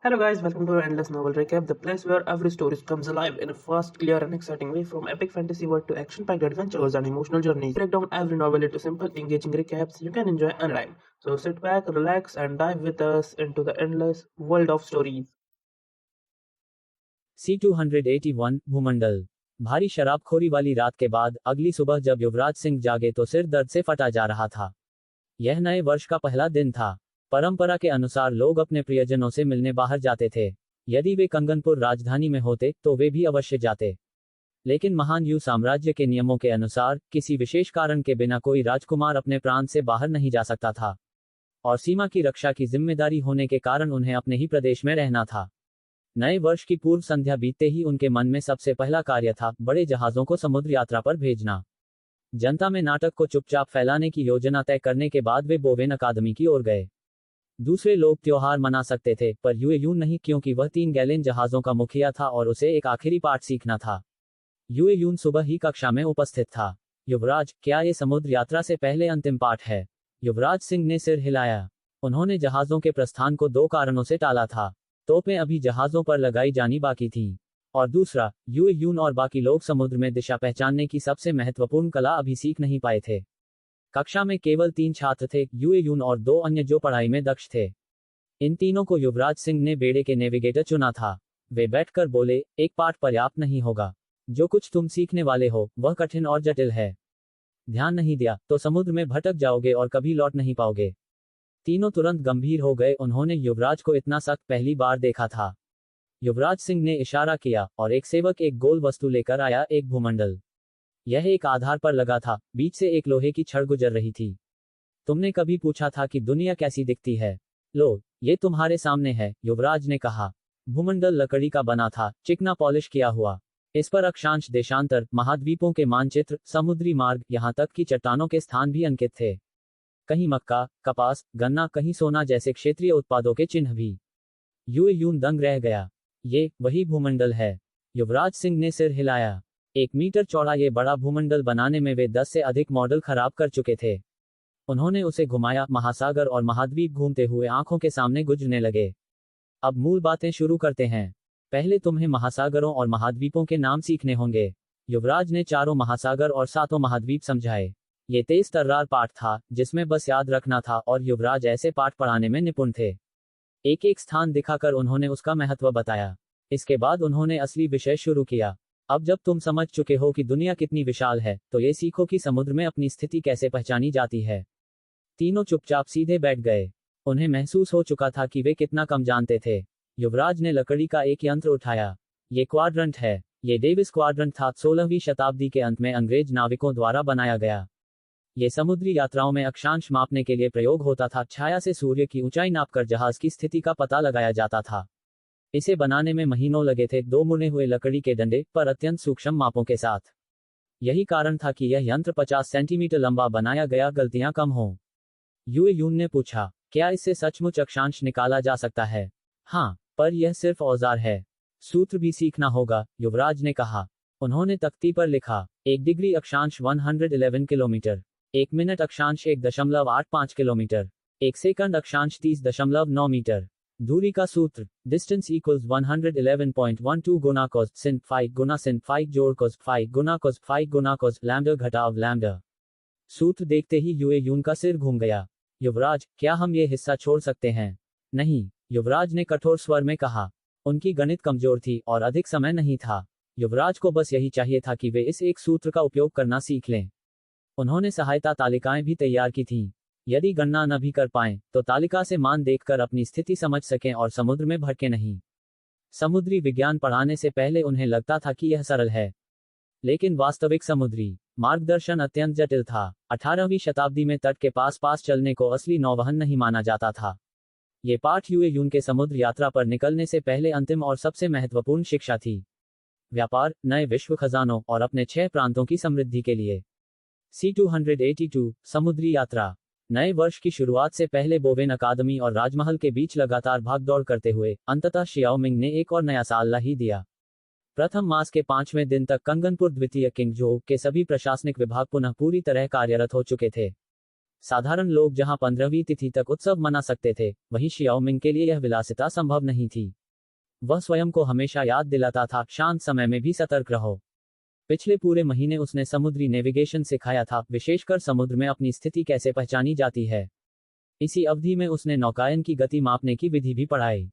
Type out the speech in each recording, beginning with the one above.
Hello guys, welcome to our endless novel recap, the place where every story comes alive in a fast, clear and exciting way, from epic fantasy world to action-packed adventures and emotional journeys. We break down every novel into simple, engaging recaps you can enjoy and rhyme. So sit back, relax and dive with us into the endless world of stories. C281 भूमंडल। भारी शराबखोरी वाली रात के बाद अगली सुबह जब युवराज सिंह जागे तो सिर दर्द से फटा जा रहा था। यह नए वर्ष का पहला दिन था। परंपरा के अनुसार लोग अपने प्रियजनों से मिलने बाहर जाते थे। यदि वे कंगनपुर राजधानी में होते तो वे भी अवश्य जाते, लेकिन महान यू साम्राज्य के नियमों के अनुसार किसी विशेष कारण के बिना कोई राजकुमार अपने प्रांत से बाहर नहीं जा सकता था, और सीमा की रक्षा की जिम्मेदारी होने के कारण उन्हें अपने ही प्रदेश में रहना था। नए वर्ष की पूर्व संध्या बीतते ही उनके मन में सबसे पहला कार्य था बड़े जहाजों को समुद्र यात्रा पर भेजना। जनता में नाटक को चुपचाप फैलाने की योजना तय करने के बाद वे बोवेन अकादमी की ओर गए। दूसरे लोग त्योहार मना सकते थे, पर यूएयून नहीं, क्योंकि वह 3 गैलेन जहाजों का मुखिया था और उसे एक आखिरी पाठ सीखना था। यूएयून सुबह ही कक्षा में उपस्थित था। युवराज, क्या ये समुद्र यात्रा से पहले अंतिम पाठ है? युवराज सिंह ने सिर हिलाया। उन्होंने जहाजों के प्रस्थान को 2 कारणों से टाला था। तोपें अभी जहाजों पर लगाई जानी बाकी थीं, और दूसरा, यूएयून और बाकी लोग समुद्र में दिशा पहचानने की सबसे महत्वपूर्ण कला अभी सीख नहीं पाए थे। कक्षा में केवल 3 छात्र थे, यूएयून और 2 अन्य जो पढ़ाई में दक्ष थे। इन तीनों को युवराज सिंह ने बेड़े के नेविगेटर चुना था। वे बैठकर बोले, एक पाठ पर्याप्त नहीं होगा। जो कुछ तुम सीखने वाले हो वह कठिन और जटिल है। ध्यान नहीं दिया तो समुद्र में भटक जाओगे और कभी लौट नहीं पाओगे। तीनों तुरंत गंभीर हो गए। उन्होंने युवराज को इतना सख्त पहली बार देखा था। युवराज सिंह ने इशारा किया और एक सेवक एक गोल वस्तु लेकर आया, एक भूमंडल। यह एक आधार पर लगा था, बीच से एक लोहे की छड़ गुजर रही थी। तुमने कभी पूछा था कि दुनिया कैसी दिखती है? लो, ये तुम्हारे सामने है, युवराज ने कहा। भूमंडल लकड़ी का बना था, चिकना पॉलिश किया हुआ। इस पर अक्षांश, देशांतर, महाद्वीपों के मानचित्र, समुद्री मार्ग, यहाँ तक कि चट्टानों के स्थान भी अंकित थे। कहीं मक्का, कपास, गन्ना, कहीं सोना जैसे क्षेत्रीय उत्पादों के चिन्ह भी। यूएयून दंग रह गया। ये वही भूमंडल है। युवराज सिंह ने सिर हिलाया। 1 मीटर चौड़ा ये बड़ा भूमंडल बनाने में वे 10 से अधिक मॉडल खराब कर चुके थे। उन्होंने उसे घुमाया। महासागर और महाद्वीप घूमते हुए आंखों के सामने गुजरने लगे। अब मूल बातें शुरू करते हैं। पहले तुम्हें महासागरों और महाद्वीपों के नाम सीखने होंगे। युवराज ने 4 महासागर और 7 महाद्वीप समझाए। ये तेज तर्रार पाठ था, जिसमें बस याद रखना था, और युवराज ऐसे पाठ पढ़ाने में निपुण थे। एक एक स्थान दिखाकर उन्होंने उसका महत्व बताया। इसके बाद उन्होंने असली विषय शुरू किया। अब जब तुम समझ चुके हो कि दुनिया कितनी विशाल है, तो ये सीखो कि समुद्र में अपनी स्थिति कैसे पहचानी जाती है। तीनों चुपचाप सीधे बैठ गए। उन्हें महसूस हो चुका था कि वे कितना कम जानते थे। युवराज ने लकड़ी का एक यंत्र उठाया। ये क्वाड्रंट है। ये डेविस क्वाड्रंट था, 16वीं शताब्दी के अंत में अंग्रेज नाविकों द्वारा बनाया गया। ये समुद्री यात्राओं में अक्षांश मापने के लिए प्रयोग होता था। छाया से सूर्य की ऊंचाई नापकर जहाज की स्थिति का पता लगाया जाता था। इसे बनाने में महीनों लगे थे, 2 मुड़े हुए लकड़ी के डंडे पर अत्यंत सूक्ष्म मापों के साथ। यही कारण था कि यह यंत्र 50 सेंटीमीटर लंबा बनाया गया, गलतियां कम हों। यूएयून ने पूछा, क्या इससे सचमुच अक्षांश निकाला जा सकता है? हाँ, पर यह सिर्फ औजार है। सूत्र भी सीखना होगा, युवराज ने कहा। उन्होंने तख्ती पर लिखा, 1 डिग्री अक्षांश 111 किलोमीटर, 1 मिनट अक्षांश 1.85 किलोमीटर, 1 सेकंड अक्षांश 30.9 मीटर। दूरी का सूत्र, डिस्टेंस इक्वल्स 111.12 गुना cos sin phi गुना sin phi जोड़ cos phi गुना cos phi गुना cos लैम्डा घटाव लैम्डा। सूत्र देखते ही यूएयून का सिर घूम गया। युवराज, क्या हम ये हिस्सा छोड़ सकते हैं? नहीं, युवराज ने कठोर स्वर में कहा। उनकी गणित कमजोर थी और अधिक समय नहीं था। युवराज को बस यही चाहिए था कि वे इस एक सूत्र का उपयोग करना सीख लें। उन्होंने सहायता तालिकाएं भी तैयार की थीं। यदि गणना न भी कर पाएं, तो तालिका से मान देखकर अपनी स्थिति समझ सकें और समुद्र में भटके नहीं। समुद्री विज्ञान पढ़ाने से पहले उन्हें लगता था कि यह सरल है, लेकिन वास्तविक समुद्री मार्गदर्शन अत्यंत जटिल था। 18वीं शताब्दी में तट के पास पास चलने को असली नौवहन नहीं माना जाता था। ये पाठ यूएयून के समुद्र यात्रा पर निकलने से पहले अंतिम और सबसे महत्वपूर्ण शिक्षा थी। व्यापार, नए विश्व खजानों और अपने 6 प्रांतों की समृद्धि के लिए। C282 समुद्री यात्रा। नए वर्ष की शुरुआत से पहले बोवेन अकादमी और राजमहल के बीच लगातार भागदौड़ करते हुए अंततः शियाओमिंग ने एक और नया साल ला ही दिया। प्रथम मास के 5वें दिन तक कंगनपुर द्वितीय किंगजो के सभी प्रशासनिक विभाग पुनः पूरी तरह कार्यरत हो चुके थे। साधारण लोग जहां 15वीं तिथि तक उत्सव मना सकते थे, वहीं शियाओमिंग के लिए यह विलासिता संभव नहीं थी। वह स्वयं को हमेशा याद दिलाता था, शांत समय में भी सतर्क रहो। पिछले पूरे महीने उसने समुद्री नेविगेशन सिखाया था, विशेषकर समुद्र में अपनी स्थिति कैसे पहचानी जाती है। इसी अवधि में उसने नौकायन की गति मापने की विधि भी पढ़ाई।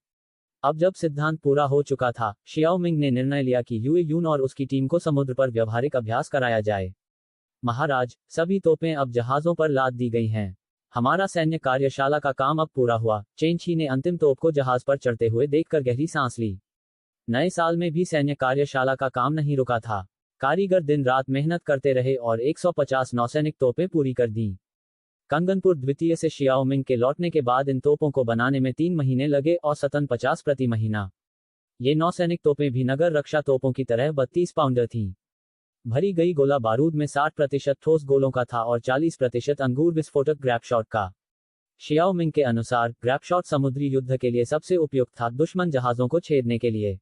अब जब सिद्धांत पूरा हो चुका था, शियाओमिंग ने निर्णय लिया कि युए यून और उसकी टीम को समुद्र पर व्यवहारिक अभ्यास कराया जाए। महाराज, सभी तोपें अब जहाजों पर लाद दी गई हैं। हमारा सैन्य कार्यशाला का काम अब पूरा हुआ। चेन शी ने अंतिम तोप को जहाज पर चढ़ते हुए देखकर गहरी सांस ली। नए साल में भी सैन्य कार्यशाला का काम नहीं रुका था। कारीगर दिन रात मेहनत करते रहे और 150 नौसैनिक तोपें पूरी कर दी। कंगनपुर द्वितीय से शियाओमिंग के लौटने के बाद इन तोपों को बनाने में 3 महीने लगे, औसतन 50 प्रति महीना। ये नौसैनिक तोपें भी नगर रक्षा तोपों की तरह 32 पाउंडर थीं। भरी गई गोला बारूद में 60% ठोस गोलों का था और 40% अंगूर विस्फोटक ग्रैपशॉट का। शियाओमिंग के अनुसार ग्रैपशॉट समुद्री युद्ध के लिए सबसे उपयुक्त था, दुश्मन जहाजों को छेदने के लिए।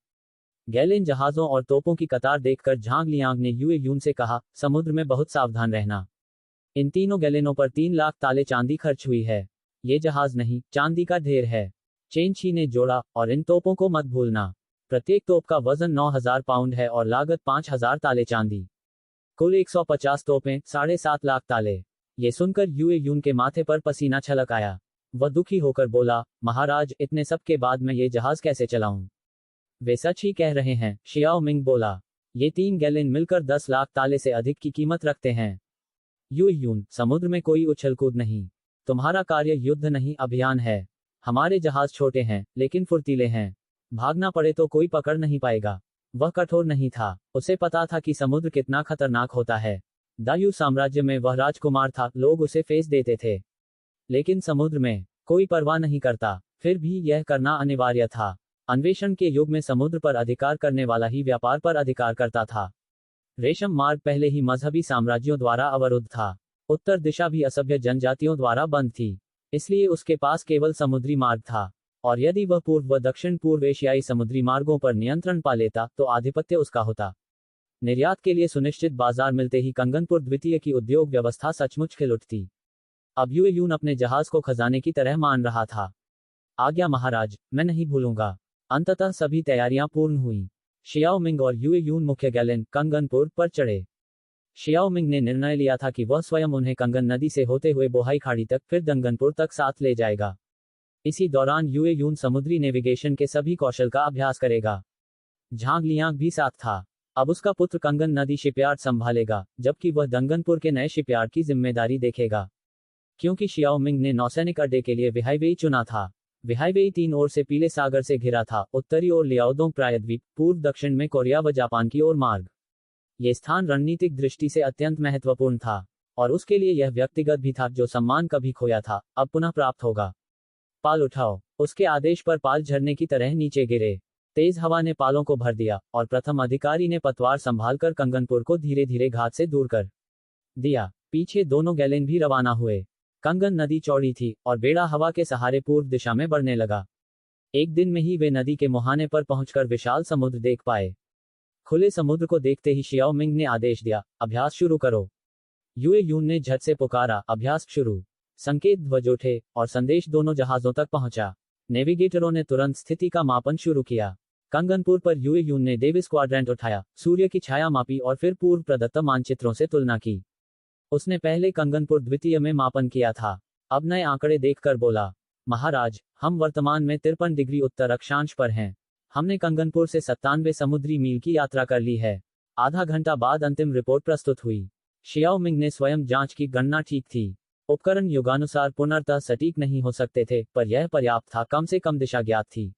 गैलेन जहाजों और तोपों की कतार देखकर झांग लियांग ने युए यून से कहा, समुद्र में बहुत सावधान रहना। इन तीनों गैलेनों पर 3 लाख ताले चांदी खर्च हुई है। ये जहाज नहीं, चांदी का ढेर है। चेन शी ने जोड़ा, और इन तोपों को मत भूलना। प्रत्येक तोप का वजन 9000 पाउंड है और लागत 5000 ताले चांदी। कुल 150 तोपें, 7.5 लाख ताले। ये सुनकर युए यून के माथे पर पसीना छलक आया। वह दुखी होकर बोला, महाराज, इतने सब के बाद मैं ये जहाज कैसे चलाऊं? वे सच ही कह रहे हैं, शियाओमिंग बोला। ये 3 गैलेन मिलकर 10 लाख ताले से अधिक की कीमत रखते हैं। युए यून, समुद्र में कोई उछल कूद नहीं। तुम्हारा कार्य युद्ध नहीं, अभियान है। हमारे जहाज छोटे हैं, लेकिन फुर्तीले हैं। भागना पड़े तो कोई पकड़ नहीं पाएगा। वह कठोर नहीं था, उसे पता था कि समुद्र कितना खतरनाक होता है। दायु साम्राज्य में वह राजकुमार था, लोग उसे फेस देते थे। लेकिन समुद्र में कोई परवाह नहीं करता। फिर भी यह करना अनिवार्य था। अन्वेषण के युग में समुद्र पर अधिकार करने वाला ही व्यापार पर अधिकार करता था। रेशम मार्ग पहले ही मजहबी साम्राज्यों द्वारा अवरुद्ध था। उत्तर दिशा भी असभ्य जनजातियों द्वारा बंद थी। इसलिए उसके पास केवल समुद्री मार्ग था। और यदि वह पूर्व व दक्षिण पूर्व एशियाई समुद्री मार्गों पर नियंत्रण पा लेता, तो आधिपत्य उसका होता। निर्यात के लिए सुनिश्चित बाजार मिलते ही कंगनपुर द्वितीय की उद्योग व्यवस्था सचमुच खिल उठती। अब युए यून अपने जहाज को खजाने की तरह मान रहा था। आज्ञा महाराज, मैं नहीं भूलूंगा। अंततः सभी तैयारियां पूर्ण हुई। शियाओमिंग और युए यून मुख्य गैलेन कंगनपुर पर चढ़े। शियाओमिंग ने निर्णय लिया था कि वह स्वयं उन्हें कंगन नदी से होते हुए बोहाई खाड़ी तक, फिर दंगनपुर तक साथ ले जाएगा। इसी दौरान युए यून समुद्री नेविगेशन के सभी कौशल का अभ्यास करेगा। झांग लियांग भी साथ था। अब उसका पुत्र कंगन नदी शिपयार्ड संभालेगा, जबकि वह दंगनपुर के नए शिपयार्ड की जिम्मेदारी देखेगा। क्योंकि शियाओमिंग ने नौसैनिक अड्डे के लिए विहाइवेई चुना था। विहाइवेई 3 ओर से पीले सागर से घिरा था, उत्तरी ओर लियाओदोंग प्रायद्वीप, पूर्व दक्षिण में कोरिया व जापान की ओर मार्ग। ये स्थान रणनीतिक दृष्टि से अत्यंत महत्वपूर्ण था, और उसके लिए यह व्यक्तिगत भी था, जो सम्मान कभी खोया था, अब पुनः प्राप्त होगा। पाल उठाओ। उसके आदेश पर पाल झरने की तरह नीचे गिरे। तेज हवा ने पालों को भर दिया, और प्रथम अधिकारी ने पतवार संभालकर कंगनपुर को धीरे धीरे घाट से दूर कर दिया। पीछे दोनों गैलेन भी रवाना हुए। कंगन नदी चौड़ी थी, और बेड़ा हवा के सहारे पूर्व दिशा में बढ़ने लगा। एक दिन में ही वे नदी के मुहाने पर पहुंचकर विशाल समुद्र देख पाए। खुले समुद्र को देखते ही शियाओमिंग ने आदेश दिया, अभ्यास शुरू करो। युए यून ने झट से पुकारा, अभ्यास शुरू। संकेत ध्वज उठे, और संदेश दोनों जहाजों तक पहुंचा। नेविगेटरों ने तुरंत स्थिति का मापन शुरू किया। कंगनपुर पर युए यून ने डेविस क्वाड्रेंट उठाया, सूर्य की छाया मापी और फिर पूर्व प्रदत्त मानचित्रों से तुलना की। उसने पहले कंगनपुर द्वितीय में मापन किया था। अब नए आंकड़े देखकर बोला, महाराज, हम वर्तमान में 53 डिग्री उत्तर अक्षांश पर हैं। हमने कंगनपुर से 97 समुद्री मील की यात्रा कर ली है। आधा घंटा बाद अंतिम रिपोर्ट प्रस्तुत हुई। शियाओमिंग ने स्वयं जांच की, गणना ठीक थी। उपकरण युगानुसार पुनर्तः सटीक नहीं हो सकते थे, पर यह पर्याप्त था, कम से कम दिशा ज्ञात थी।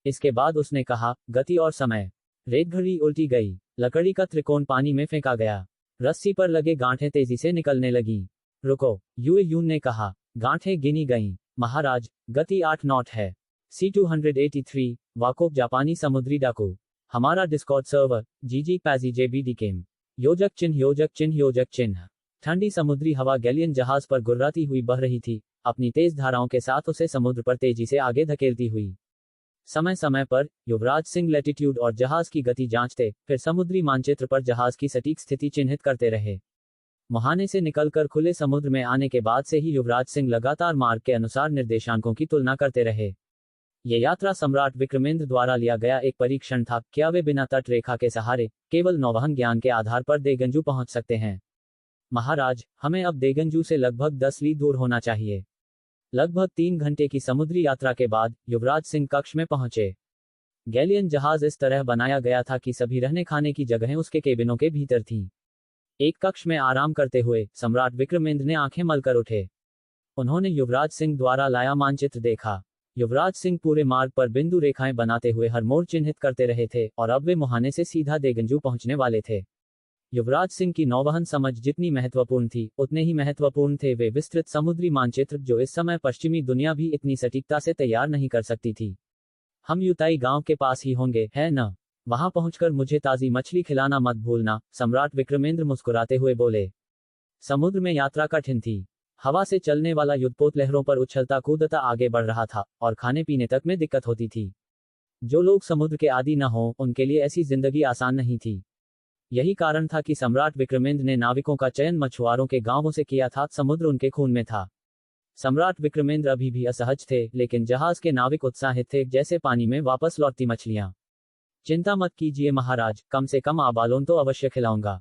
इसके बाद उसने कहा, गति और समय। रेतघड़ी उल्टी गई। लकड़ी का त्रिकोण पानी में फेंका गया। रस्सी पर लगे गांठें तेजी से निकलने लगीं। रुको, युए यून ने कहा। गांठें गिनी गईं। महाराज, गति 8 नॉट है। C-283, वाकोप जापानी समुद्री डाकू। हमारा डिस्कॉर्ड सर्वर, जीजी पैजी जेबीडीकेम। योजक चिन्ह योजक चिन्ह योजक चिन्ह। ठंडी समुद्री हवा गैलियन जहाज पर गुर्राती हुई बह रही थी, अपनी तेज धाराओं के साथ उसे समुद्र पर तेजी से आगे धकेलती हुई। समय समय पर युवराज सिंह लैटिट्यूड और जहाज की गति जांचते, फिर समुद्री मानचित्र पर जहाज की सटीक स्थिति चिन्हित करते रहे। मुहाने से निकलकर खुले समुद्र में आने के बाद से ही युवराज सिंह लगातार मार्ग के अनुसार निर्देशांकों की तुलना करते रहे। ये यात्रा सम्राट विक्रमेंद्र द्वारा लिया गया एक परीक्षण था, क्या वे बिना तट रेखा के सहारे केवल नौवहन ज्ञान के आधार पर देगंजू पहुंच सकते हैं। महाराज, हमें अब देगंजू से लगभग 10 लीग दूर होना चाहिए। लगभग 3 घंटे की समुद्री यात्रा के बाद युवराज सिंह कक्ष में पहुंचे। गैलियन जहाज इस तरह बनाया गया था कि सभी रहने खाने की जगहें उसके केबिनों के भीतर थीं। एक कक्ष में आराम करते हुए सम्राट विक्रमेंद्र ने आंखें मलकर उठे। उन्होंने युवराज सिंह द्वारा लाया मानचित्र देखा। युवराज सिंह पूरे मार्ग पर बिंदु रेखाएं बनाते हुए हर मोड़ चिन्हित करते रहे थे और अब वे मुहाने से सीधा देगंजू पहुंचने वाले थे। युवराज सिंह की नौवहन समझ जितनी महत्वपूर्ण थी, उतने ही महत्वपूर्ण थे वे विस्तृत समुद्री मानचित्र जो इस समय पश्चिमी दुनिया भी इतनी सटीकता से तैयार नहीं कर सकती थी। हम युताई गांव के पास ही होंगे, है न? वहां पहुंचकर मुझे ताजी मछली खिलाना मत भूलना, सम्राट विक्रमेंद्र मुस्कुराते हुए बोले। समुद्र में यात्रा कठिन थी। हवा से चलने वाला युद्धपोत लहरों पर उछलता कूदता आगे बढ़ रहा था और खाने पीने तक में दिक्कत होती थी। जो लोग समुद्र के आदी न हो, उनके लिए ऐसी जिंदगी आसान नहीं थी। यही कारण था कि सम्राट विक्रमेंद्र ने नाविकों का चयन मछुआरों के गांवों से किया था। समुद्र उनके खून में था। सम्राट विक्रमेंद्र अभी भी असहज थे, लेकिन जहाज के नाविक उत्साहित थे, जैसे पानी में वापस लौटती मछलियां। चिंता मत कीजिए महाराज, कम से कम आबालों तो अवश्य खिलाऊंगा।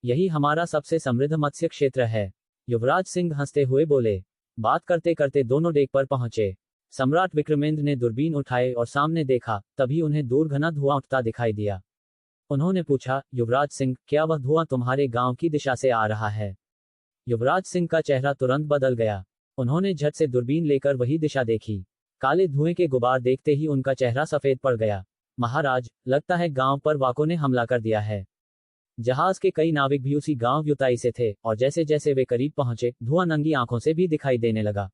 यही हमारा सबसे समृद्ध मत्स्य क्षेत्र है। युवराज सिंह हंसते हुए बोले। बात करते करते दोनों डेक पर पहुंचे। सम्राट विक्रमेंद्र ने दूरबीन उठाए और सामने देखा, तभी उन्हें दूर घना धुआं उठता दिखाई दिया। उन्होंने पूछा, युवराज सिंह, क्या वह धुआं तुम्हारे गांव की दिशा से आ रहा है? युवराज सिंह का चेहरा तुरंत बदल गया। उन्होंने झट से दूरबीन लेकर वही दिशा देखी। काले धुएं के गुबार देखते ही उनका चेहरा सफेद पड़ गया। महाराज, लगता है गांव पर वाको ने हमला कर दिया है। जहाज के कई नाविक भी उसी गांव युताई से थे और जैसे जैसे वे करीब पहुंचे, धुआं नंगी आंखों से भी दिखाई देने लगा।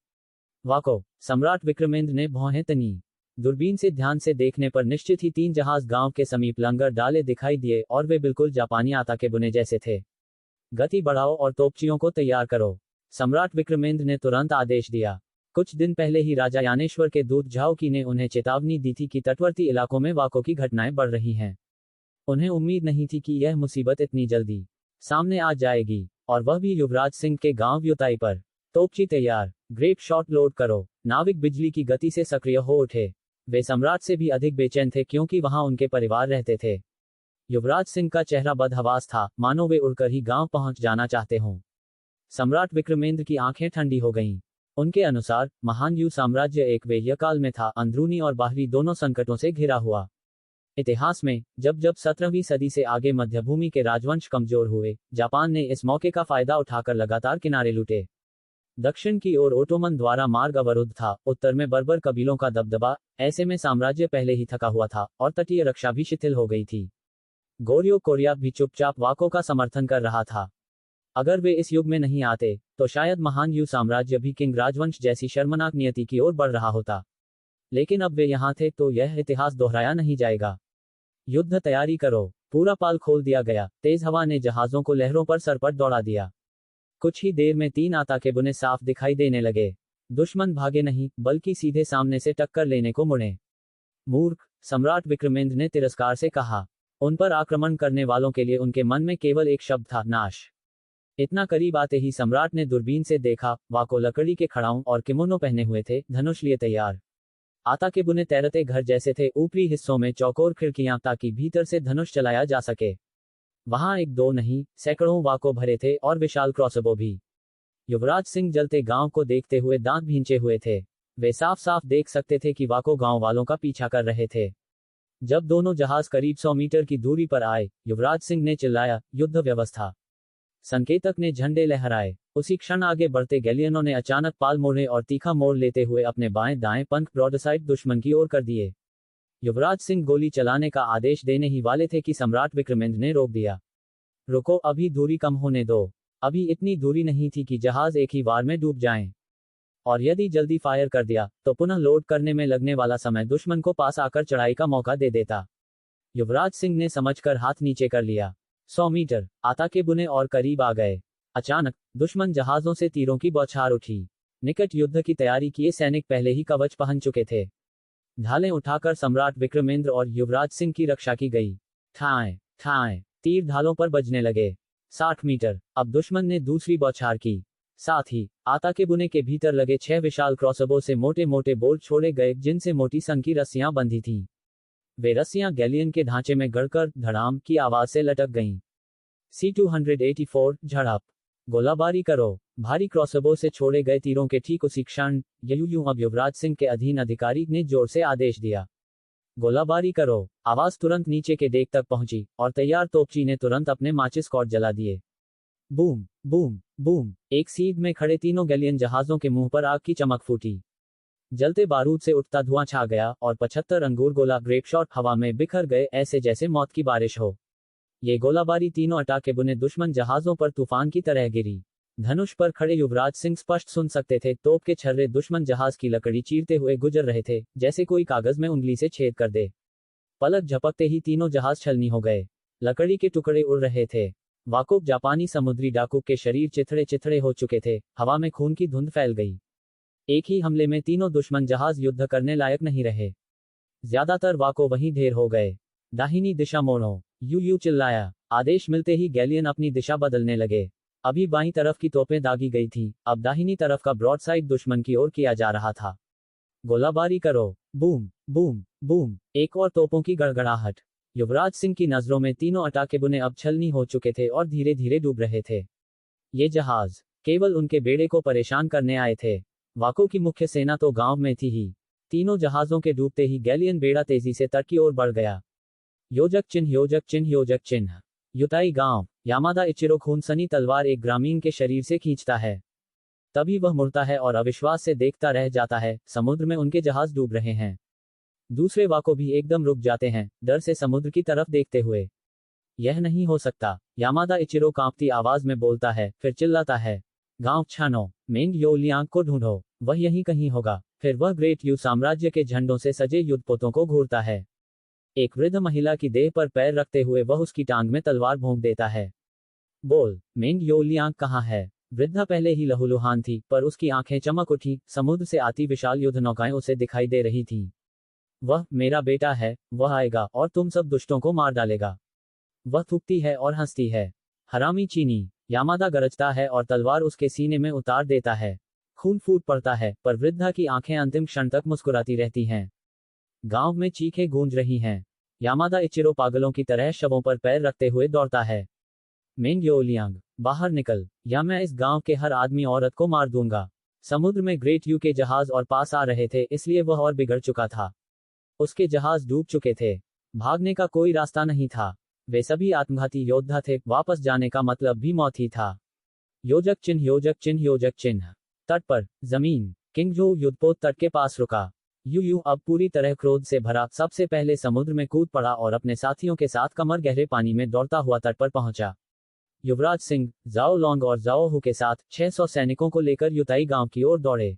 वाको! सम्राट विक्रमेंद्र ने भौहें तनी। दूरबीन से ध्यान से देखने पर निश्चित ही 3 जहाज गांव के समीप लंगर डाले दिखाई दिए और वे बिल्कुल जापानी आता के बुने जैसे थे। गति बढ़ाओ और तोपचियों को तैयार करो, सम्राट विक्रमेंद्र ने तुरंत आदेश दिया। कुछ दिन पहले ही राजा यानेश्वर के दूत झाओकी ने उन्हें चेतावनी दी थी कि तटवर्ती इलाकों में वाको की घटनाएं बढ़ रही हैं। उन्हें उम्मीद नहीं थी कि यह मुसीबत इतनी जल्दी सामने आ जाएगी, और वह भी युवराज सिंह के गांव युताई पर। तोपची तैयार, ग्रेप शॉट लोड करो। नाविक बिजली की गति से सक्रिय हो उठे। वे सम्राट से भी अधिक बेचैन थे क्योंकि वहां उनके परिवार रहते थे। युवराज सिंह का चेहरा बदहवास था, मानो वे उड़कर ही गांव पहुंच जाना चाहते हों। सम्राट विक्रमेंद्र की आंखें ठंडी हो गईं। उनके अनुसार महान यू साम्राज्य एक वेयकाल में था, अंदरूनी और बाहरी दोनों संकटों से घिरा हुआ। इतिहास में जब जब 17वीं सदी से आगे मध्यभूमि के राजवंश कमजोर हुए, जापान ने इस मौके का फायदा उठाकर लगातार किनारे लूटे। दक्षिण की ओर ओटोमन द्वारा मार्ग अवरुद्ध था, उत्तर में बर्बर कबीलों का दबदबा। ऐसे में साम्राज्य पहले ही थका हुआ था और तटीय रक्षा भी शिथिल हो गई थी। गोर्यो कोरिया भी चुपचाप वाको का समर्थन कर रहा था। अगर वे इस युग में नहीं आते, तो शायद महान यू साम्राज्य भी किंग राजवंश जैसी शर्मनाक नियति की ओर बढ़ रहा होता। लेकिन अब वे यहाँ थे, तो यह इतिहास दोहराया नहीं जाएगा। युद्ध तैयारी करो। पूरा पाल खोल दिया गया। तेज हवा ने जहाजों को लहरों पर सरपट दौड़ा दिया। कुछ ही देर में 3 आता के बुने साफ दिखाई देने लगे। दुश्मन भागे नहीं, बल्कि सीधे सामने से टक्कर लेने को मुड़े। मूर्ख, सम्राट विक्रमेंद्र ने तिरस्कार से कहा। उन पर आक्रमण करने वालों के लिए उनके मन में केवल एक शब्द था, नाश। इतना करीब आते ही सम्राट ने दूरबीन से देखा, वाको लकड़ी के खड़ाऊं और किमोनो पहने हुए थे, धनुष लिए तैयार। आता के बुने तैरते घर जैसे थे, ऊपरी हिस्सों में चौकोर खिड़कियां ताकि भीतर से धनुष चलाया जा सके। वहां 1-2 नहीं, सैकड़ों वाको भरे थे और विशाल क्रॉसबो भी। युवराज सिंह जलते गांव को देखते हुए दांत भींचे हुए थे। वे साफ साफ देख सकते थे कि वाको गांव वालों का पीछा कर रहे थे। जब दोनों जहाज करीब 100 मीटर की दूरी पर आए, युवराज सिंह ने चिल्लाया, युद्ध व्यवस्था। संकेतक ने झंडे लहराए। उसी क्षण आगे बढ़ते गैलियनों ने अचानक पाल मोड़े और तीखा मोड़ लेते हुए अपने बाएं दाएं पंख ब्रॉडसाइड दुश्मन की ओर कर दिए। युवराज सिंह गोली चलाने का आदेश देने ही वाले थे कि सम्राट विक्रमेंद्र ने रोक दिया। रुको, अभी दूरी कम होने दो। अभी इतनी दूरी नहीं थी कि जहाज एक ही बार में डूब जाएं। और यदि जल्दी फायर कर दिया, तो पुनः लोड करने में लगने वाला समय दुश्मन को पास आकर चढ़ाई का मौका दे देता। युवराज सिंह ने समझकर हाथ नीचे कर लिया। 100 मीटर, आता के बुने और करीब आ गए। अचानक दुश्मन जहाजों से तीरों की बौछार उठी। निकट युद्ध की तैयारी किए सैनिक पहले ही कवच पहन चुके थे। ढालें उठाकर सम्राट विक्रमेंद्र और युवराज सिंह की रक्षा की गई। ठाएं ठाएं, तीर ढालों पर बजने लगे। 60 मीटर। अब दुश्मन ने दूसरी बौछार की। साथ ही आता के बुने के भीतर लगे 6 विशाल क्रॉसबो से मोटे मोटे बोल्ट छोड़े गए, जिनसे मोटी संग की रस्सियां बंधी थीं। वे रस्सियां गैलियन के ढांचे में गड़कर धड़ाम की आवाज से लटक गईं। C-284 झड़प। गोलाबारी करो। भारी क्रॉसबो से छोड़े गए तीरों के ठीक उसी क्षण यूयू अब युवराज सिंह के अधीन अधिकारी ने जोर से आदेश दिया। गोलाबारी करो। आवाज तुरंत नीचे के डेक तक पहुंची और तैयार तोपची ने तुरंत अपने माचिस कॉर्ड जला दिए। Boom boom boom. एक सीध में खड़े तीनों गैलियन जहाजों के मुंह पर आग की चमक फूटी। जलते बारूद से उठता धुआं छा गया और 75 अंगूर गोला ग्रेप शॉट हवा में बिखर गए, ऐसे जैसे मौत की बारिश हो। ये गोलाबारी तीनों अटाके बुने दुश्मन जहाजों पर तूफान की तरह गिरी। धनुष पर खड़े युवराज सिंह स्पष्ट सुन सकते थे, तोप के छर्रे दुश्मन जहाज की लकड़ी चीरते हुए गुजर रहे थे, जैसे कोई कागज में उंगली से छेद कर दे। पलक झपकते ही तीनों जहाज छलनी हो गए। लकड़ी के टुकड़े उड़ रहे थे। वाकुब जापानी समुद्री डाकू के शरीर चिथड़े चिथड़े हो चुके थे। हवा में खून की धुंध फैल गई। एक ही हमले में तीनों दुश्मन जहाज युद्ध करने लायक नहीं रहे। ज्यादातर वाको वहीं ढेर हो गए। दाहिनी दिशा मोड़ो। यूयू चिल्लाया। आदेश मिलते ही गैलियन अपनी दिशा बदलने लगे। अभी बाईं तरफ की तोपें दागी गई थीं, अब दाहिनी तरफ का ब्रॉडसाइड दुश्मन की ओर किया जा रहा था। गोलाबारी करो। Boom boom boom. एक और तोपों की गड़गड़ाहट। युवराज सिंह की नजरों में तीनों अटाके बुने अब छलनी हो चुके थे और धीरे धीरे डूब रहे थे। ये जहाज केवल उनके बेड़े को परेशान करने आए थे। वाको की मुख्य सेना तो गांव में थी ही। तीनों जहाजों के डूबते ही गैलियन बेड़ा तेजी से तट की ओर बढ़ गया। योजक चिन्ह योजक चिन्ह योजक चिन्ह। युताई गांव। यामादा इचिरो खून सनी तलवार एक ग्रामीण के शरीर से खींचता है। तभी वह मुड़ता है और अविश्वास से देखता रह जाता है, समुद्र में उनके जहाज डूब रहे हैं। दूसरे वाको भी एकदम रुक जाते हैं, डर से समुद्र की तरफ देखते हुए। यह नहीं हो सकता, यामादा इचिरो कांपती आवाज में बोलता है, फिर चिल्लाता है। गांव छानो, मेंग योलियांग को ढूंढो, वह यहीं कहीं होगा। फिर वह ग्रेट यू साम्राज्य के झंडों से सजे युद्धपोतों को घूरता है। एक वृद्ध महिला की देह पर पैर रखते हुए वह उसकी टांग में तलवार भोंक देता है। बोल, मेंग योलियांग कहाँ है? वृद्धा पहले ही लहूलुहान थी, पर उसकी आंखें चमक उठी। समुद्र से आती विशाल युद्ध नौकाएं उसे दिखाई दे रही थीं। वह मेरा बेटा है, वह आएगा और तुम सब दुष्टों को मार डालेगा। वह थूकती है और हंसती है। हरामी चीनी। यामादा गरजता है और तलवार उसके सीने में उतार देता है। खून फूट पड़ता है, पर वृद्धा की आंखें अंतिम क्षण तक मुस्कुराती रहती हैं। गांव में चीखें गूंज रही हैं। यामादा इचिरो पागलों की तरह शवों पर पैर रखते हुए दौड़ता है। मेंग योलियांग, बाहर निकल, या मैं इस गांव के हर आदमी औरत को मार दूंगा। समुद्र में ग्रेट यू के जहाज और पास आ रहे थे, इसलिए वह और बिगड़ चुका था। उसके जहाज डूब चुके थे। भागने का कोई रास्ता नहीं था। वे सभी आत्मघाती योद्धा थे, वापस जाने का मतलब भी मौत ही था। योजक चिन्ह योजक चिन्ह योजक चिन्ह। तट पर जमीन। किंगजो युद्धपोत तट के पास रुका। यूयू अब पूरी तरह क्रोध से भरा सबसे पहले समुद्र में कूद पड़ा और अपने साथियों के साथ कमर गहरे पानी में दौड़ता हुआ तट पर पहुंचा। युवराज सिंह, जाओ लोंग और जाओ हु के साथ 600 सैनिकों को लेकर युताई गांव की ओर दौड़े।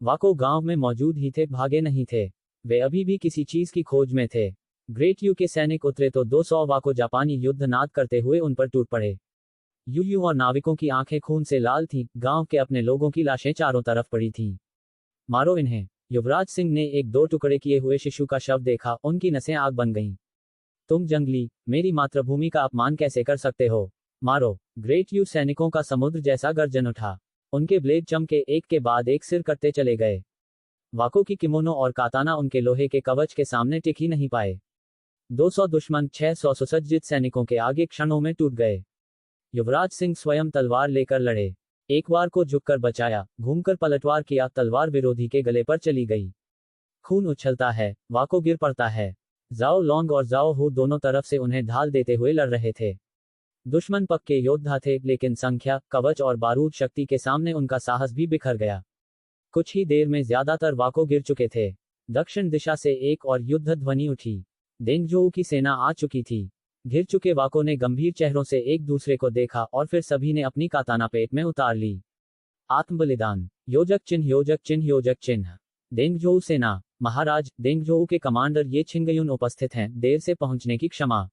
वाको गांव में मौजूद ही थे, भागे नहीं थे। वे अभी भी किसी चीज की खोज में थे। ग्रेट यू के सैनिक उतरे तो 200 वाको जापानी युद्धनाद करते हुए उन पर टूट पड़े। यूयू और नाविकों की आंखें खून से लाल थीं। गांव के अपने लोगों की लाशें चारों तरफ पड़ी थीं। मारो इन्हें। युवराज सिंह ने एक 2 टुकड़े किए हुए शिशु का शव देखा, उनकी नसें आग बन गईं। तुम जंगली, मेरी मातृभूमि का अपमान कैसे कर सकते हो? मारो। ग्रेट यू सैनिकों का समुद्र जैसा गर्जन उठा। उनके ब्लेड चमके, एक के बाद एक सिर कटते चले गए। वाको की किमोनो और काताना उनके लोहे के कवच के सामने टिक ही नहीं पाए। 200 दुश्मन 600 सुसज्जित सैनिकों के आगे क्षणों में टूट गए। युवराज सिंह स्वयं तलवार लेकर लड़े। एक बार को झुककर बचाया, घूमकर पलटवार किया, तलवार विरोधी के गले पर चली गई। खून उछलता है, वाको गिर पड़ता है। जाओ लोंग और जाओ हु दोनों तरफ से उन्हें ढाल देते हुए लड़ रहे थे। दुश्मन पक्के योद्धा थे, लेकिन संख्या, कवच और बारूद शक्ति के सामने उनका साहस भी बिखर गया। कुछ ही देर में ज्यादातर वाको गिर चुके थे। दक्षिण दिशा से एक और युद्ध ध्वनि उठी। देंगजोऊ की सेना आ चुकी थी। घिर चुके वाको ने गंभीर चेहरों से एक दूसरे को देखा और फिर सभी ने अपनी काताना पेट में उतार ली। आत्मबलिदान। योजक चिन्ह योजक चिन्ह योजक चिन्ह। देंगजोऊ सेना। महाराज, देंगजोऊ के कमांडर ये छिंगयुन उपस्थित हैं, देर से पहुंचने की क्षमा।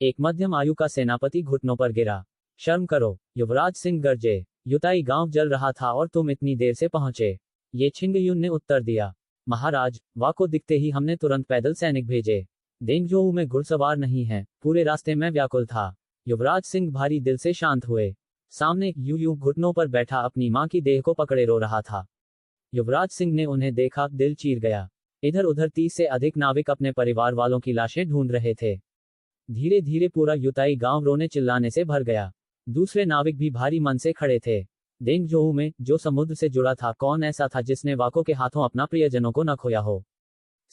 एक मध्यम आयु का सेनापति घुटनों पर गिरा। शर्म करो। युवराज सिंह गरजे। युताई गांव जल रहा था और तुम इतनी देर से पहुंचे। ये छिंगयुन ने उत्तर दिया। महाराज, वाको दिखते ही हमने तुरंत पैदल सैनिक भेजे। देंगजोऊ में घुड़सवार नहीं है। पूरे रास्ते में व्याकुल था। युवराज सिंह भारी दिल से शांत हुए। सामने यूं घुटनों पर बैठा अपनी मां की देह को पकड़े रो रहा था। युवराज सिंह ने उन्हें देखा, दिल चीर गया। इधर उधर 30 से अधिक नाविक अपने परिवार वालों की लाशें ढूंढ रहे थे। धीरे धीरे पूरा युताई गांव रोने चिल्लाने से भर गया। दूसरे नाविक भी भारी मन से खड़े थे। देंगजोऊ में, जो समुद्र से जुड़ा था, कौन ऐसा था जिसने वाको के हाथों अपना प्रियजनों को न खोया हो।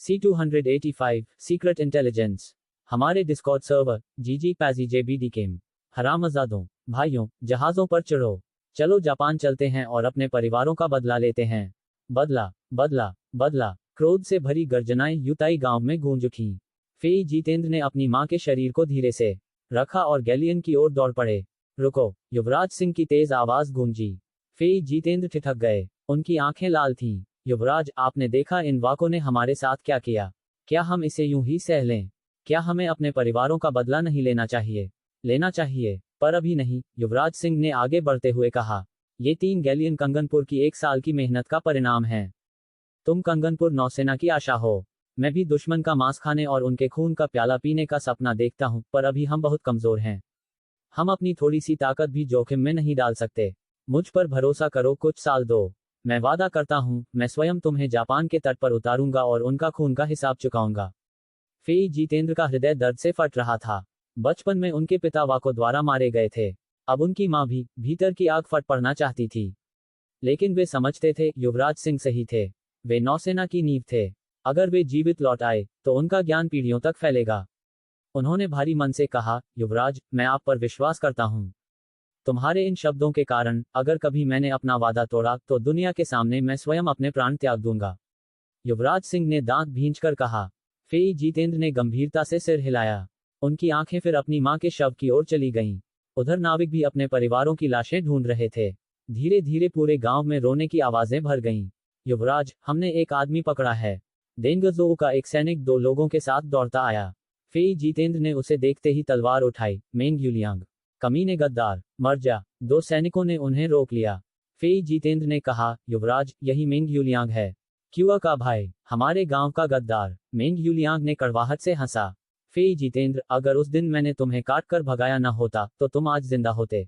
C285 secret intelligence. हमारे डिस्कॉर्ड सर्वर GG पैजी JBD केम। हरामजादों, भाइयों, जहाजों पर चढ़ो। चलो जापान चलते हैं और अपने परिवारों का बदला लेते हैं। बदला, बदला, बदला। क्रोध से भरी गर्जनाएं युताई गांव में गूंज उठीं। फेई जितेंद्र ने अपनी मां के शरीर को धीरे से रखा और गैलियन की ओर दौड़ पड़े। रुको, युवराज सिंह की तेज आवाज गूंजी। फेई जितेंद्र ठिठक गए। उनकी आंखें लाल थीं। युवराज, आपने देखा इन वाकों ने हमारे साथ क्या किया? क्या हम इसे यूं ही सह लें? क्या हमें अपने परिवारों का बदला नहीं लेना चाहिए? लेना चाहिए, पर अभी नहीं, युवराज सिंह ने आगे बढ़ते हुए कहा। ये 3 गैलियन कंगनपुर की 1 साल की मेहनत का परिणाम है। तुम कंगनपुर नौसेना की आशा हो। मैं भी दुश्मन का मांस खाने और उनके खून का प्याला पीने का सपना देखता हूं, पर अभी हम बहुत कमजोर हैं। हम अपनी थोड़ी सी ताकत भी जोखिम में नहीं डाल सकते। मुझ पर भरोसा करो, कुछ साल दो। मैं वादा करता हूं, मैं स्वयं तुम्हें जापान के तट पर उतारूंगा और उनका खून का हिसाब चुकाऊंगा। फेई जितेंद्र का हृदय दर्द से फट रहा था। बचपन में उनके पिता वाको द्वारा मारे गए थे। अब उनकी मां भी भीतर की आग फट पड़ना चाहती थी। लेकिन वे समझते थे, युवराज सिंह सही थे। वे नौसेना की नींव थे। अगर वे जीवित लौट आए, तो उनका ज्ञान पीढ़ियों तक फैलेगा। उन्होंने भारी मन से कहा, युवराज, मैं आप पर विश्वास करता हूं। तुम्हारे इन शब्दों के कारण, अगर कभी मैंने अपना वादा तोड़ा, तो दुनिया के सामने मैं स्वयं अपने प्राण त्याग दूंगा। युवराज सिंह ने दांत भींचकर कहा। फेई जितेंद्र ने गंभीरता से सिर हिलाया। उनकी आंखें फिर अपनी मां के शव की ओर चली गईं। उधर नाविक भी अपने परिवारों की लाशें ढूंढ रहे थे। धीरे धीरे पूरे गांव में रोने की आवाजें भर गईं। युवराज, हमने एक आदमी पकड़ा है। देंगजोऊ का एक सैनिक 2 लोगों के साथ दौड़ता आया। फेई जितेंद्र ने उसे देखते ही तलवार उठाई। मेंग यूलियांग, कमीने गद्दार, मर जा। 2 सैनिकों ने उन्हें रोक लिया। फेई जितेंद्र ने कहा, युवराज, यही मेंग यूलियांग है। क्यूआ का भाई, हमारे गांव का गद्दार। मेंग यूलियांग ने कड़वाहट से हंसा। फेई जितेंद्र, अगर उस दिन मैंने तुम्हें काट कर भगाया न होता, तो तुम आज जिंदा होते।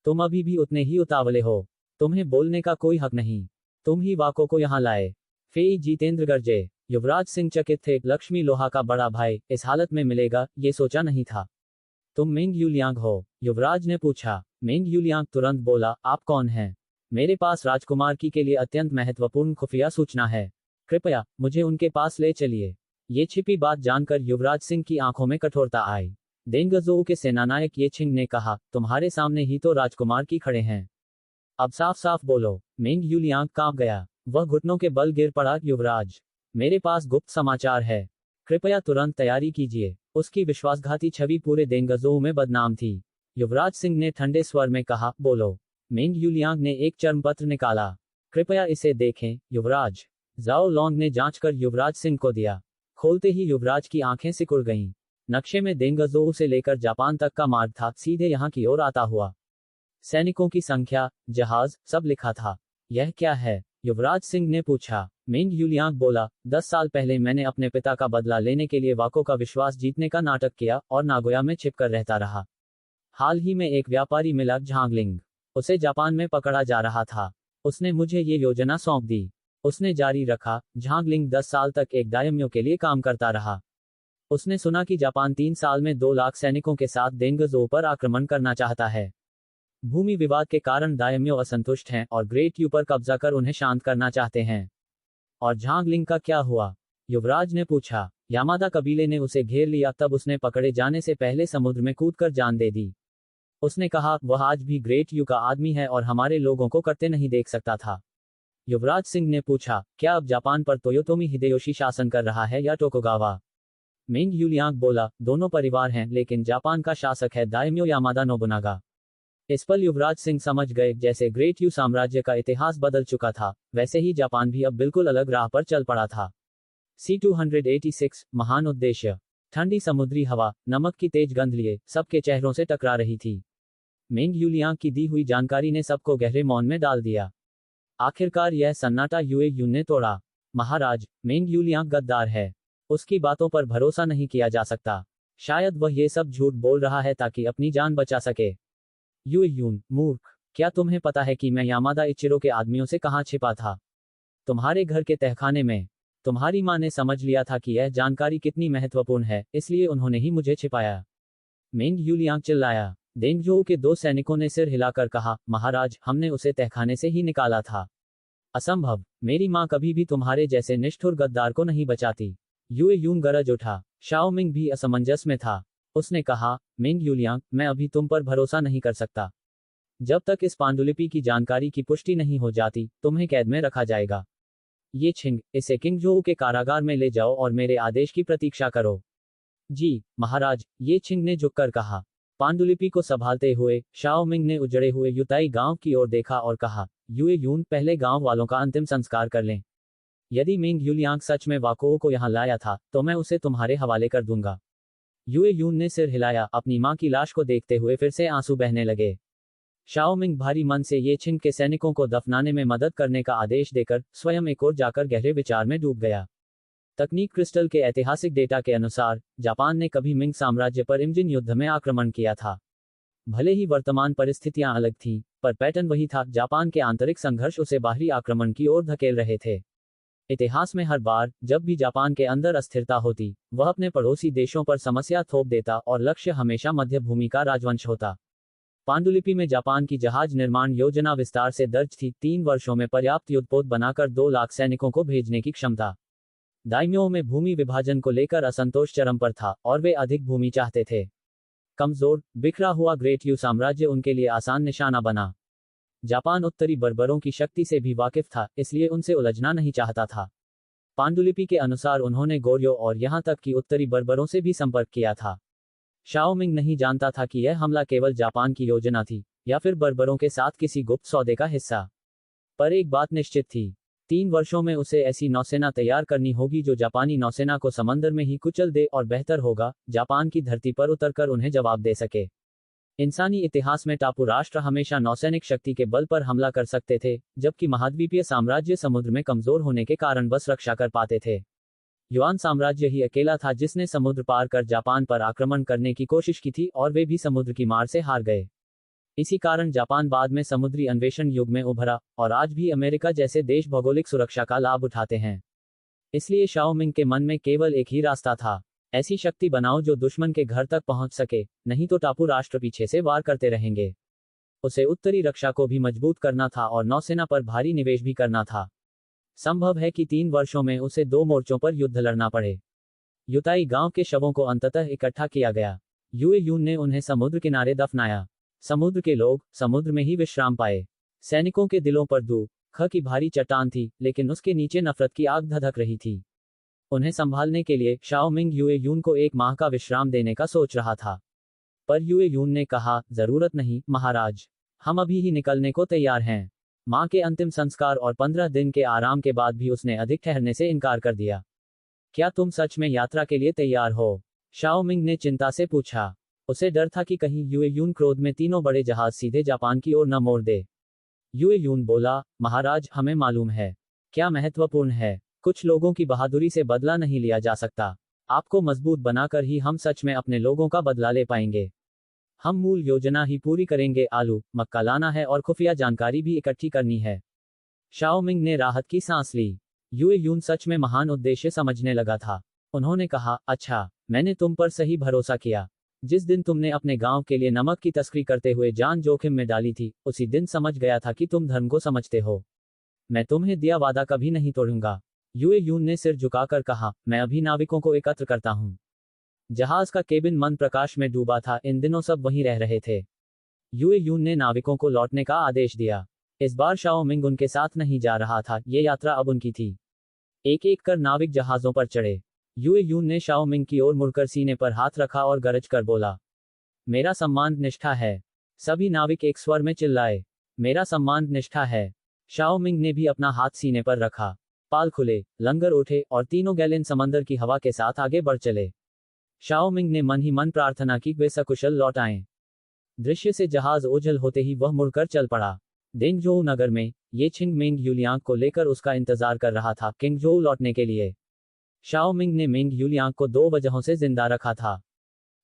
तुम अभी भी उतने ही उतावले हो। तुम्हें बोलने का कोई हक नहीं। तुम ही वाको को यहां लाए। फेई जितेंद्र गरजे। युवराज सिंह चकित थे। लक्ष्मी लोहा का बड़ा भाई इस हालत में मिलेगा, ये सोचा नहीं था। तुम मेंग यूलियांग हो? युवराज ने पूछा। मेंग यूलियांग तुरंत बोला, आप कौन हैं? मेरे पास राजकुमार की के लिए अत्यंत महत्वपूर्ण खुफिया सूचना है। कृपया मुझे उनके पास ले चलिए। ये छिपी बात जानकर युवराज सिंह की आंखों में कठोरता आई। देंगजोऊ के सेनानायक ये छिंग ने कहा, तुम्हारे सामने ही तो राजकुमार की खड़े हैं। अब साफ साफ बोलो। मेंग यूलियांग कांप गया। वह घुटनों के बल गिर पड़ा। युवराज, मेरे पास गुप्त समाचार है। कृपया तुरंत तैयारी कीजिए। उसकी विश्वासघाती छवि पूरे देंगजोऊ में बदनाम थी। युवराज सिंह ने ठंडे स्वर में कहा, बोलो। मेंग यूलियांग ने एक चर्मपत्र निकाला। कृपया इसे देखें, युवराज। जाओ लॉन्ग ने जांचकर युवराज सिंह को दिया। खोलते ही युवराज की आंखें सिकुड़ गईं। नक्शे में देंगजोऊ से लेकर जापान तक का मार्ग था, सीधे यहां की ओर आता हुआ। सैनिकों की संख्या, जहाज, सब लिखा था। यह क्या है? युवराज सिंह ने पूछा। मेंग यूलियांग बोला, 10 साल पहले मैंने अपने पिता का बदला लेने के लिए वाको का विश्वास जीतने का नाटक किया और नागोया में छिपकर रहता रहा। हाल ही में एक व्यापारी मिला, झांगलिंग। उसे जापान में पकड़ा जा रहा था। उसने मुझे ये योजना सौंप दी। उसने जारी रखा, झांगलिंग 10 साल तक एक दायम्यो के लिए काम करता रहा। उसने सुना कि जापान 3 साल में 2 लाख सैनिकों के साथ देंगजोऊ पर आक्रमण करना चाहता है। भूमि विवाद के कारण दायम्यो असंतुष्ट हैं और ग्रेट यू पर कब्जा कर उन्हें शांत करना चाहते हैं। और झांगलिंग का क्या हुआ? युवराज ने पूछा। यामादा कबीले ने उसे घेर लिया, तब उसने पकड़े जाने से पहले समुद्र में कूदकर जान दे दी। उसने कहा, वह आज भी ग्रेट यू का आदमी है और हमारे लोगों को करते नहीं देख सकता था। युवराज सिंह ने पूछा, क्या अब जापान पर तोयोतोमी हिदेयोशी शासन कर रहा है या टोकुगावा? मेंग यूलियांग बोला, दोनों परिवार हैं, लेकिन जापान का शासक है दायम्यो यामादा नोबुनागा। इस पल युवराज सिंह समझ गए, जैसे ग्रेट यू साम्राज्य का इतिहास बदल चुका था, वैसे ही जापान भी अब बिल्कुल अलग राह पर चल पड़ा था। C286 महान उद्देश्य। ठंडी समुद्री हवा, नमक की तेज गंध लिए सबके चेहरों से टकरा रही थी। मेंग यूलियांग की दी हुई जानकारी ने सबको गहरे मौन में डाल दिया। आखिरकार यह सन्नाटा यूए ने तोड़ा। महाराज, मेंग यूलियांग गद्दार है। उसकी बातों पर भरोसा नहीं किया जा सकता। शायद वह ये सब झूठ बोल रहा है ताकि अपनी जान बचा सके। यू यून, मूर्ख, क्या तुम्हें पता है कि मैं यामादा इचिरो के आदमियों से कहाँ छिपा था? तुम्हारे घर के तहखाने में। तुम्हारी माँ ने समझ लिया था कि यह जानकारी कितनी महत्वपूर्ण है, इसलिए उन्होंने ही मुझे छिपाया। मेंग यूलियांग चिल्लाया। देंगजोऊ के 2 सैनिकों ने सिर हिलाकर कहा, महाराज, हमने उसे तहखाने से ही निकाला था। असंभव, मेरी माँ कभी भी तुम्हारे जैसे निष्ठुर गद्दार को नहीं बचाती। यूए यून गरज उठा। शाओमिंग भी असमंजस में था। उसने कहा, मेंग यूलियांग, मैं अभी तुम पर भरोसा नहीं कर सकता। जब तक इस पांडुलिपि की जानकारी की पुष्टि नहीं हो जाती, तुम्हें कैद में रखा जाएगा। ये छिंग, इसे किंगजोऊ के कारागार में ले जाओ और मेरे आदेश की प्रतीक्षा करो। जी, महाराज, ये छिंग ने झुककर कहा। पांडुलिपि को संभालते हुए, शाओमिंग ने उजड़े हुए युताई गांव की ओर देखा और कहा, यूए यून, पहले गांव वालों का अंतिम संस्कार कर लें। यदि मेंग यूलियांग सच में वाकोओ को यहां लाया था, तो मैं उसे तुम्हारे हवाले कर दूंगा। यूए यून ने सिर हिलाया, अपनी मां की लाश को देखते हुए फिर से आंसू बहने लगे। शाओमिंग भारी मन से ये छिंग के सैनिकों को दफनाने में मदद करने का आदेश देकर स्वयं एक ओर जाकर गहरे विचार में डूब गया। तकनीक क्रिस्टल के ऐतिहासिक डेटा के अनुसार, जापान ने कभी मिंग साम्राज्य पर इमजिन युद्ध में आक्रमण किया था। भले ही वर्तमान परिस्थितियां अलग थीं, पर पैटर्न वही था। जापान के आंतरिक संघर्ष उसे बाहरी आक्रमण की ओर धकेल रहे थे। इतिहास में हर बार जब भी जापान के अंदर अस्थिरता होती, वह अपने पड़ोसी देशों पर समस्या थोप देता और लक्ष्य हमेशा मध्य भूमि का राजवंश होता। पांडुलिपि में जापान की जहाज निर्माण योजना विस्तार से दर्ज थी। 3 वर्षों में पर्याप्त युद्धपोत बनाकर 2 लाख सैनिकों को भेजने की क्षमता। दाइम्यों में भूमि विभाजन को लेकर असंतोष चरम पर था और वे अधिक भूमि चाहते थे। कमजोर, बिखरा हुआ ग्रेट यू साम्राज्य उनके लिए आसान निशाना बना। जापान उत्तरी बर्बरों की शक्ति से भी वाकिफ था, इसलिए उनसे उलझना नहीं चाहता था। पांडुलिपि के अनुसार उन्होंने गोर्यो और यहां तक कि उत्तरी बर्बरों से भी संपर्क किया था। शाओमिंग नहीं जानता था कि यह हमला केवल जापान की योजना थी, या फिर बर्बरों के साथ किसी गुप्त सौदे का हिस्सा। पर एक बात निश्चित थी, 3 वर्षों में उसे ऐसी नौसेना तैयार करनी होगी जो जापानी नौसेना को समंदर में ही कुचल दे, और बेहतर होगा, जापान की धरती पर उतरकर उन्हें जवाब दे सके। इंसानी इतिहास में टापू राष्ट्र हमेशा नौसैनिक शक्ति के बल पर हमला कर सकते थे, जबकि महाद्वीपीय साम्राज्य समुद्र में कमजोर होने के कारण बस रक्षा कर पाते थे। युआन साम्राज्य ही अकेला था जिसने समुद्र पार कर जापान पर आक्रमण करने की कोशिश की थी, और वे भी समुद्र की मार से हार गए। इसी कारण जापान बाद में समुद्री अन्वेषण युग में उभरा, और आज भी अमेरिका जैसे देश भौगोलिक सुरक्षा का लाभ उठाते हैं। इसलिए शाओमिंग के मन में केवल एक ही रास्ता था, ऐसी शक्ति बनाओ जो दुश्मन के घर तक पहुंच सके, नहीं तो टापू राष्ट्र पीछे से वार करते रहेंगे। उसे उत्तरी रक्षा को भी मजबूत करना था और नौसेना पर भारी निवेश भी करना था। संभव है कि 3 वर्षों में उसे 2 मोर्चों पर युद्ध लड़ना पड़े। युताई गांव के शवों को अंततः इकट्ठा किया गया। यूए यून ने उन्हें समुद्र किनारे दफनाया। समुद्र के लोग समुद्र में ही विश्राम पाए। सैनिकों के दिलों पर दुख की भारी चट्टान थी, लेकिन उसके नीचे नफरत की आग धधक रही थी। उन्हें संभालने के लिए शाओमिंग यूए यून को 1 माह का विश्राम देने का सोच रहा था। पर यूए यून ने कहा, जरूरत नहीं महाराज, हम अभी ही निकलने को तैयार हैं। मां के अंतिम संस्कार और 15 दिन के आराम के बाद भी उसने अधिक ठहरने से इनकार कर दिया। क्या तुम सच में यात्रा के लिए तैयार हो? शाओमिंग ने चिंता से पूछा। उसे डर था कि कहीं यूए यून क्रोध में तीनों बड़े जहाज सीधे जापान की ओर न मोड़ दे। यूए यून बोला, महाराज, हमें मालूम है। क्या महत्वपूर्ण है? कुछ लोगों की बहादुरी से बदला नहीं लिया जा सकता। आपको मजबूत बनाकर ही हम सच में अपने लोगों का बदला ले पाएंगे। हम मूल योजना ही पूरी करेंगे। आलू मक्का लाना है और खुफिया जानकारी भी इकट्ठी करनी है। शाओमिंग ने राहत की सांस ली। यूए यून सच में महान उद्देश्य समझने लगा था। उन्होंने कहा, अच्छा, मैंने तुम पर सही भरोसा किया। जिस दिन तुमने अपने गांव के लिए नमक की तस्करी करते हुए जान जोखिम में डाली थी, उसी दिन समझ गया था कि तुम धर्म को समझते हो। मैं तुम्हें दिया वादा कभी नहीं तोड़ूंगा। यूए यून ने सिर झुकाकर कहा, मैं अभी नाविकों को एकत्र करता हूं। जहाज का केबिन मन प्रकाश में डूबा था। इन दिनों सब वहीं रह रहे थे। यूए यून ने नाविकों को लौटने का आदेश दिया। इस बार शाओमिंग उनके साथ नहीं जा रहा था, ये यात्रा अब उनकी थी। एक एक कर नाविक जहाजों पर चढ़े। यूए यून ने शाओमिंग की ओर मुड़कर सीने पर हाथ रखा और गरज कर बोला, मेरा सम्मान निष्ठा है। सभी नाविक एक स्वर में चिल्लाए, मेरा सम्मान निष्ठा है। शाओमिंग ने भी अपना हाथ सीने पर रखा। पाल खुले, लंगर उठे और तीनों गैलेन समंदर की हवा के साथ आगे बढ़ चले। शाओमिंग ने मन ही मन प्रार्थना की वे सकुशल लौट आएं। दृश्य से जहाज ओझल होते ही वह मुड़कर चल पड़ा। देंगजोऊ नगर में ये छिंग मेंग यूलियांग को लेकर उसका इंतजार कर रहा था, किंगजोऊ लौटने के लिए। शाओमिंग ने मेंग यूलियांग को 2 वजहों से जिंदा रखा था।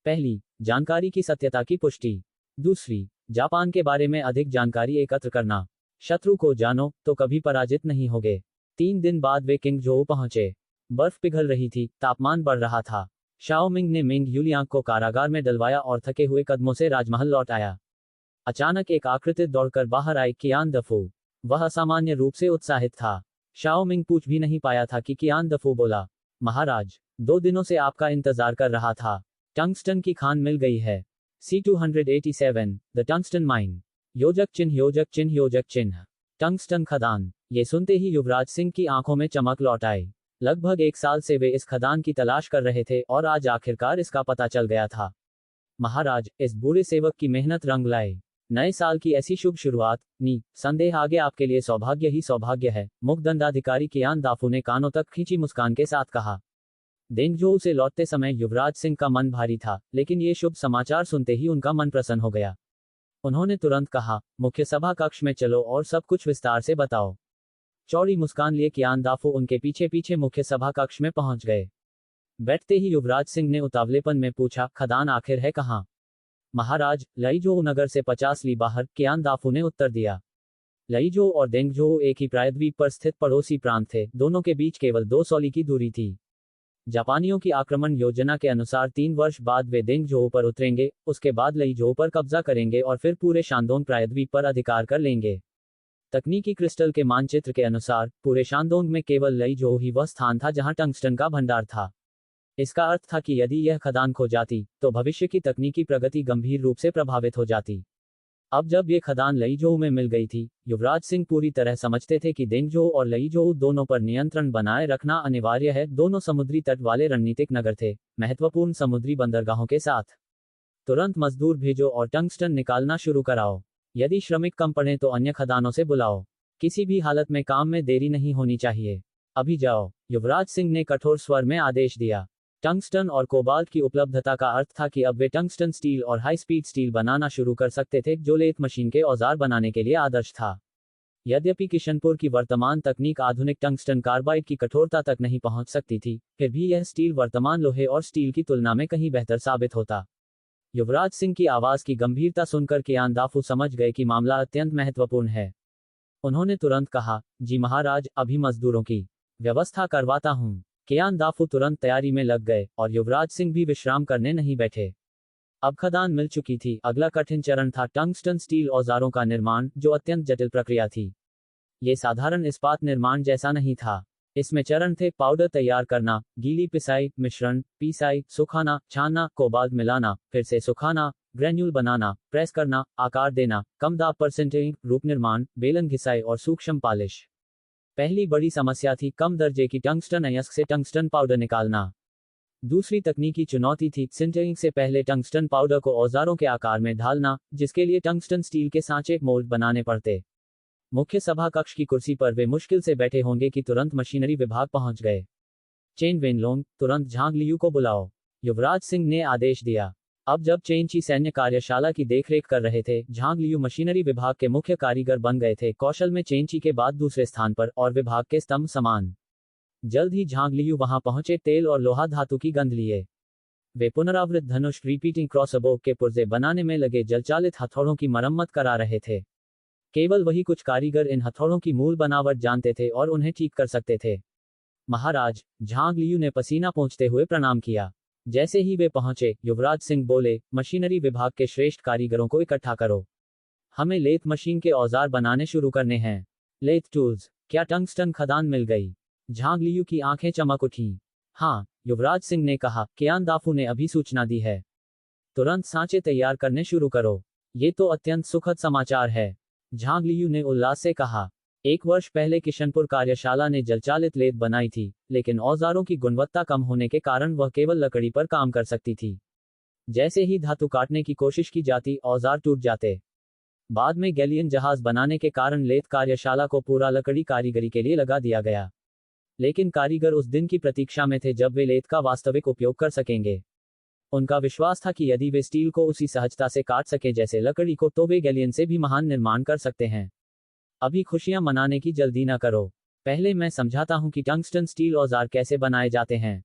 पहली, जानकारी की सत्यता की पुष्टि। दूसरी, जापान के बारे में अधिक जानकारी एकत्र करना। शत्रु को जानो तो कभी पराजित नहीं होगे। 3 दिन बाद वे किंगझोउ पहुंचे। बर्फ पिघल रही थी, तापमान बढ़ रहा था। शाओमिंग ने मिंग यूलियांग को कारागार में डलवाया और थके हुए कदमों से राजमहल लौट आया। अचानक एक आकृति दौड़कर बाहर आई कियान दफू। वह असामान्य रूप से उत्साहित था। शाओमिंग पूछ भी नहीं पाया था कि कियान दफू बोला, महाराज, 2 दिनों से आपका इंतजार कर रहा था। टंगस्टन की खान मिल गई है। C287, the tungsten mine. योजक चिन्ह योजक चिन्ह योजक चिन्ह। टंगस्टन खदान। ये सुनते ही युवराज सिंह की आंखों में चमक लौट आई। लगभग 1 साल से वे इस खदान की तलाश कर रहे थे और आज आखिरकार इसका पता चल गया था। महाराज, इस बूढ़े सेवक की मेहनत रंग लाए। नए साल की ऐसी शुभ शुरुआत, संदेह आगे आपके लिए सौभाग्य ही सौभाग्य है, मुख्य दंडाधिकारी कियान दाफू ने कानों तक खींची मुस्कान के साथ कहा। देंगझोउ से लौटते समय युवराज सिंह का मन भारी था, लेकिन ये शुभ समाचार सुनते ही उनका मन प्रसन्न हो गया। उन्होंने तुरंत कहा, मुख्य सभा कक्ष में चलो और सब कुछ विस्तार से बताओ। चौड़ी मुस्कान लिए कियान दाफू उनके पीछे पीछे मुख्य सभा कक्ष में पहुंच गए। बैठते ही युवराज सिंह ने उतावलेपन में पूछा, खदान आखिर है कहाँ? महाराज, लइजोउ नगर से 50 ली बाहर, कियान दाफू ने उत्तर दिया। लइजोउ और देंगझोउ एक ही प्रायद्वीप पर स्थित पड़ोसी प्रांत थे, दोनों के बीच केवल 200 ली की दूरी थी। जापानियों की आक्रमण योजना के अनुसार 3 वर्ष बाद वे देंगझोउ पर उतरेंगे, उसके बाद लइजोउ पर कब्जा करेंगे और फिर पूरे शांदोंग प्रायद्वीप पर अधिकार कर लेंगे। तकनीकी क्रिस्टल के मानचित्र के अनुसार पूरे शांदोंग में केवल लइजोउ ही वह स्थान था जहां टंगस्टन का भंडार था। इसका अर्थ था कि यदि यह खदान खो जाती, तो भविष्य की तकनीकी प्रगति गंभीर रूप से प्रभावित हो जाती। अब जब ये खदान लइजोउ में मिल गई थी, युवराज सिंह पूरी तरह समझते थे कि देंगझोउ और लइजोउ दोनों पर नियंत्रण बनाए रखना अनिवार्य है। दोनों समुद्री तट वाले रणनीतिक नगर थे, महत्वपूर्ण समुद्री बंदरगाहों के साथ। तुरंत मजदूर भेजो और टंगस्टन निकालना शुरू कराओ। यदि श्रमिक कम पड़े तो अन्य खदानों से बुलाओ। किसी भी हालत में काम में देरी नहीं होनी चाहिए। अभी जाओ, युवराज सिंह ने कठोर स्वर में आदेश दिया। टंगस्टन और कोबाल्ट की उपलब्धता का अर्थ था कि अब वे टंगस्टन स्टील और हाई स्पीड स्टील बनाना शुरू कर सकते थे, जो लेथ मशीन के औजार बनाने के लिए आदर्श था। यद्यपि किशनपुर की वर्तमान तकनीक आधुनिक टंगस्टन कार्बाइड की कठोरता तक नहीं पहुंच सकती थी, फिर भी यह स्टील वर्तमान लोहे और स्टील की तुलना में कहीं बेहतर साबित होता। युवराज सिंह की आवाज की गंभीरता सुनकर कियान दाफू समझ गए कि मामला अत्यंत महत्वपूर्ण है। उन्होंने तुरंत कहा, जी महाराज, अभी मजदूरों की व्यवस्था करवाता हूं। कियान दाफू तुरंत तैयारी में लग गए और युवराज सिंह भी विश्राम करने नहीं बैठे। अब खदान मिल चुकी थी, अगला कठिन चरण था टंगस्टन स्टील औजारों का निर्माण, जो अत्यंत जटिल प्रक्रिया थी। ये साधारण इस्पात निर्माण जैसा नहीं था। इसमें चरण थे: पाउडर तैयार करना, गीली पिसाई, मिश्रण, पिसाई, सुखाना, छानना, कोबाल्ट मिलाना, फिर से सुखाना, ग्रेन्यूल बनाना, प्रेस करना, आकार देना, कम दाब पर सिंटरिंग, रूप निर्माण, बेलन घिसाई और सूक्ष्म पालिश। पहली बड़ी समस्या थी कम दर्जे की टंगस्टन अयस्क से टंगस्टन पाउडर निकालना। दूसरी तकनीकी चुनौती थी सिंटरिंग से पहले टंगस्टन पाउडर को औजारों के आकार में ढालना, जिसके लिए टंगस्टन स्टील के सांचे मोल्ड बनाने पड़ते। मुख्य सभा कक्ष की कुर्सी पर वे मुश्किल से बैठे होंगे कि तुरंत मशीनरी विभाग पहुंच गए। चेन वेनलोंग, तुरंत झांग लियू को बुलाओ, युवराज सिंह ने आदेश दिया। अब जब चेनची सैन्य कार्यशाला की देखरेख कर रहे थे, झांग लियू मशीनरी विभाग के मुख्य कारीगर बन गए थे, कौशल में चेनची के बाद दूसरे स्थान पर और विभाग के स्तंभ समान। जल्द ही झांग लियू वहां पहुंचे, तेल और लोहा धातु की गंध लिए। वे पुनरावृत धनुष रिपीटिंग क्रॉसबो के पुर्जे बनाने में लगे जलचालित हथौड़ों की मरम्मत करा रहे थे। केवल वही कुछ कारीगर इन हथौड़ों की मूल बनावट जानते थे और उन्हें ठीक कर सकते थे। महाराज, झांग लियू ने पसीना पोंछते हुए प्रणाम किया। जैसे ही वे पहुंचे, युवराज सिंह बोले, मशीनरी विभाग के श्रेष्ठ कारीगरों को इकट्ठा करो। हमें लेथ मशीन के औजार बनाने शुरू करने हैं। Lathe tools. क्या टंगस्टन खदान मिल गई? झांग लियू की आंखें चमक उठीं। हाँ, युवराज सिंह ने कहा, कियान दाफू ने अभी सूचना दी है। तुरंत सांचे तैयार करने शुरू करो। ये तो अत्यंत सुखद समाचार है, झांग लियू ने उल्लास से कहा। 1 वर्ष पहले किशनपुर कार्यशाला ने जलचालित लेथ बनाई थी, लेकिन औजारों की गुणवत्ता कम होने के कारण वह केवल लकड़ी पर काम कर सकती थी। जैसे ही धातु काटने की कोशिश की जाती, औजार टूट जाते। बाद में गैलियन जहाज बनाने के कारण लेथ कार्यशाला को पूरा लकड़ी कारीगरी के लिए लगा दिया गया। लेकिन कारीगर उस दिन की प्रतीक्षा में थे जब वे लेथ का वास्तविक उपयोग कर सकेंगे। उनका विश्वास था कि यदि वे स्टील को उसी सहजता से काट सके जैसे लकड़ी को, तो वे गैलियन से भी महान निर्माण कर सकते हैं। अभी खुशियां मनाने की जल्दी न करो, पहले मैं समझाता हूं कि टंगस्टन स्टील औजार कैसे बनाए जाते हैं।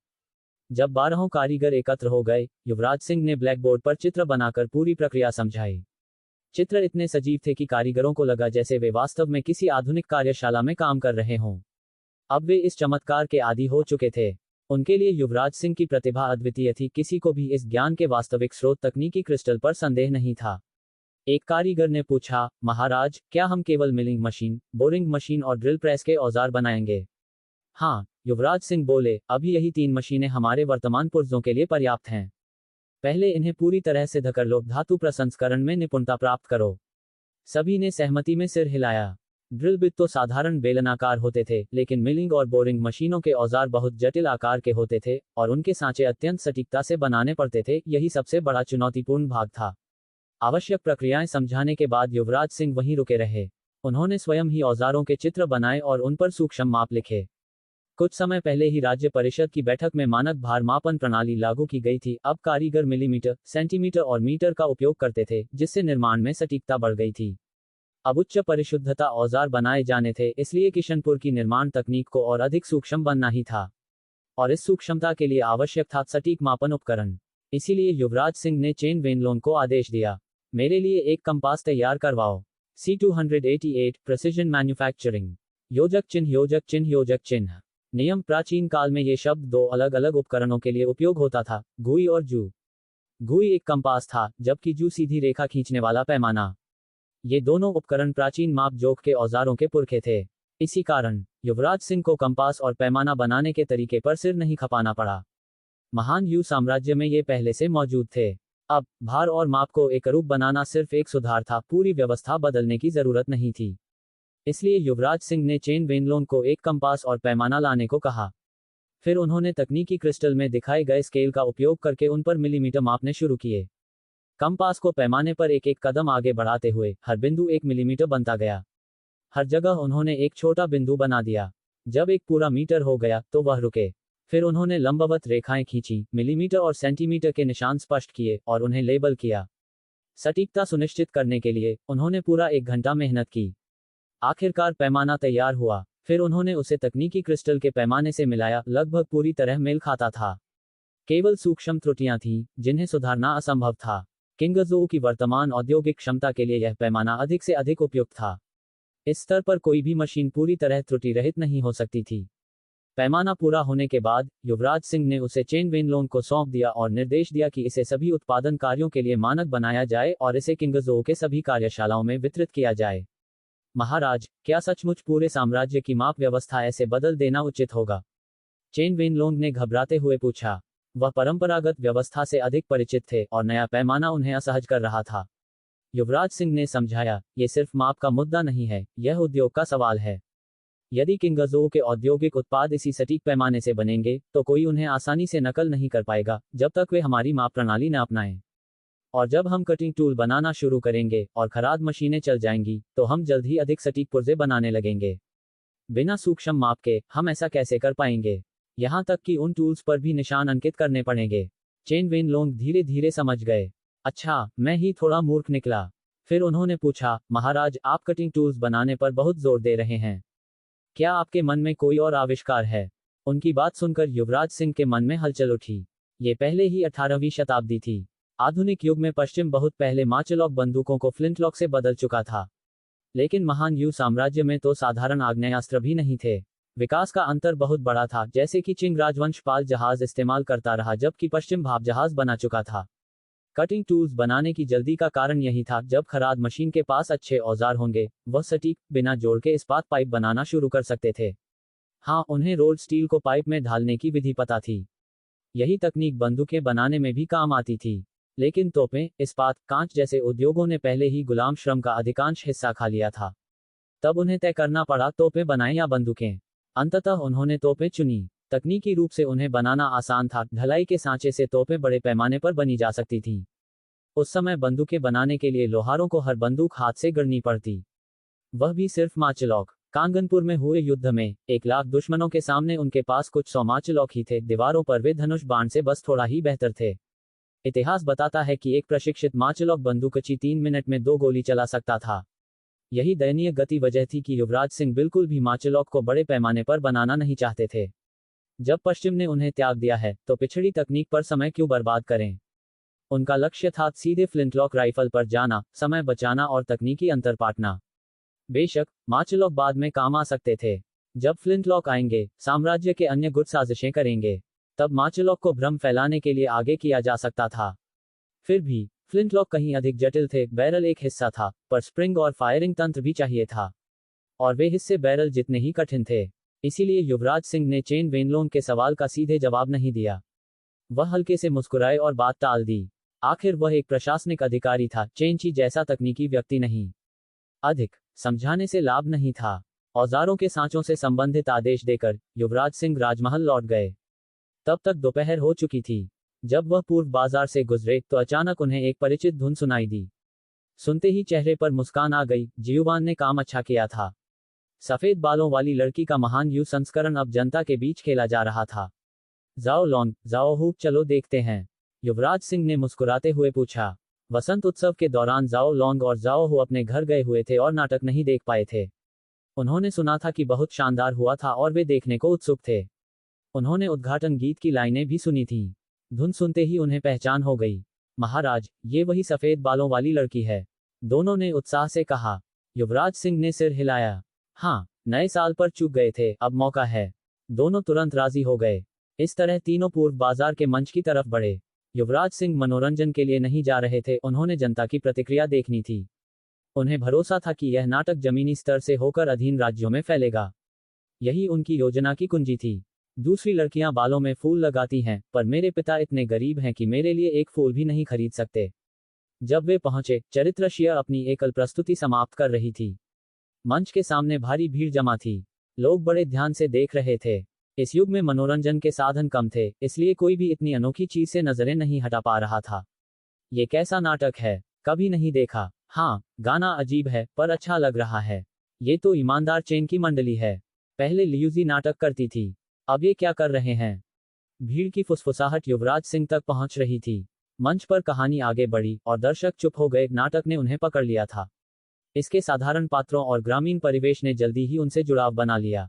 जब 12 कारीगर एकत्र हो गए, युवराज सिंह ने ब्लैकबोर्ड पर चित्र बनाकर पूरी प्रक्रिया समझाई। चित्र इतने सजीव थे कि कारीगरों को लगा जैसे वे वास्तव में किसी आधुनिक कार्यशाला में काम कर रहे हों। अब वे इस चमत्कार के आदी हो चुके थे। उनके लिए युवराज सिंह की प्रतिभा अद्वितीय थी, किसी को भी इस ज्ञान के वास्तविक स्रोत तकनीकी क्रिस्टल पर संदेह नहीं था। एक कारीगर ने पूछा, महाराज, क्या हम केवल मिलिंग मशीन, बोरिंग मशीन और ड्रिल प्रेस के औजार बनाएंगे? हाँ, युवराज सिंह बोले, अभी यही 3 मशीनें हमारे वर्तमान पुर्जों के लिए पर्याप्त हैं। पहले इन्हें पूरी तरह सिद्ध कर लो, धातु प्रसंस्करण में निपुणता प्राप्त करो। सभी ने सहमति में सिर हिलाया। ड्रिल बिट तो साधारण बेलनाकार होते थे, लेकिन मिलिंग और बोरिंग मशीनों के औजार बहुत जटिल आकार के होते थे और उनके सांचे अत्यंत सटीकता से बनाने पड़ते थे। यही सबसे बड़ा चुनौतीपूर्ण भाग था। आवश्यक प्रक्रियाएं समझाने के बाद युवराज सिंह वहीं रुके रहे। उन्होंने स्वयं ही औजारों के चित्र बनाए और उन पर सूक्ष्म माप लिखे। कुछ समय पहले ही राज्य परिषद की बैठक में मानक भार मापन प्रणाली लागू की गई थी। अब कारीगर मिलीमीटर, सेंटीमीटर और मीटर का उपयोग करते थे, जिससे निर्माण में सटीकता बढ़ गई थी। अब उच्च परिशुद्धता औजार बनाए जाने थे, इसलिए किशनपुर की निर्माण तकनीक को और अधिक सूक्ष्म बनना ही था। और इस सूक्ष्मता के लिए आवश्यक था सटीक मापन उपकरण। इसीलिए युवराज सिंह ने चेन वेनलोन को आदेश दिया, मेरे लिए एक कंपास तैयार करवाओ। C288 precision manufacturing. योजक चिन्ह, योजक चिन्ह, योजक चिन्ह। नियम। प्राचीन काल में ये शब्द 2 अलग अलग उपकरणों के लिए उपयोग होता था, घुई और जू। घुई एक कंपास था, जबकि जू सीधी रेखा खींचने वाला पैमाना। ये दोनों उपकरण प्राचीन माप जोख के औजारों के पुरखे थे। इसी कारण युवराज सिंह को कंपास और पैमाना बनाने के तरीके पर सिर नहीं खपाना पड़ा। महान यू साम्राज्य में ये पहले से मौजूद थे। अब भार और माप को एकरूप बनाना सिर्फ एक सुधार था, पूरी व्यवस्था बदलने की जरूरत नहीं थी। इसलिए युवराज सिंह ने चेन वेनलोन को एक कंपास और पैमाना लाने को कहा। फिर उन्होंने तकनीकी क्रिस्टल में दिखाए गए स्केल का उपयोग करके उन पर मिलीमीटर मापने शुरू किए। कंपास को पैमाने पर एक एक कदम आगे बढ़ाते हुए हर बिंदु 1 मिलीमीटर बनता गया। हर जगह उन्होंने एक छोटा बिंदु बना दिया। जब एक पूरा मीटर हो गया तो वह रुके। फिर उन्होंने लंबवत रेखाएं खींची, मिलीमीटर और सेंटीमीटर के निशान स्पष्ट किए और उन्हें लेबल किया। सटीकता सुनिश्चित करने के लिए उन्होंने पूरा 1 घंटा मेहनत की। आखिरकार पैमाना तैयार हुआ। फिर उन्होंने उसे तकनीकी क्रिस्टल के पैमाने से मिलाया, लगभग पूरी तरह मेल खाता था। केवल सूक्ष्म त्रुटियां थीं, जिन्हें सुधारना असंभव था। किंगजू की वर्तमान औद्योगिक क्षमता के लिए यह पैमाना अधिक से अधिक उपयुक्त था। इस स्तर पर कोई भी मशीन पूरी तरह त्रुटि रहित नहीं हो सकती थी। पैमाना पूरा होने के बाद युवराज सिंह ने उसे चेन वेनलोन को सौंप दिया और निर्देश दिया कि इसे सभी उत्पादन कार्यों के लिए मानक बनाया जाए और इसे किंगजू के सभी कार्यशालाओं में वितरित किया जाए। महाराज, क्या सचमुच पूरे साम्राज्य की माप व्यवस्था ऐसे बदल देना उचित होगा? चेन वेनलोन ने घबराते हुए पूछा। वह परंपरागत व्यवस्था से अधिक परिचित थे और नया पैमाना उन्हें असहज कर रहा था। युवराज सिंह ने समझाया, ये सिर्फ माप का मुद्दा नहीं है, यह उद्योग का सवाल है। यदि किंगजू के औद्योगिक उत्पाद इसी सटीक पैमाने से बनेंगे, तो कोई उन्हें आसानी से नकल नहीं कर पाएगा, जब तक वे हमारी माप प्रणाली न अपनाएं। और जब हम कटिंग टूल बनाना शुरू करेंगे और खराद मशीनें चल जाएंगी, तो हम जल्द ही अधिक सटीक पुर्जे बनाने लगेंगे। बिना सूक्ष्म माप के हम ऐसा कैसे कर पाएंगे? यहाँ तक कि उन टूल्स पर भी निशान अंकित करने पड़ेंगे। चेन वेनलोन धीरे धीरे समझ गए। अच्छा, मैं ही थोड़ा मूर्ख निकला। फिर उन्होंने पूछा, महाराज, आप कटिंग टूल्स बनाने पर बहुत जोर दे रहे हैं। क्या आपके मन में कोई और आविष्कार है? उनकी बात सुनकर युवराज सिंह के मन में हलचल उठी। ये पहले ही 18वीं शताब्दी थी। आधुनिक युग में पश्चिम बहुत पहले माचलॉक बंदूकों को फ्लिंटलॉक से बदल चुका था। लेकिन महान यू साम्राज्य में तो साधारण आग्नेयास्त्र भी नहीं थे। विकास का अंतर बहुत बड़ा था, जैसे कि चिंग राजवंश पाल जहाज इस्तेमाल करता रहा, जबकि पश्चिम भाप जहाज बना चुका था। कटिंग टूल्स बनाने की जल्दी का कारण यही था, जब खराद मशीन के पास अच्छे औजार होंगे, वह सटीक, बिना जोड़ के इस्पात पाइप बनाना शुरू कर सकते थे। हाँ, उन्हें रोल्ड स्टील को पाइप में ढालने की विधि पता थी। यही तकनीक बंदूकें बनाने में भी काम आती थी। लेकिन तोपें, इस्पात, कांच जैसे उद्योगों ने पहले ही गुलाम श्रम का अधिकांश हिस्सा खा लिया था। तब उन्हें तय करना पड़ा, तोपें बनाएं या बंदूकें। अंततः उन्होंने तोपें चुनी। तकनीकी रूप से उन्हें बनाना आसान था। ढलाई के सांचे से तोपें बड़े पैमाने पर बनी जा सकती थीं। उस समय बंदूकें बनाने के लिए लोहारों को हर बंदूक हाथ से गढ़नी पड़ती, वह भी सिर्फ माचलॉक। कांगनपुर में हुए युद्ध में 1 लाख दुश्मनों के सामने उनके पास कुछ 100 माचलॉक ही थे। दीवारों पर वे धनुष बाण से बस थोड़ा ही बेहतर थे। इतिहास बताता है कि एक प्रशिक्षित माचलॉक बंदूकची 3 मिनट में 2 गोली चला सकता था। यही दयनीय गति वजह थी कि युवराज सिंह बिल्कुल भी माचलॉक को बड़े पैमाने पर बनाना नहीं चाहते थे। जब पश्चिम ने उन्हें त्याग दिया है तो पिछड़ी तकनीक पर समय क्यों बर्बाद करें। उनका लक्ष्य था सीधे फ्लिंटलॉक राइफल पर जाना, समय बचाना और तकनीकी अंतर पाटना। बेशक मार्चलॉक बाद में काम आ सकते थे। जब फ्लिंटलॉक आएंगे, साम्राज्य के अन्य गुट साजिशें करेंगे, तब मार्चलॉक को भ्रम फैलाने के लिए आगे किया जा सकता था। फिर भी फ्लिंटलॉक कहीं अधिक जटिल थे। बैरल एक हिस्सा था, पर स्प्रिंग और फायरिंग तंत्र भी चाहिए था, और वे हिस्से बैरल जितने ही कठिन थे। इसीलिए युवराज सिंह ने चेन वेनलोंग के सवाल का सीधे जवाब नहीं दिया। वह हल्के से मुस्कुराए और बात टाल दी। आखिर वह एक प्रशासनिक अधिकारी था, चेनची जैसा तकनीकी व्यक्ति नहीं। अधिक समझाने से लाभ नहीं था। औजारों के सांचों से संबंधित आदेश देकर युवराज सिंह राजमहल लौट गए। तब तक दोपहर हो चुकी थी। जब वह पूर्व बाजार से गुजरे तो अचानक उन्हें एक परिचित धुन सुनाई दी। सुनते ही चेहरे पर मुस्कान आ गई। जियुवान ने काम अच्छा किया था। सफेद बालों वाली लड़की का महान यू संस्करण अब जनता के बीच खेला जा रहा था। जाओ लॉन्ग, जाओ हूप, चलो देखते हैं, युवराज सिंह ने मुस्कुराते हुए पूछा। वसंत उत्सव के दौरान जाओ लॉन्ग और जाओ हू अपने घर गए हुए थे और नाटक नहीं देख पाए थे। उन्होंने सुना था कि बहुत शानदार हुआ था और वे देखने को उत्सुक थे। उन्होंने उद्घाटन गीत की लाइनें भी सुनी थीं। धुन सुनते ही उन्हें पहचान हो गई। महाराज, ये वही सफेद बालों वाली लड़की है, दोनों ने उत्साह से कहा। युवराज सिंह ने सिर हिलाया। हाँ, नए साल पर चूक गए थे, अब मौका है। दोनों तुरंत राजी हो गए। इस तरह तीनों पूर्व बाजार के मंच की तरफ बढ़े। युवराज सिंह मनोरंजन के लिए नहीं जा रहे थे, उन्होंने जनता की प्रतिक्रिया देखनी थी। उन्हें भरोसा था कि यह नाटक जमीनी स्तर से होकर अधीन राज्यों में फैलेगा। यही उनकी योजना की कुंजी थी। दूसरी लड़कियां बालों में फूल लगाती हैं, पर मेरे पिता इतने गरीब हैं कि मेरे लिए एक फूल भी नहीं खरीद सकते। जब वे पहुंचे, चरित्रशिया अपनी एकल प्रस्तुति समाप्त कर रही थी। मंच के सामने भारी भीड़ जमा थी। लोग बड़े ध्यान से देख रहे थे। इस युग में मनोरंजन के साधन कम थे, इसलिए कोई भी इतनी अनोखी चीज से नजरें नहीं हटा पा रहा था। ये कैसा नाटक है, कभी नहीं देखा। हाँ, गाना अजीब है, पर अच्छा लग रहा है। ये तो ईमानदार चेन की मंडली है। पहले लियूजी नाटक करती थी, अब ये क्या कर रहे हैं। भीड़ की फुसफुसाहट युवराज सिंह तक पहुंच रही थी। मंच पर कहानी आगे बढ़ी और दर्शक चुप हो गए। नाटक ने उन्हें पकड़ लिया था। इसके साधारण पात्रों और ग्रामीण परिवेश ने जल्दी ही उनसे जुड़ाव बना लिया।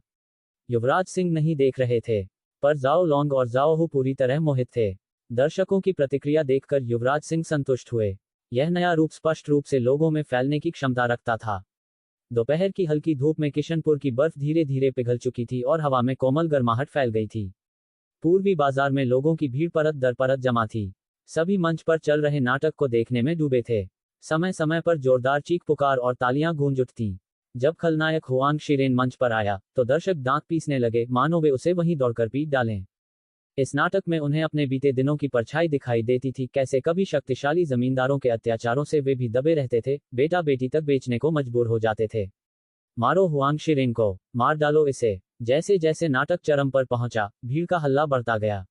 युवराज सिंह नहीं देख रहे थे, पर जाओ लॉन्ग और जाओ हू पूरी तरह मोहित थे। दर्शकों की प्रतिक्रिया देखकर युवराज सिंह संतुष्ट हुए। यह नया रूप स्पष्ट रूप से लोगों में फैलने की क्षमता रखता था। दोपहर की हल्की धूप में किशनपुर की बर्फ धीरे धीरे पिघल चुकी थी और हवा में कोमल गर्माहट फैल गई थी। पूर्वी बाजार में लोगों की भीड़ परत दर परत जमा थी। सभी मंच पर चल रहे नाटक को देखने में डूबे थे। समय समय पर जोरदार चीख पुकार और तालियां गूंज उठतीं। जब खलनायक हुआंग शिरेन मंच पर आया, तो दर्शक दांत पीसने लगे, मानो वे उसे वहीं दौड़कर पीट डालें। इस नाटक में उन्हें अपने बीते दिनों की परछाई दिखाई देती थी। कैसे कभी शक्तिशाली जमींदारों के अत्याचारों से वे भी दबे रहते थे, बेटा बेटी तक बेचने को मजबूर हो जाते थे। मारो हुआंग शिरेन को, मार डालो इसे। जैसे जैसे नाटक चरम पर पहुंचा, भीड़ का हल्ला बढ़ता गया।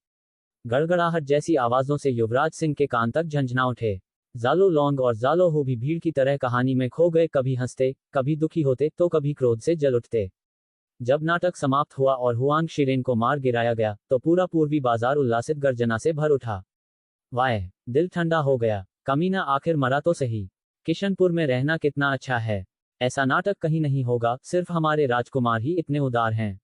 गड़गड़ाहट जैसी आवाजों से युवराज सिंह के कान तक झंझना उठे। जालो लॉन्ग और जालो हू भी भीड़ की तरह कहानी में खो गए। कभी हंसते, कभी दुखी होते, तो कभी क्रोध से जल उठते। जब नाटक समाप्त हुआ और हुआंग शिरेन को मार गिराया गया, तो पूरा पूर्वी बाजार उल्लासित गर्जना से भर उठा। वाह, दिल ठंडा हो गया। कमीना आखिर मरा तो सही। किशनपुर में रहना कितना अच्छा है। ऐसा नाटक कहीं नहीं होगा, सिर्फ हमारे राजकुमार ही इतने उदार हैं।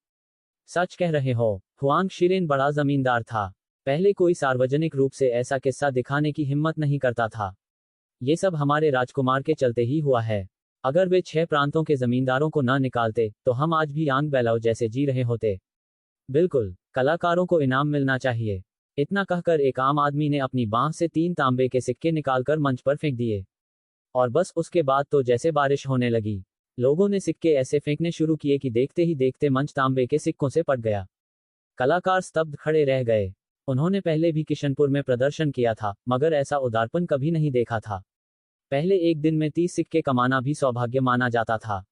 सच कह रहे हो। हुआंग शिरेन बड़ा जमींदार था। पहले कोई सार्वजनिक रूप से ऐसा किस्सा दिखाने की हिम्मत नहीं करता था। ये सब हमारे राजकुमार के चलते ही हुआ है। अगर वे 6 प्रांतों के जमींदारों को न निकालते, तो हम आज भी आंग बैलाओ जैसे जी रहे होते। बिल्कुल, कलाकारों को इनाम मिलना चाहिए। इतना कहकर एक आम आदमी ने अपनी बांह से 3 तांबे के सिक्के निकालकर मंच पर फेंक दिए। और बस उसके बाद तो जैसे बारिश होने लगी। लोगों ने सिक्के ऐसे फेंकने शुरू किए कि देखते ही देखते मंच तांबे के सिक्कों से पट गया। कलाकार स्तब्ध खड़े रह गए। उन्होंने पहले भी किशनपुर में प्रदर्शन किया था, मगर ऐसा उदारपन कभी नहीं देखा था। पहले एक दिन में 30 सिक्के कमाना भी सौभाग्य माना जाता था,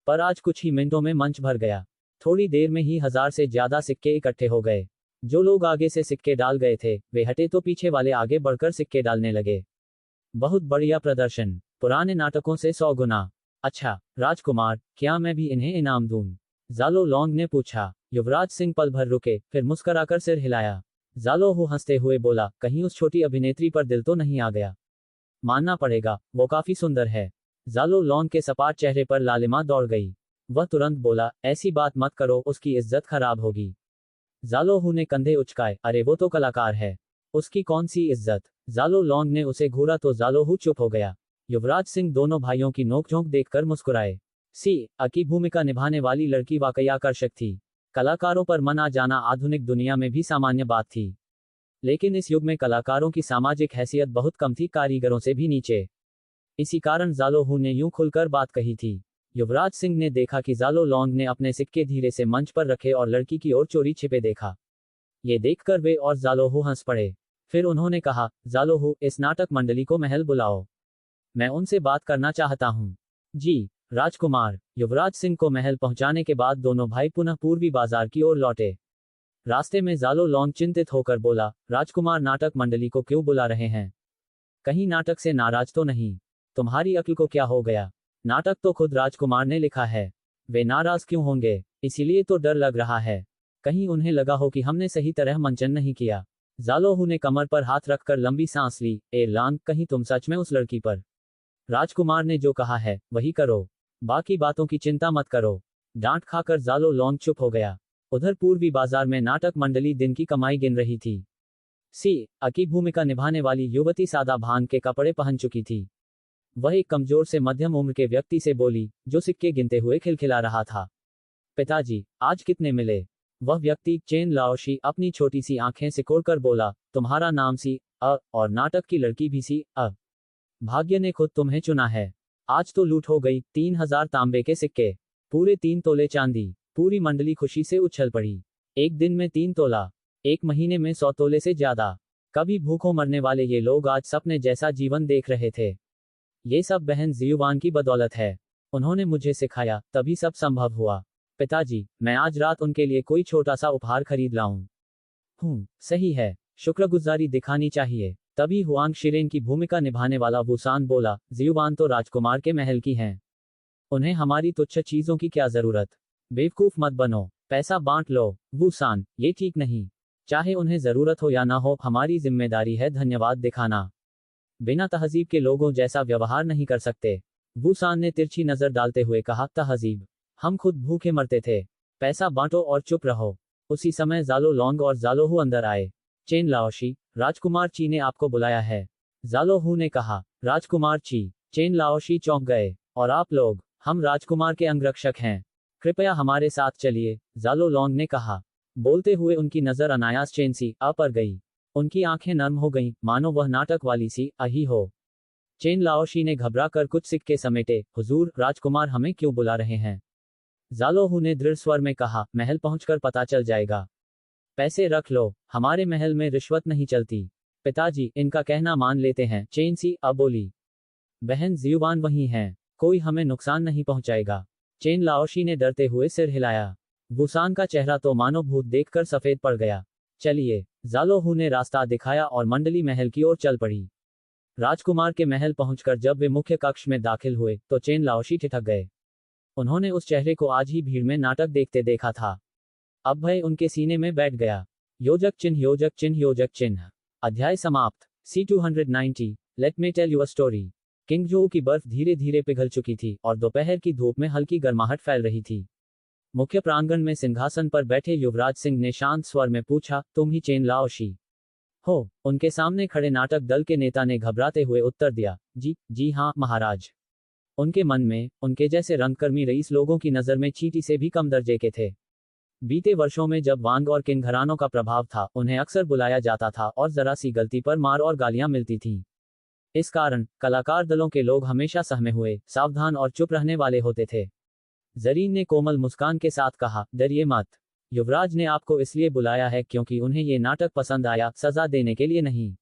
पर आज कुछ ही मिनटों में मंच भर गया। थोड़ी देर में ही 1000 से ज्यादा सिक्के इकट्ठे हो गए। जो लोग आगे से सिक्के डाल गए थे, वे हटे तो पीछे वाले आगे बढ़कर सिक्के डालने लगे। बहुत बढ़िया प्रदर्शन, पुराने नाटकों से 100 गुना अच्छा। राजकुमार, क्या मैं भी इन्हें इनाम दूं? जालो लॉन्ग ने पूछा। युवराज सिंह पल भर रुके, फिर मुस्कुराकर सिर हिलाया। जालो हू हंसते हुए बोला, कहीं उस छोटी अभिनेत्री पर दिल तो नहीं आ गया? मानना पड़ेगा, वो काफी सुंदर है। जालो लॉन्ग के सपाट चेहरे पर लालिमा दौड़ गई। वह तुरंत बोला, ऐसी बात मत करो, उसकी इज्जत खराब होगी। जालोहू ने कंधे उचकाए, अरे वो तो कलाकार है, उसकी कौन सी इज्जत। जालो लोंग ने उसे घूरा तो जालोहू चुप हो गया। युवराज सिंह दोनों भाइयों की नोकझोंक देखकर मुस्कुराए। की भूमिका निभाने वाली लड़की वाकई आकर्षक थी। कलाकारों पर मन आ जाना आधुनिक दुनिया में भी सामान्य बात थी, लेकिन इस युग में कलाकारों की सामाजिक हैसियत बहुत कम थी, कारीगरों से भी नीचे। इसी कारण जालोहू ने यूं खुलकर बात कही थी। युवराज सिंह ने देखा कि जालो लोंग ने अपने सिक्के धीरे से मंच पर रखे और लड़की की ओर चोरी छिपे देखा। ये देखकर वे और जालोहू हंस पड़े। फिर उन्होंने कहा, जालोहू, इस नाटक मंडली को महल बुलाओ, मैं उनसे बात करना चाहता हूँ। जी राजकुमार। युवराज सिंह को महल पहुंचाने के बाद दोनों भाई पुनः पूर्वी बाजार की ओर लौटे। रास्ते में जालो लोंग चिंतित होकर बोला, राजकुमार, नाटक मंडली को क्यों बुला रहे हैं? कहीं नाटक से नाराज तो नहीं? तुम्हारी अक्ल को क्या हो गया? नाटक तो खुद राजकुमार ने लिखा है, वे नाराज क्यों होंगे? इसीलिए तो डर लग रहा है, कहीं उन्हें लगा हो कि हमने सही तरह मंचन नहीं किया। जालोहू ने कमर पर हाथ रखकर लंबी सांस ली। लांग, कहीं तुम सच में उस लड़की पर? राजकुमार ने जो कहा है वही करो, बाकी बातों की चिंता मत करो। डांट खाकर जालो लोंग चुप हो गया। उधर पूर्वी बाजार में नाटक मंडली दिन की कमाई गिन रही थी। की भूमिका निभाने वाली युवती सादा भांग के कपड़े पहन चुकी थी। वह एक कमजोर से मध्यम उम्र के व्यक्ति से बोली, जो सिक्के गिनते हुए खिलखिला रहा था, पिताजी, आज कितने मिले? वह व्यक्ति, चेन लाओशी, अपनी छोटी सी आंखें सिकोड़कर बोला, तुम्हारा नाम और नाटक की लड़की भी भाग्य ने खुद तुम्हें चुना है। आज तो लूट हो गई। 3000 तांबे के सिक्के, पूरे 3 तोले चांदी। पूरी मंडली खुशी से उछल पड़ी। एक दिन में 3 तोला, एक महीने में 100 तोले से ज्यादा। कभी भूखों मरने वाले ये लोग आज सपने जैसा जीवन देख रहे थे। ये सब बहन जियुवान की बदौलत है, उन्होंने मुझे सिखाया, तभी सब संभव हुआ। पिताजी, मैं आज रात उनके लिए कोई छोटा सा उपहार खरीद लाऊं। सही है, शुक्रगुजारी दिखानी चाहिए। तभी हुआंग शिरेन की भूमिका निभाने वाला वुसान बोला, जियुवान तो राजकुमार के महल की हैं, उन्हें हमारी तुच्छ चीजों की क्या जरूरत? बेवकूफ मत बनो, पैसा बांट लो। वुसान, ये ठीक नहीं, चाहे उन्हें जरूरत हो या ना हो, हमारी जिम्मेदारी है धन्यवाद दिखाना। बिना तहजीब के लोगों जैसा व्यवहार नहीं कर सकते। वुसान ने तिरछी नजर डालते हुए कहा, तहजीब? हम खुद भूखे मरते थे, पैसा बांटो और चुप रहो। उसी समय जालो लोंग और जालोहू अंदर आए। चेन लाओशी, राजकुमार ची ने आपको बुलाया है, जालोहू ने कहा। राजकुमार ची? चेन लाओशी चौंक गए। और आप लोग? हम राजकुमार के अंगरक्षक हैं, कृपया हमारे साथ चलिए, जालो लोंग ने कहा। बोलते हुए उनकी नजर अनायास चेन सी पर गई। उनकी आंखें नर्म हो गईं, मानो वह नाटक वाली ही हो। चेन लाओशी ने घबरा कर कुछ सिक्के समेटे। हुजूर, राजकुमार हमें क्यों बुला रहे हैं? जालोहू ने दृढ़ स्वर में कहा, महल पहुंचकर पता चल जाएगा। पैसे रख लो, हमारे महल में रिश्वत नहीं चलती। पिताजी, इनका कहना मान लेते हैं, चेन सी बोली। बहन जियुवान वही हैं, कोई हमें नुकसान नहीं पहुंचाएगा। चेन लाओशी ने डरते हुए सिर हिलाया। वुसान का चेहरा तो मानो भूत देखकर सफेद पड़ गया। चलिए, जालोहू ने रास्ता दिखाया और मंडली महल की ओर चल पड़ी। राजकुमार के महल पहुंचकर जब वे मुख्य कक्ष में दाखिल हुए तो चेन लाओशी ठिठक गए। उन्होंने उस चेहरे को आज ही भीड़ में नाटक देखते देखा था। अब भय उनके सीने में बैठ गया। योजक चिन्ह, योजक चिन्ह, योजक चिन्ह। अध्याय समाप्त। C290। Let me tell you a story. Qingzhou की बर्फ धीरे धीरे पिघल चुकी थी और दोपहर की धूप में हल्की गर्माहट फैल रही थी। मुख्य प्रांगण में सिंहासन पर बैठे युवराज सिंह ने शांत स्वर में पूछा, तुम ही चेन लाओशी हो? उनके सामने खड़े नाटक दल के नेता ने घबराते हुए उत्तर दिया, जी हाँ महाराज। उनके मन में उनके जैसे रंगकर्मी रईस लोगों की नजर में चींटी से भी कम दर्जे के थे। बीते वर्षों में जब वांग और किंग घरानों का प्रभाव था, उन्हें अक्सर बुलाया जाता था और जरा सी गलती पर मार और गालियां मिलती थीं। इस कारण कलाकार दलों के लोग हमेशा सहमे हुए, सावधान और चुप रहने वाले होते थे। जरीन ने कोमल मुस्कान के साथ कहा, डरिए मत, युवराज ने आपको इसलिए बुलाया है क्योंकि उन्हें ये नाटक पसंद आया, सजा देने के लिए नहीं।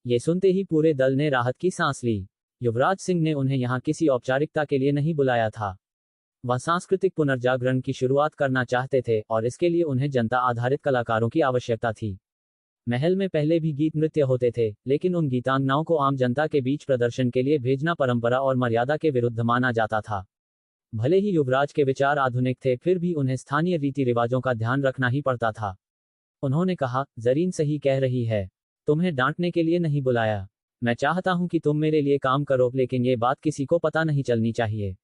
ये सुनते ही पूरे दल ने राहत की सांस ली। युवराज सिंह ने उन्हें यहाँ किसी औपचारिकता के लिए नहीं बुलाया था। वह सांस्कृतिक पुनर्जागरण की शुरुआत करना चाहते थे और इसके लिए उन्हें जनता आधारित कलाकारों की आवश्यकता थी। महल में पहले भी गीत नृत्य होते थे, लेकिन उन गीतांगनाओं को आम जनता के बीच प्रदर्शन के लिए भेजना परंपरा और मर्यादा के विरुद्ध माना जाता था। भले ही युवराज के विचार आधुनिक थे, फिर भी उन्हें स्थानीय रीति रिवाजों का ध्यान रखना ही पड़ता था। उन्होंने कहा, जरीन सही कह रही है, तुम्हें डांटने के लिए नहीं बुलाया। मैं चाहता हूं कि तुम मेरे लिए काम करो, लेकिन ये बात किसी को पता नहीं चलनी चाहिए।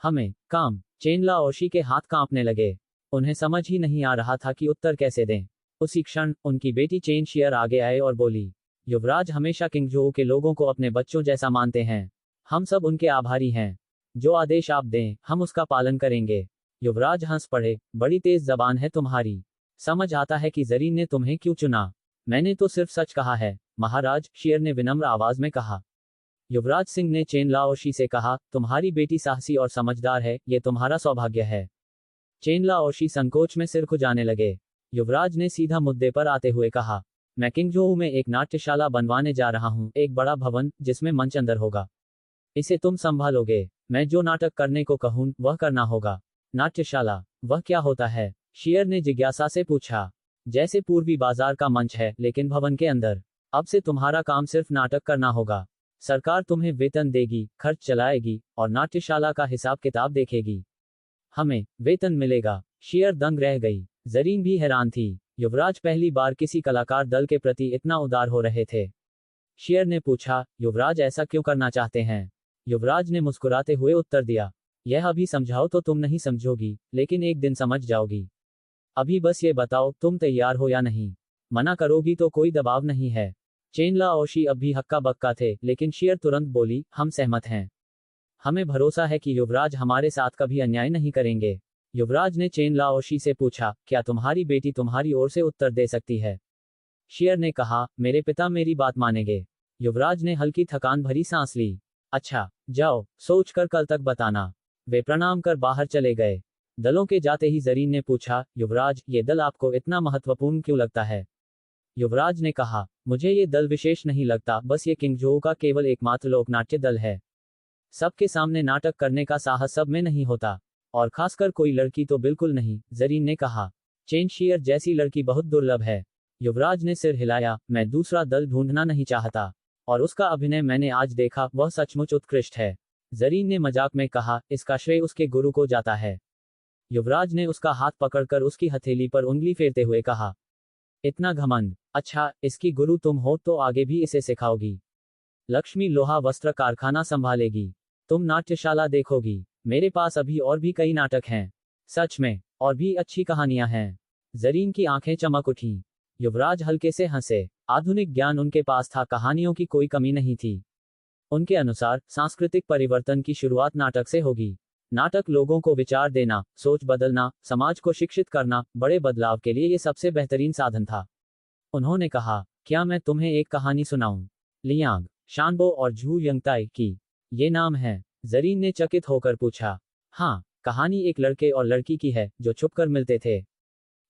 हमें काम? चेन लाओशी के हाथ कांपने लगे। उन्हें समझ ही नहीं आ रहा था कि उत्तर कैसे दें। उसी क्षण उनकी बेटी चेन शियर आगे आए और बोली, युवराज हमेशा किंगजोऊ के लोगों को अपने बच्चों जैसा मानते हैं। हम सब उनके आभारी हैं। जो आदेश आप दें, हम उसका पालन करेंगे। युवराज हंस पड़े, बड़ी तेज जबान है तुम्हारी। समझ आता है कि जरीन ने तुम्हें क्यों चुना। मैंने तो सिर्फ सच कहा है, महाराज, शियर ने विनम्र आवाज में कहा। युवराज सिंह ने चेन लाओशी से कहा, तुम्हारी बेटी साहसी और समझदार है, ये तुम्हारा सौभाग्य है। चेन लाओशी संकोच में सिर खुजाने लगे। युवराज ने सीधा मुद्दे पर आते हुए कहा, मैं किंगजोऊ में एक नाट्यशाला बनवाने जा रहा हूँ, एक बड़ा भवन जिसमें मंच अंदर होगा। इसे तुम संभालोगे। मैं जो नाटक करने को कहूँ वह करना होगा। नाट्यशाला, वह क्या होता है? शियर ने जिज्ञासा से पूछा। जैसे पूर्वी बाजार का मंच है, लेकिन भवन के अंदर। अब से तुम्हारा काम सिर्फ नाटक करना होगा। सरकार तुम्हें वेतन देगी, खर्च चलाएगी और नाट्यशाला का हिसाब किताब देखेगी। हमें वेतन मिलेगा? शियर दंग रह गई। जरीन भी हैरान थी। युवराज पहली बार किसी कलाकार दल के प्रति इतना उदार हो रहे थे। शियर ने पूछा, युवराज ऐसा क्यों करना चाहते हैं? युवराज ने मुस्कुराते हुए उत्तर दिया, यह अभी समझाओ तो तुम नहीं समझोगी, लेकिन एक दिन समझ जाओगी। अभी बस ये बताओ, तुम तैयार हो या नहीं? मना करोगी तो कोई दबाव नहीं है। चेन लाओशी अब भी हक्का बक्का थे, लेकिन शियर तुरंत बोली, हम सहमत हैं। हमें भरोसा है कि युवराज हमारे साथ कभी अन्याय नहीं करेंगे। युवराज ने चेन लाओशी से पूछा, क्या तुम्हारी बेटी तुम्हारी ओर से उत्तर दे सकती है? शियर ने कहा, मेरे पिता मेरी बात मानेंगे। युवराज ने हल्की थकान भरी सांस ली। अच्छा, जाओ, सोचकर कल तक बताना। वे प्रणाम कर बाहर चले गए। दलों के जाते ही जरीन ने पूछा, युवराज, ये दल आपको इतना महत्वपूर्ण क्यों लगता है? युवराज ने कहा, मुझे ये दल विशेष नहीं लगता, बस ये किंगजोऊ का केवल एकमात्र लोकनाट्य दल है। सबके सामने नाटक करने का साहस सब में नहीं होता, और खासकर कोई लड़की तो बिल्कुल नहीं, जरीन ने कहा। चेन शियर जैसी लड़की बहुत दुर्लभ है। युवराज ने सिर हिलाया, मैं दूसरा दल ढूंढना नहीं चाहता, और उसका अभिनय मैंने आज देखा, वह सचमुच उत्कृष्ट है। जरीन ने मजाक में कहा, इसका श्रेय उसके गुरु को जाता है। युवराज ने उसका हाथ पकड़कर उसकी हथेली पर उंगली फेरते हुए कहा, इतना घमंड? अच्छा, इसकी गुरु तुम हो तो आगे भी इसे सिखाओगी। लक्ष्मी लोहा वस्त्र कारखाना संभालेगी, तुम नाट्यशाला देखोगी। मेरे पास अभी और भी कई नाटक हैं। सच में, और भी अच्छी कहानियां हैं। जरीन की आंखें चमक उठी। युवराज हल्के से हंसे। आधुनिक ज्ञान उनके पास था, कहानियों की कोई कमी नहीं थी। उनके अनुसार सांस्कृतिक परिवर्तन की शुरुआत नाटक से होगी। नाटक लोगों को विचार देना, सोच बदलना, समाज को शिक्षित करना, बड़े बदलाव के लिए ये सबसे बेहतरीन साधन था। उन्होंने कहा, क्या मैं तुम्हें एक कहानी सुनाऊं? लियांग, शानबो और झू यंगताई की, ये नाम है? जरीन ने चकित होकर पूछा। हाँ, कहानी एक लड़के और लड़की की है, जो छुपकर मिलते थे।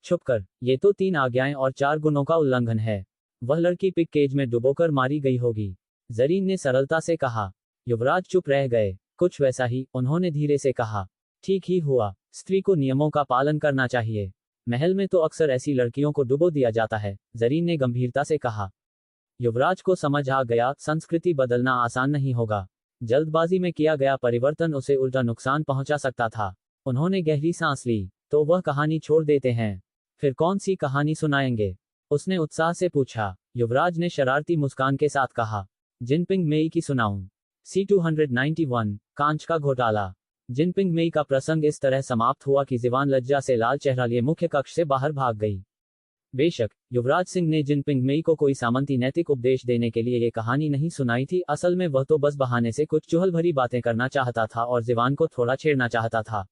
छुपकर? ये तो 3 आज्ञाएं और 4 गुणों का उल्लंघन है। वह लड़की पिग केज में डुबोकर मारी गई होगी, जरीन ने सरलता से कहा। युवराज चुप रह गए। कुछ वैसा ही, उन्होंने धीरे से कहा। ठीक ही हुआ, स्त्री को नियमों का पालन करना चाहिए। महल में तो अक्सर ऐसी लड़कियों को डुबो दिया जाता है, जरीन ने गंभीरता से कहा। युवराज को समझ आ गया, संस्कृति बदलना आसान नहीं होगा। जल्दबाजी में किया गया परिवर्तन उसे उल्टा नुकसान पहुंचा सकता था। उन्होंने गहरी सांस ली। तो वह कहानी छोड़ देते हैं? फिर कौन सी कहानी सुनाएंगे? उसने उत्साह से पूछा। युवराज ने शरारती मुस्कान के साथ कहा, जिनपिंग मेई की सुनाऊं? C291, कांच का घोटाला। जिनपिंग मेई का प्रसंग इस तरह समाप्त हुआ कि जीवान लज्जा से लाल चेहरा लिए मुख्य कक्ष से बाहर भाग गई। बेशक, युवराज सिंह ने जिनपिंग मेई को कोई सामंती नैतिक उपदेश देने के लिए ये कहानी नहीं सुनाई थी। असल में वह तो बस बहाने से कुछ चुहल भरी बातें करना चाहता था और जीवान को थोड़ा छेड़ना चाहता था।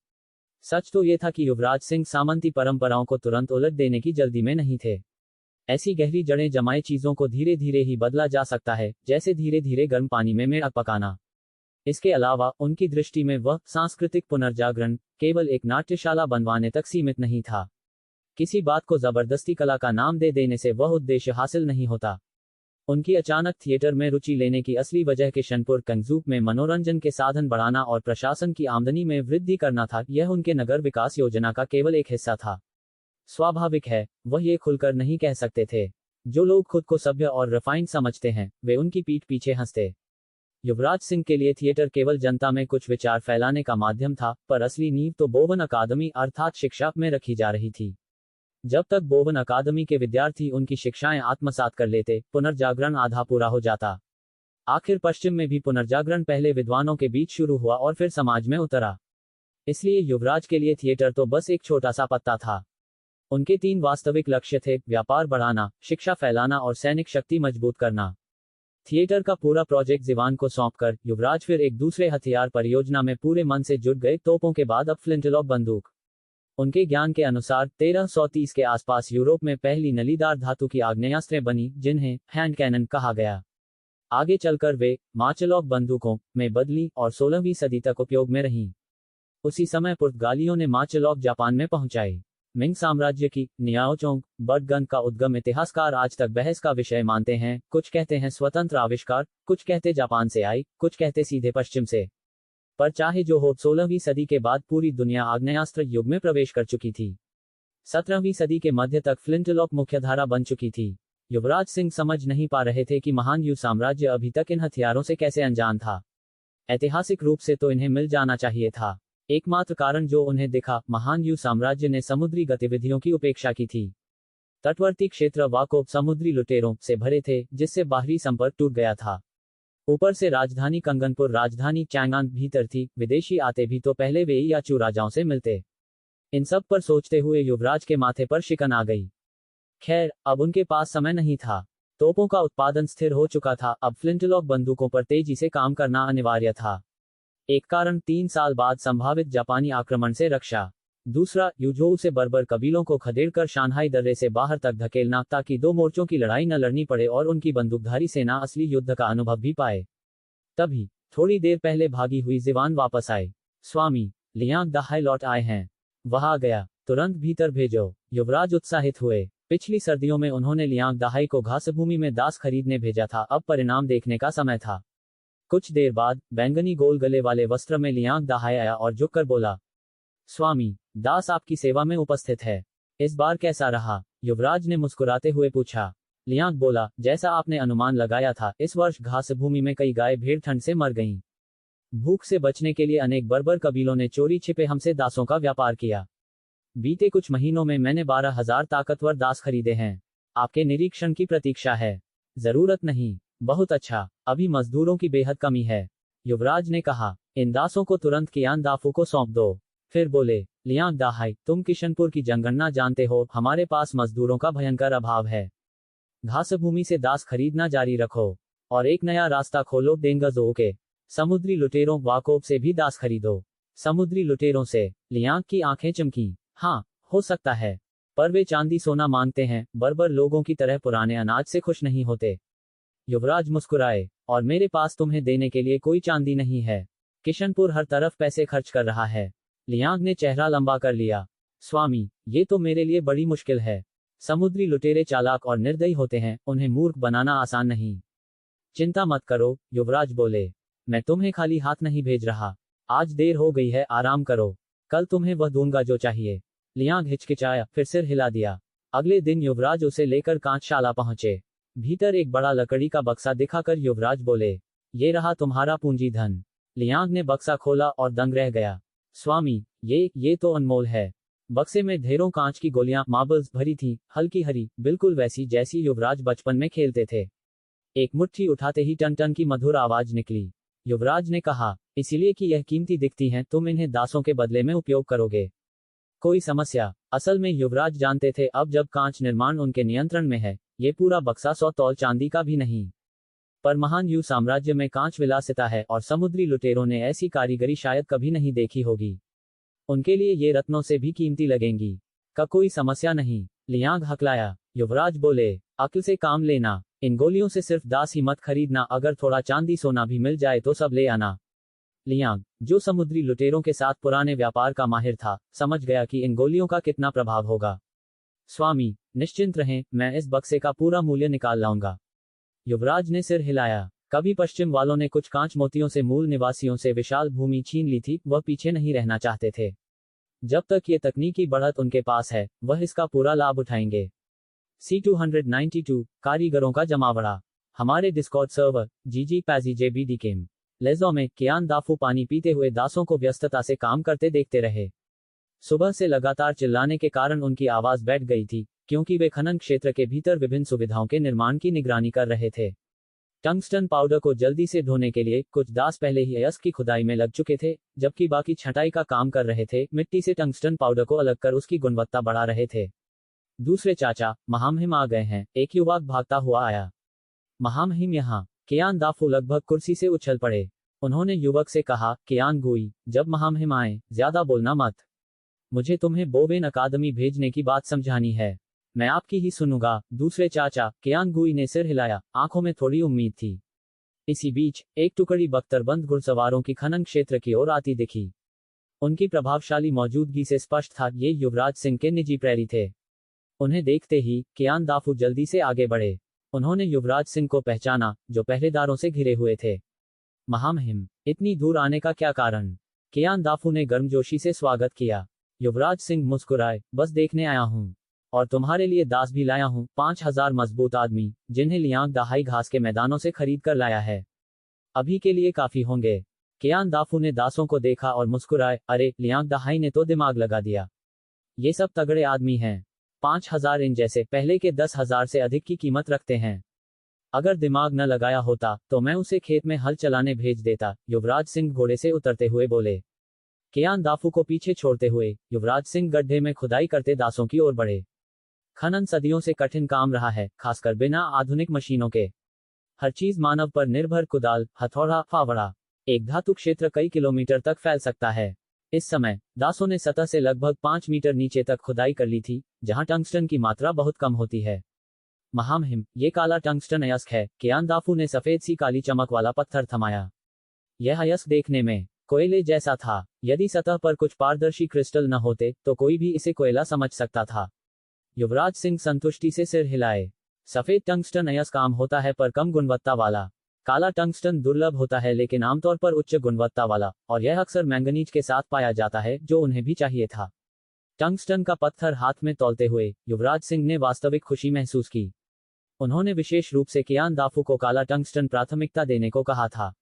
सच तो ये था कि युवराज सिंह सामंती परंपराओं को तुरंत उलट देने की जल्दी में नहीं थे। ऐसी गहरी जड़ें जमाए चीजों को धीरे धीरे ही बदला जा सकता है, जैसे धीरे धीरे गर्म पानी में मेढ़क पकाना। इसके अलावा उनकी दृष्टि में वह सांस्कृतिक पुनर्जागरण केवल एक नाट्यशाला बनवाने तक सीमित नहीं था। किसी बात को जबरदस्ती कला का नाम दे देने से वह उद्देश्य हासिल नहीं होता। उनकी अचानक थिएटर में रुचि लेने की असली वजह किशनपुर कंगजूप में मनोरंजन के साधन बढ़ाना और प्रशासन की आमदनी में वृद्धि करना था। यह उनके नगर विकास योजना का केवल एक हिस्सा था। स्वाभाविक है, वह ये खुलकर नहीं कह सकते थे। जो लोग खुद को सभ्य और रिफाइंड समझते हैं, वे उनकी पीठ पीछे हंसते। युवराज सिंह के लिए थिएटर केवल जनता में कुछ विचार फैलाने का माध्यम था, पर असली नींव तो बोवन अकादमी अर्थात शिक्षा में रखी जा रही थी। जब तक बोवन अकादमी के विद्यार्थी उनकी शिक्षाएं आत्मसात कर लेते, पुनर्जागरण आधा पूरा हो जाता। आखिर पश्चिम में भी पुनर्जागरण पहले विद्वानों के बीच शुरू हुआ और फिर समाज में उतरा। इसलिए युवराज के लिए थिएटर तो बस एक छोटा सा पत्ता था। उनके 3 वास्तविक लक्ष्य थे: व्यापार बढ़ाना, शिक्षा फैलाना और सैनिक शक्ति मजबूत करना। थिएटर का पूरा प्रोजेक्ट जीवान को सौंपकर युवराज फिर एक दूसरे हथियार परियोजना में पूरे मन से जुट गए। तोपों के बाद अब फ्लिंटलॉक बंदूक। उनके ज्ञान के अनुसार 1330 के आसपास यूरोप में पहली नलीदार धातु की आग्नेयास्त्रें बनी, जिन्हें हैंड कैनन कहा गया। आगे चलकर वे मार्चलॉक बंदूकों में बदली और 16वीं सदी तक उपयोग में रहीं। उसी समय पुर्तगालियों ने मार्चलॉक जापान में पहुंचाई। मिंग साम्राज्य की नियाओचोंग बर्ड गन का उद्गम इतिहासकार आज तक बहस का विषय मानते हैं। कुछ कहते हैं स्वतंत्र आविष्कार, कुछ कहते जापान से आई, कुछ कहते सीधे पश्चिम से। पर चाहे जो हो, 16वीं सदी के बाद पूरी दुनिया आग्नेयास्त्र युग में प्रवेश कर चुकी थी। 17वीं सदी के मध्य तक फ्लिंटलॉक मुख्यधारा बन चुकी थी। युवराज सिंह समझ नहीं पा रहे थे कि महान यू साम्राज्य अभी तक इन हथियारों से कैसे अनजान था। ऐतिहासिक रूप से तो इन्हें मिल जाना चाहिए था। एकमात्र कारण जो उन्हें दिखा, महान यू साम्राज्य ने समुद्री गतिविधियों की उपेक्षा की थी। तटवर्ती क्षेत्र वाकोब समुद्री लुटेरों से भरे थे, जिससे बाहरी संपर्क टूट गया था। ऊपर से राजधानी कंगनपुर, राजधानी चैंगान भीतर थी। विदेशी आते भी तो पहले वे या चू राजाओं से मिलते। इन सब पर सोचते हुए युवराज के माथे पर शिकन आ गई। खैर, अब उनके पास समय नहीं था। तोपों का उत्पादन स्थिर हो चुका था। अब फ्लिंटलॉक बंदूकों पर तेजी से काम करना अनिवार्य था। एक कारण 3 साल बाद संभावित जापानी आक्रमण से रक्षा। दूसरा, यूझोउ से बर्बर कबीलों को खदेड़कर शांघाई दर्रे से बाहर तक धकेलना, ताकि 2 मोर्चों की लड़ाई न लड़नी पड़े और उनकी बंदूकधारी सेना असली युद्ध का अनुभव भी पाए। तभी थोड़ी देर पहले भागी हुई जीवान वापस आए। स्वामी, लियांग दहाई लौट आए हैं। वह आ गया, तुरंत भीतर भेजो। युवराज उत्साहित हुए। पिछली सर्दियों में उन्होंने लियांग दहाई को घासभूमि में दास खरीदने भेजा था। अब परिणाम देखने का समय था। कुछ देर बाद बैंगनी गोल गले वाले वस्त्र में लियांग दहाई आया और झुककर बोला, स्वामी, दास आपकी सेवा में उपस्थित है। इस बार कैसा रहा? युवराज ने मुस्कुराते हुए पूछा। लियांग बोला, जैसा आपने अनुमान लगाया था, इस वर्ष घासभूमि में कई गाय भेड़ ठंड से मर गईं। भूख से बचने के लिए अनेक बर्बर कबीलों ने चोरी छिपे हमसे दासों का व्यापार किया। बीते कुछ महीनों में मैंने 12,000 ताकतवर दास खरीदे हैं। आपके निरीक्षण की प्रतीक्षा है। जरूरत नहीं। बहुत अच्छा, अभी मजदूरों की बेहद कमी है। युवराज ने कहा, इन दासों को तुरंत कियान दाफू को सौंप दो। फिर बोले, लियांग दाहाई, तुम किशनपुर की जनगणना जानते हो। हमारे पास मजदूरों का भयंकर अभाव है। घासभूमि से दास खरीदना जारी रखो और एक नया रास्ता खोलो डेंगजो के। समुद्री लुटेरों वाकोब से भी दास खरीदो। समुद्री लुटेरों से? लियांग की आंखें चमकी। हाँ, हो सकता है, पर वे चांदी सोना मांगते हैं। बर्बर लोगों की तरह पुराने अनाज से खुश नहीं होते। युवराज मुस्कुराए, और मेरे पास तुम्हें देने के लिए कोई चांदी नहीं है। किशनपुर हर तरफ पैसे खर्च कर रहा है। लियांग ने चेहरा लंबा कर लिया। स्वामी, ये तो मेरे लिए बड़ी मुश्किल है। समुद्री लुटेरे चालाक और निर्दयी होते हैं, उन्हें मूर्ख बनाना आसान नहीं। चिंता मत करो, युवराज बोले, मैं तुम्हें खाली हाथ नहीं भेज रहा। आज देर हो गई है, आराम करो। कल तुम्हें वह दूंगा जो चाहिए। लियांग हिचकिचाया, फिर सिर हिला दिया। अगले दिन युवराज उसे लेकर कांचशाला पहुंचे। भीतर एक बड़ा लकड़ी का बक्सा दिखाकर युवराज बोले, ये रहा तुम्हारा पूंजी धन। लियांग ने बक्सा खोला और दंग रह गया। स्वामी, ये तो अनमोल है। बक्से में ढेरों कांच की गोलियां, मार्बल्स भरी थी, हल्की हरी, बिल्कुल वैसी जैसी युवराज बचपन में खेलते थे। एक मुट्ठी उठाते ही टन टन की मधुर आवाज निकली। युवराज ने कहा, इसीलिए कि यह कीमती दिखती हैं, तुम इन्हें दासों के बदले में उपयोग करोगे। कोई समस्या? असल में युवराज जानते थे, अब जब कांच निर्माण उनके नियंत्रण में है, ये पूरा बक्सा 100 तौल चांदी का भी नहीं। पर महान यू साम्राज्य में कांच विलासिता है, और समुद्री लुटेरों ने ऐसी कारीगरी शायद कभी नहीं देखी होगी। उनके लिए ये रत्नों से भी कीमती लगेंगी। का कोई समस्या नहीं, लियांग हकलाया। युवराज बोले, अक्ल से काम लेना। इन गोलियों से सिर्फ दास ही मत खरीदना, अगर थोड़ा चांदी सोना भी मिल जाए तो सब ले आना। लियांग, जो समुद्री लुटेरों के साथ पुराने व्यापार का माहिर था, समझ गया कि इन गोलियों का कितना प्रभाव होगा। स्वामी, निश्चिंत रहें, मैं इस बक्से का पूरा मूल्य निकाल लाऊंगा। युवराज ने सिर हिलाया। कभी पश्चिम वालों ने कुछ कांच मोतियों से मूल निवासियों से विशाल भूमि छीन ली थी, वह पीछे नहीं रहना चाहते थे। जब तक ये तकनीकी बढ़त उनके पास है, वह इसका पूरा लाभ उठाएंगे। C292 कारीगरों का जमावड़ा। हमारे डिस्कॉर्ड सर्वर GG-PASI-JBDKM लेजो में कियान दाफू पानी पीते हुए दासों को व्यस्तता से काम करते देखते रहे। सुबह से लगातार चिल्लाने के कारण उनकी आवाज बैठ गई थी, क्योंकि वे खनन क्षेत्र के भीतर विभिन्न सुविधाओं के निर्माण की निगरानी कर रहे थे। टंगस्टन पाउडर को जल्दी से ढोने के लिए कुछ दास पहले ही अयस्क की खुदाई में लग चुके थे, जबकि बाकी छंटाई का काम कर रहे थे, मिट्टी से टंगस्टन पाउडर को अलग कर उसकी गुणवत्ता बढ़ा रहे थे। दूसरे चाचा महामहिम आ गए हैं, एक युवक भागता हुआ आया। महामहिम यहाँ। कियान दाफू लगभग कुर्सी से उछल पड़े। उन्होंने युवक से कहा, कियान गुई, जब महामहिम आए, ज्यादा बोलना मत। मुझे तुम्हें बोवेन अकादमी भेजने की बात समझानी है। मैं आपकी ही सुनूंगा। दूसरे चाचा कियान गुई ने सिर हिलाया, आंखों में थोड़ी उम्मीद थी। इसी बीच एक टुकड़ी बख्तरबंद घुड़सवारों की खनन क्षेत्र की ओर आती दिखी। उनकी प्रभावशाली मौजूदगी से स्पष्ट था ये युवराज सिंह के निजी प्रहरी थे। उन्हें देखते ही कियान दाफू जल्दी से आगे बढ़े। उन्होंने युवराज सिंह को पहचाना, जो पहरेदारों से घिरे हुए थे। महामहिम, इतनी दूर आने का क्या कारण? कियान दाफू ने गर्मजोशी से स्वागत किया। युवराज सिंह मुस्कुराए, बस देखने आया हूँ। और तुम्हारे लिए दास भी लाया हूँ, 5000 मजबूत आदमी, जिन्हें लियांग दहाई घास के मैदानों से खरीद कर लाया है। अभी के लिए काफी होंगे। कियान दाफू ने दासों को देखा और मुस्कुराए, अरे, लियांग दहाई ने तो दिमाग लगा दिया। ये सब तगड़े आदमी हैं। 5000 इन जैसे पहले के 10,000 से अधिक की कीमत रखते हैं। अगर दिमाग न लगाया होता तो मैं उसे खेत में हल चलाने भेज देता। युवराज सिंह घोड़े से उतरते हुए बोले। कियान दाफू को पीछे छोड़ते हुए युवराज सिंह गड्ढे में खुदाई करते दासों की ओर बढ़े। खनन सदियों से कठिन काम रहा है, खासकर बिना आधुनिक मशीनों के। हर चीज मानव पर निर्भर, कुदाल, हथौड़ा, फावड़ा। एक धातु क्षेत्र कई किलोमीटर तक फैल सकता है। इस समय दासों ने सतह से लगभग 5 मीटर नीचे तक खुदाई कर ली थी, जहां टंगस्टन की मात्रा बहुत कम होती है। महामहिम, ये काला टंगस्टन अयस्क है। कियान दाफू ने सफेद सी काली चमक वाला पत्थर थमाया। यह अयस्क देखने में कोयले जैसा था। यदि सतह पर कुछ पारदर्शी क्रिस्टल न होते तो कोई भी इसे कोयला समझ सकता था। युवराज सिंह संतुष्टि से सिर हिलाए। सफेद टंगस्टन अयस्क आम होता है पर कम गुणवत्ता वाला। काला टंगस्टन दुर्लभ होता है लेकिन आमतौर पर उच्च गुणवत्ता वाला, और यह अक्सर मैंगनीज के साथ पाया जाता है, जो उन्हें भी चाहिए था। टंगस्टन का पत्थर हाथ में तौलते हुए युवराज सिंह ने वास्तविक खुशी महसूस की। उन्होंने विशेष रूप से कियान दाफू को काला टंगस्टन प्राथमिकता देने को कहा था।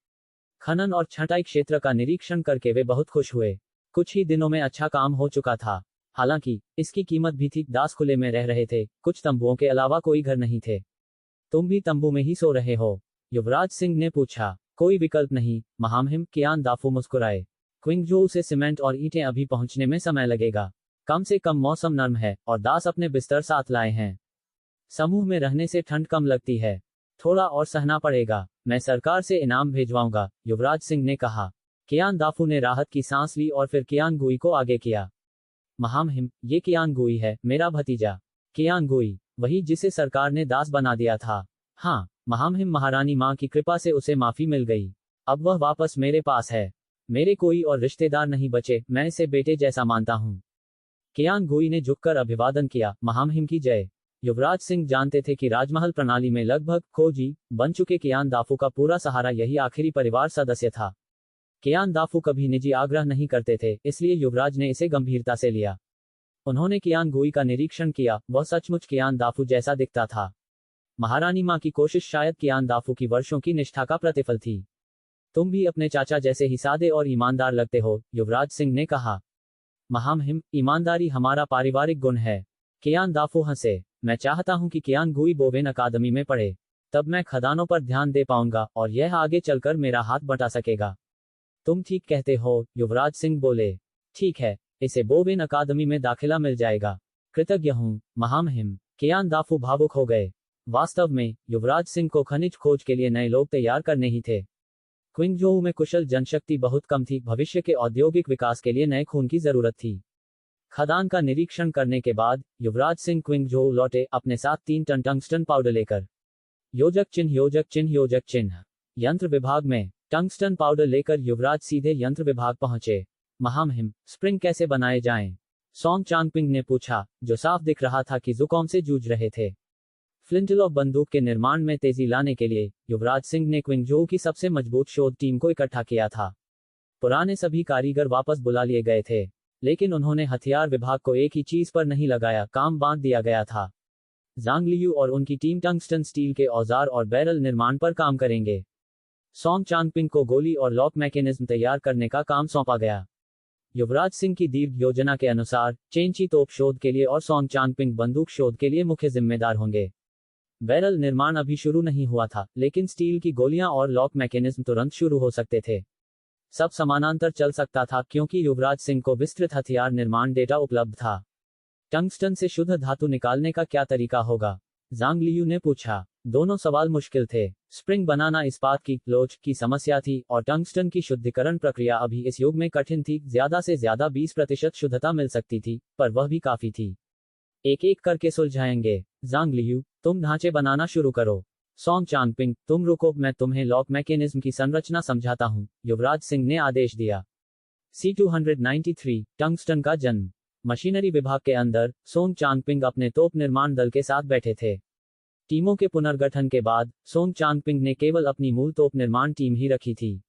खनन और छंटाई क्षेत्र का निरीक्षण करके वे बहुत खुश हुए। कुछ ही दिनों में अच्छा काम हो चुका था। हालांकि इसकी कीमत भी थी। दास खुले में रह रहे थे, कुछ तंबुओं के अलावा कोई घर नहीं थे। तुम भी तंबू में ही सो रहे हो? युवराज सिंह ने पूछा। कोई विकल्प नहीं, महामहिम, कियान दाफू मुस्कुराए। क्विंगजोउ से सीमेंट और ईंटें अभी पहुंचने में समय लगेगा। कम से कम मौसम नर्म है और दास अपने बिस्तर साथ लाए हैं। समूह में रहने से ठंड कम लगती है। थोड़ा और सहना पड़ेगा। मैं सरकार से इनाम भेजवाऊंगा, युवराज सिंह ने कहा। कियान दाफू ने राहत की सांस ली और फिर कियान गुई को आगे किया। महामहिम, ये कियान गुई है, मेरा भतीजा। कियान गुई, वही जिसे सरकार ने दास बना दिया था। हाँ, महामहिम, महारानी माँ की कृपा से उसे माफी मिल गई। अब वह वापस मेरे पास है। मेरे कोई और रिश्तेदार नहीं बचे, मैं इसे बेटे जैसा मानता हूँ। कियान गुई ने झुककर अभिवादन किया। महामहिम की जय। युवराज सिंह जानते थे कि राजमहल प्रणाली में लगभग खोजी बन चुके कियान दाफू का पूरा सहारा यही आखिरी परिवार सदस्य था। कियान दाफू कभी निजी आग्रह नहीं करते थे, इसलिए युवराज ने इसे गंभीरता से लिया। उन्होंने कियान गुई का निरीक्षण किया। वह सचमुच कियान दाफू जैसा दिखता था। महारानी माँ की कोशिश शायद कियान दाफू की वर्षों की निष्ठा का प्रतिफल थी। तुम भी अपने चाचा जैसे ही सादे और ईमानदार लगते हो, युवराज सिंह ने कहा। महामहिम, ईमानदारी हमारा पारिवारिक गुण है। कियान दाफू हंसे। मैं चाहता हूं कि कियान गुई बोवेन अकादमी में पढ़े। तब मैं खदानों पर ध्यान दे पाऊंगा और यह आगे चलकर मेरा हाथ बटा सकेगा। तुम ठीक कहते हो, युवराज सिंह बोले। ठीक है, इसे बोवेन अकादमी में दाखिला मिल जाएगा। कृतज्ञ हूं, महामहिम। कियान दाफू भावुक हो गए। वास्तव में युवराज सिंह को खनिज खोज के लिए नए लोग तैयार करने ही थे। क्विंगजोउ में कुशल जनशक्ति बहुत कम थी। भविष्य के औद्योगिक विकास के लिए नए खून की जरूरत थी। खदान का निरीक्षण करने के बाद युवराज सिंह क्विंगजोउ लौटे, अपने साथ 3 टन टंगस्टन पाउडर लेकर। योजक चिन्ह, योजक चिन्ह, योजक चिन्ह। यंत्र विभाग में टंगस्टन पाउडर लेकर युवराज सीधे यंत्र विभाग पहुंचे। महामहिम, स्प्रिंग कैसे बनाए जाएं? सोंग चांगपिंग ने पूछा, जो साफ दिख रहा था कि जुकाम से जूझ रहे थे। फ्लिंटलॉक बंदूक के निर्माण में तेजी लाने के लिए युवराज सिंह ने क्विंगजोउ की सबसे मजबूत शोध टीम को इकट्ठा किया था। पुराने सभी कारीगर वापस बुला लिए गए थे, लेकिन उन्होंने हथियार विभाग को एक ही चीज पर नहीं लगाया, काम बांट दिया गया था। ज़ांग लियू और उनकी टीम टंगस्टन स्टील के औजार और बैरल निर्माण पर काम करेंगे। सोंग चांगपिंग को गोली और लॉक मैकेनिज्म तैयार करने का काम सौंपा गया। युवराज सिंह की दीर्घ योजना के अनुसार चेंची तोप शोध के लिए और सोंग चांगपिंग बंदूक शोध के लिए मुख्य जिम्मेदार होंगे। बैरल निर्माण अभी शुरू नहीं हुआ था, लेकिन स्टील की गोलियां और लॉक मैकेनिज्म तुरंत शुरू हो सकते थे। सब समानांतर चल सकता था क्योंकि युवराज सिंह को विस्तृत हथियार निर्माण डेटा उपलब्ध था। टंगस्टन से शुद्ध धातु निकालने का क्या तरीका होगा? जांग लियू ने पूछा। दोनों सवाल मुश्किल थे। स्प्रिंग बनाना इस्पात की लोच की समस्या थी और टंगस्टन की शुद्धिकरण प्रक्रिया अभी इस युग में कठिन थी। ज्यादा से ज्यादा 20% शुद्धता मिल सकती थी, पर वह भी काफी थी। एक एक करके सुलझाएंगे। जांग लियू, तुम ढांचे बनाना शुरू करो। सोंग चांगपिंग, तुम रुको, मैं तुम्हें लॉक मैकेनिज्म की संरचना समझाता हूं, युवराज सिंह ने आदेश दिया। C-293 टंगस्टन का जन्म। मशीनरी विभाग के अंदर सोंग चांगपिंग अपने तोप निर्माण दल के साथ बैठे थे। टीमों के पुनर्गठन के बाद सोंग चांगपिंग ने केवल अपनी मूल तोप निर्माण टीम ही रखी थी।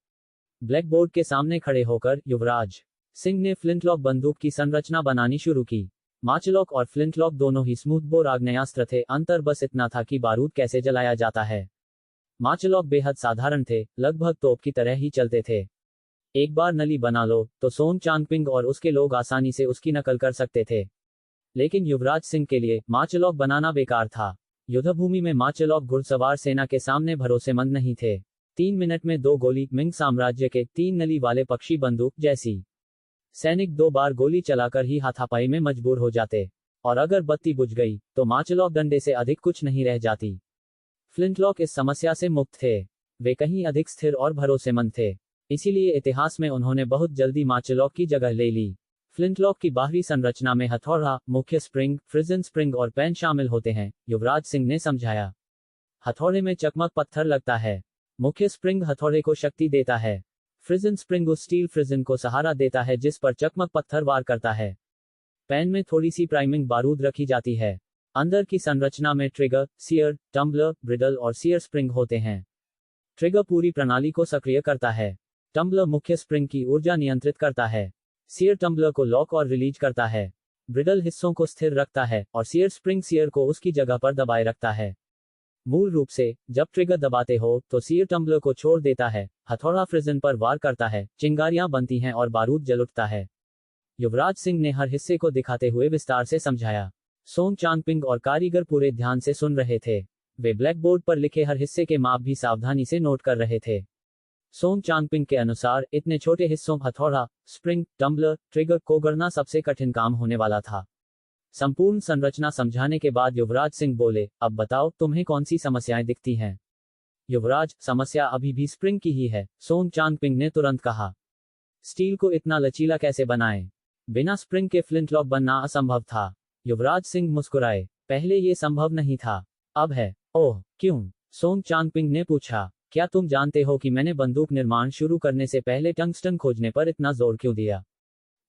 ब्लैकबोर्ड के सामने खड़े होकर युवराज सिंह ने फ्लिंटलॉक बंदूक की संरचना बनानी शुरू की। माचलॉक और फ्लिंटलॉक दोनों ही स्मूथ बोर आग्नेयास्त्र थे, अंतर बस इतना था कि बारूद कैसे जलाया जाता है। माचलॉक बेहद साधारण थे, लगभग तोप की तरह ही चलते थे। एक बार नली बना लो तो सोंग चांगपिंग और उसके लोग आसानी से उसकी नकल कर सकते थे। लेकिन युवराज सिंह के लिए माचलॉक बनाना बेकार था। युद्धभूमि में माचलॉक घुड़सवार सेना के सामने भरोसेमंद नहीं थे। 3 मिनट में 2 गोली मिंग साम्राज्य के 3 नली वाले पक्षी बंदूक जैसी। सैनिक 2 बार गोली चलाकर ही हाथापाई में मजबूर हो जाते, और अगर बत्ती बुझ गई तो माचलॉक डंडे से अधिक कुछ नहीं रह जाती। फ्लिंटलॉक इस समस्या से मुक्त थे। वे कहीं अधिक स्थिर और भरोसेमंद थे, इसीलिए इतिहास में उन्होंने बहुत जल्दी माचलॉक की जगह ले ली। फ्लिंटलॉक की बाहरी संरचना में हथौड़ा, मुख्य स्प्रिंग, फ्रिजन स्प्रिंग और पेन शामिल होते हैं, युवराज सिंह ने समझाया। हथौड़े में चकमक पत्थर लगता है। मुख्य स्प्रिंग हथौड़े को शक्ति देता है। फ्रिजन स्प्रिंग उस स्टील फ्रिजन को सहारा देता है जिस पर चकमक पत्थर वार करता है। पेन में थोड़ी सी प्राइमिंग बारूद रखी जाती है। अंदर की संरचना में ट्रिगर, सियर, टम्बलर, ब्रिडल और सियर स्प्रिंग होते हैं। ट्रिगर पूरी प्रणाली को सक्रिय करता है। टम्बलर मुख्य स्प्रिंग की ऊर्जा नियंत्रित करता है। सियर टम्बलर को लॉक और रिलीज करता है। ब्रिडल हिस्सों को स्थिर रखता है और सियर स्प्रिंग सियर को उसकी जगह पर दबाए रखता है। मूल रूप से, जब ट्रिगर दबाते हो तो सियर टम्बलर को छोड़ देता है, हथौड़ा फ्रिजन पर वार करता है, चिंगारियां बनती हैं और बारूद जल उठता है। युवराज सिंह ने हर हिस्से को दिखाते हुए विस्तार से समझाया। सोंग चांगपिंग और कारीगर पूरे ध्यान से सुन रहे थे। वे ब्लैकबोर्ड पर लिखे हर हिस्से के माप भी सावधानी से नोट कर रहे थे। सोंग चांगपिंग के अनुसार इतने छोटे हिस्सों हथौड़ा, स्प्रिंग, टम्बलर, ट्रिगर को गढ़ना सबसे कठिन काम होने वाला था। संपूर्ण संरचना समझाने के बाद युवराज सिंह बोले, अब बताओ तुम्हें कौन सी समस्याएं दिखती हैं? युवराज, समस्या अभी भी स्प्रिंग की ही है, सोंग चांगपिंग ने तुरंत कहा। स्टील को इतना लचीला कैसे बनाएं? बिना स्प्रिंग के फ्लिंटलॉक बनना असंभव था। युवराज सिंह मुस्कुराए। पहले ये संभव नहीं था, अब है। ओह, क्यों? सोंग चांगपिंग ने पूछा। क्या तुम जानते हो कि मैंने बंदूक निर्माण शुरू करने से पहले टंगस्टन खोजने पर इतना जोर क्यों दिया?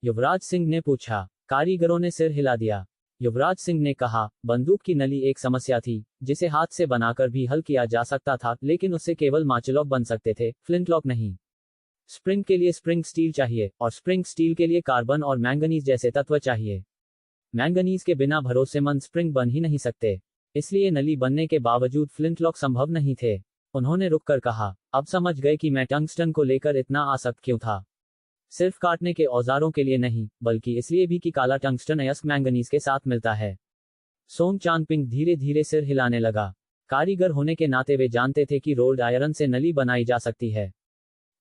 युवराज सिंह ने पूछा। कारीगरों ने सिर हिला दिया। युवराज सिंह ने कहा, बंदूक की नली एक समस्या थी, जिसे हाथ से बनाकर भी हल किया जा सकता था, लेकिन उससे केवल माचलॉक बन सकते थे, फ्लिंटलॉक नहीं। स्प्रिंग के लिए स्प्रिंग स्टील चाहिए, और स्प्रिंग स्टील के लिए कार्बन और मैंगनीज जैसे तत्व चाहिए। मैंगनीज के बिना भरोसेमंद स्प्रिंग बन ही नहीं सकते। इसलिए नली बनने के बावजूद फ्लिंटलॉक संभव नहीं थे। उन्होंने रुककर कहा, अब समझ गए कि मैं टंगस्टन को लेकर इतना आसक्त क्यों था। सिर्फ काटने के औजारों के लिए नहीं, बल्कि इसलिए भी कि काला टंगस्टन अयस्क मैंगनीज के साथ मिलता है। सोंग चांगपिंग धीरे धीरे सिर हिलाने लगा। कारीगर होने के नाते वे जानते थे कि रोल्ड आयरन से नली बनाई जा सकती है,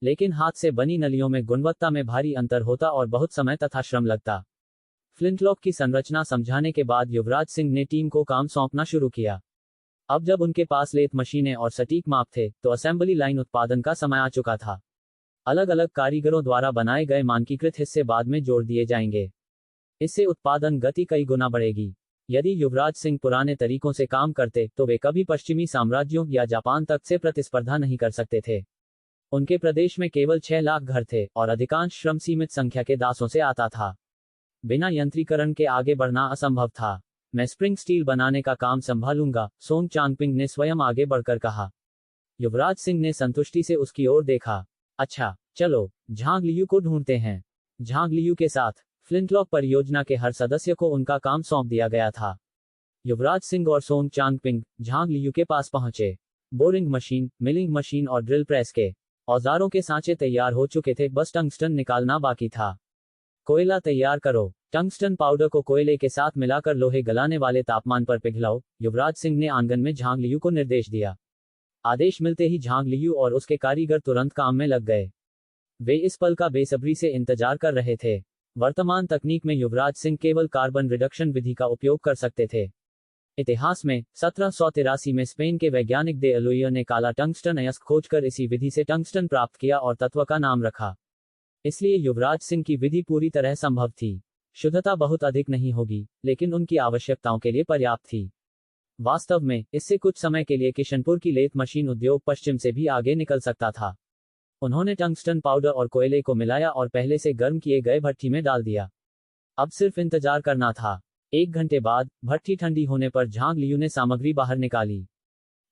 लेकिन हाथ से बनी नलियों में गुणवत्ता में भारी अंतर होता और बहुत समय तथा श्रम लगता। फ्लिंटलॉक की संरचना समझाने के बाद युवराज सिंह ने टीम को काम सौंपना शुरू किया। अब जब उनके पास लेथ मशीनें और सटीक माप थे, तो असेंबली लाइन उत्पादन का समय आ चुका था। अलग अलग कारीगरों द्वारा बनाए गए मानकीकृत हिस्से बाद में जोड़ दिए जाएंगे। इससे उत्पादन गति कई गुना बढ़ेगी। यदि युवराज सिंह पुराने तरीकों से काम करते तो वे कभी पश्चिमी साम्राज्यों या जापान तक से प्रतिस्पर्धा नहीं कर सकते थे। उनके प्रदेश में केवल 6 लाख घर थे और अधिकांश श्रम सीमित संख्या के दासों से आता था। बिना यंत्रीकरण के आगे बढ़ना असंभव था। मैं स्प्रिंग स्टील बनाने का काम संभालूंगा, सोंग चांगपिंग ने स्वयं आगे बढ़कर कहा। युवराज सिंह ने संतुष्टि से उसकी ओर देखा। अच्छा, चलो झांग लियू को ढूंढते हैं। झांग लियू के साथ फ्लिंटलॉक परियोजना के हर सदस्य को उनका काम सौंप दिया गया था। युवराज सिंह और सोंग चांगपिंग झांग लियू के पास पहुंचे। बोरिंग मशीन, मिलिंग मशीन और ड्रिल प्रेस के औजारों के सांचे तैयार हो चुके थे, बस टंगस्टन निकालना बाकी था। कोयला तैयार करो, टंगस्टन पाउडर को कोयले के साथ मिलाकर लोहे गलाने वाले तापमान पर पिघलाओ, युवराज सिंह ने आंगन में झांग लियू को निर्देश दिया। आदेश मिलते ही झांग लियू और उसके कारीगर तुरंत काम में लग गए। वे इस पल का बेसब्री से इंतजार कर रहे थे। वर्तमान तकनीक में युवराज सिंह केवल कार्बन रिडक्शन विधि का उपयोग कर सकते थे। इतिहास में 1783 में स्पेन के वैज्ञानिक दे अलोइयर ने काला टंगस्टन अयस्क खोजकर इसी विधि से टंगस्टन प्राप्त किया और तत्व का नाम रखा। इसलिए युवराज सिंह की विधि पूरी तरह संभव थी। शुद्धता बहुत अधिक नहीं होगी, लेकिन उनकी आवश्यकताओं के लिए पर्याप्त थी। वास्तव में इससे कुछ समय के लिए किशनपुर की लेथ मशीन उद्योग पश्चिम से भी आगे निकल सकता था। उन्होंने टंगस्टन पाउडर और कोयले को मिलाया और पहले से गर्म किए गए भट्ठी में डाल दिया। अब सिर्फ इंतजार करना था। 1 घंटे बाद भट्ठी ठंडी होने पर झांग लियू ने सामग्री बाहर निकाली।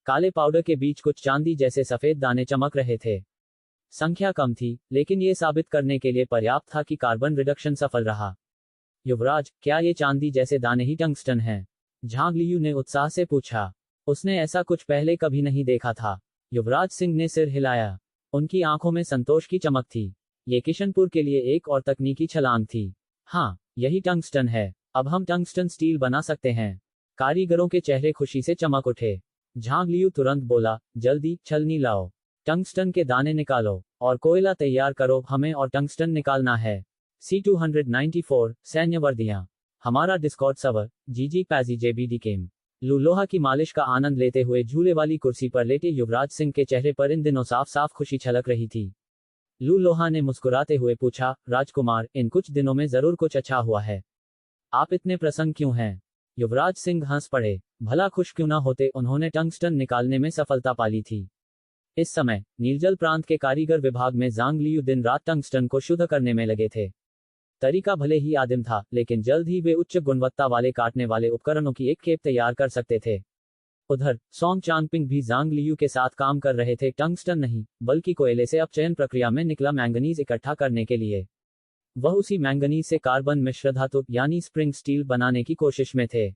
काले पाउडर के बीच कुछ चांदी जैसे सफेद दाने चमक रहे थे। संख्या कम थी, लेकिन ये साबित करने के लिए पर्याप्त था कि कार्बन रिडक्शन सफल रहा। युवराज, क्या ये चांदी जैसे दाने ही टंगस्टन हैं? झांग लियू ने उत्साह से पूछा। उसने ऐसा कुछ पहले कभी नहीं देखा था। युवराज सिंह ने सिर हिलाया। उनकी आंखों में संतोष की चमक थी। ये किशनपुर के लिए एक और तकनीकी छलांग थी। हाँ, यही टंगस्टन है। अब हम टंगस्टन स्टील बना सकते हैं। कारीगरों के चेहरे खुशी से चमक उठे। झांग लियू तुरंत बोला, जल्दी छलनी लाओ, टंगस्टन के दाने निकालो और कोयला तैयार करो। हमें और टंगस्टन निकालना है। C-294 सैन्य वर्दियां। हमारा डिस्कॉर्ड सर्वर जीजी पैजी जेबीडी केम। लू लोहा की मालिश का आनंद लेते हुए झूले वाली कुर्सी पर लेटे युवराज सिंह के चेहरे पर इन दिनों साफ साफ खुशी छलक रही थी। लू लोहा ने मुस्कुराते हुए पूछा, राजकुमार, इन कुछ दिनों में जरूर कुछ अच्छा हुआ है। आप इतने प्रसन्न क्यों हैं? युवराज सिंह हंस पड़े। भला खुश क्यों ना होते, उन्होंने टंगस्टन निकालने में सफलता पाली थी। इस समय नीलजल प्रांत के कारीगर विभाग में झांग लियू दिन रात टंगस्टन को शुद्ध करने में लगे थे। तरीका भले ही आदिम था, लेकिन जल्द ही वे उच्च गुणवत्ता वाले काटने वाले उपकरणों की एक खेप तैयार कर सकते थे। उधर सोंग चांगपिंग भी झांग लियू के साथ काम कर रहे थे, टंगस्टन नहीं, बल्कि कोयले से अपचयन प्रक्रिया में निकला मैंगनीज इकट्ठा करने के लिए। वह उसी मैंगनीज से कार्बन मिश्र धातु यानी स्प्रिंग स्टील बनाने की कोशिश में थे।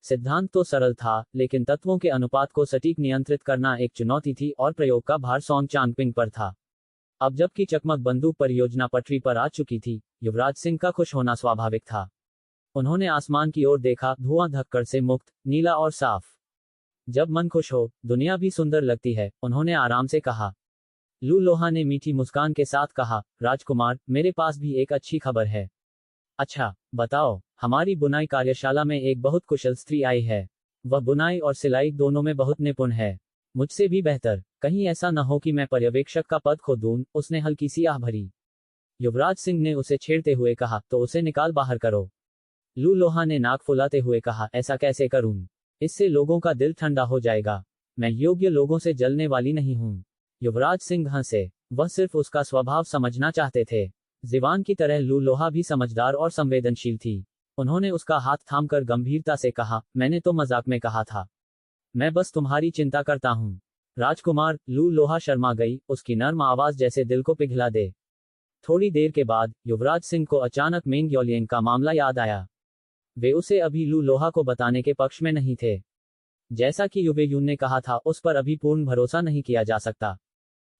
सिद्धांत तो सरल था, लेकिन तत्वों के अनुपात को सटीक नियंत्रित करना एक चुनौती थी और प्रयोग का भार सोंग चांगपिंग पर था। अब जबकि चकमक बंदूक परियोजना पटरी पर आ चुकी थी, युवराज सिंह का खुश होना स्वाभाविक था। उन्होंने आसमान की ओर देखा, धुआं धक्कड़ से मुक्त, नीला और साफ। जब मन खुश हो, दुनिया भी सुंदर लगती है, उन्होंने आराम से कहा। लू लोहा ने मीठी मुस्कान के साथ कहा, राजकुमार, मेरे पास भी एक अच्छी खबर है। अच्छा, बताओ। हमारी बुनाई कार्यशाला में एक बहुत कुशल स्त्री आई है। वह बुनाई और सिलाई दोनों में बहुत निपुण है, मुझसे भी बेहतर। कहीं ऐसा न हो कि मैं पर्यवेक्षक का पद खो दूं, उसने हल्की सी आह भरी। युवराज सिंह ने उसे छेड़ते हुए कहा, तो उसे निकाल बाहर करो। लू लोहा ने नाक फुलाते हुए कहा, ऐसा कैसे करूं? इससे लोगों का दिल ठंडा हो जाएगा। मैं योग्य लोगों से जलने वाली नहीं हूं। युवराज सिंह हंसे। वह सिर्फ उसका स्वभाव समझना चाहते थे। जीवान की तरह लू लोहा भी समझदार और संवेदनशील थी। उन्होंने उसका हाथ थामकर गंभीरता से कहा, मैंने तो मजाक में कहा था। मैं बस तुम्हारी चिंता करता हूं। राजकुमार, लू लोहा शर्मा गई, उसकी नर्म आवाज जैसे दिल को पिघला दे। थोड़ी देर के बाद युवराज सिंह को अचानक मेंग योलियंग का मामला याद आया। वे उसे अभी लू लोहा को बताने के पक्ष में नहीं थे। जैसा कि युवे यून ने कहा था, उस पर अभी पूर्ण भरोसा नहीं किया जा सकता।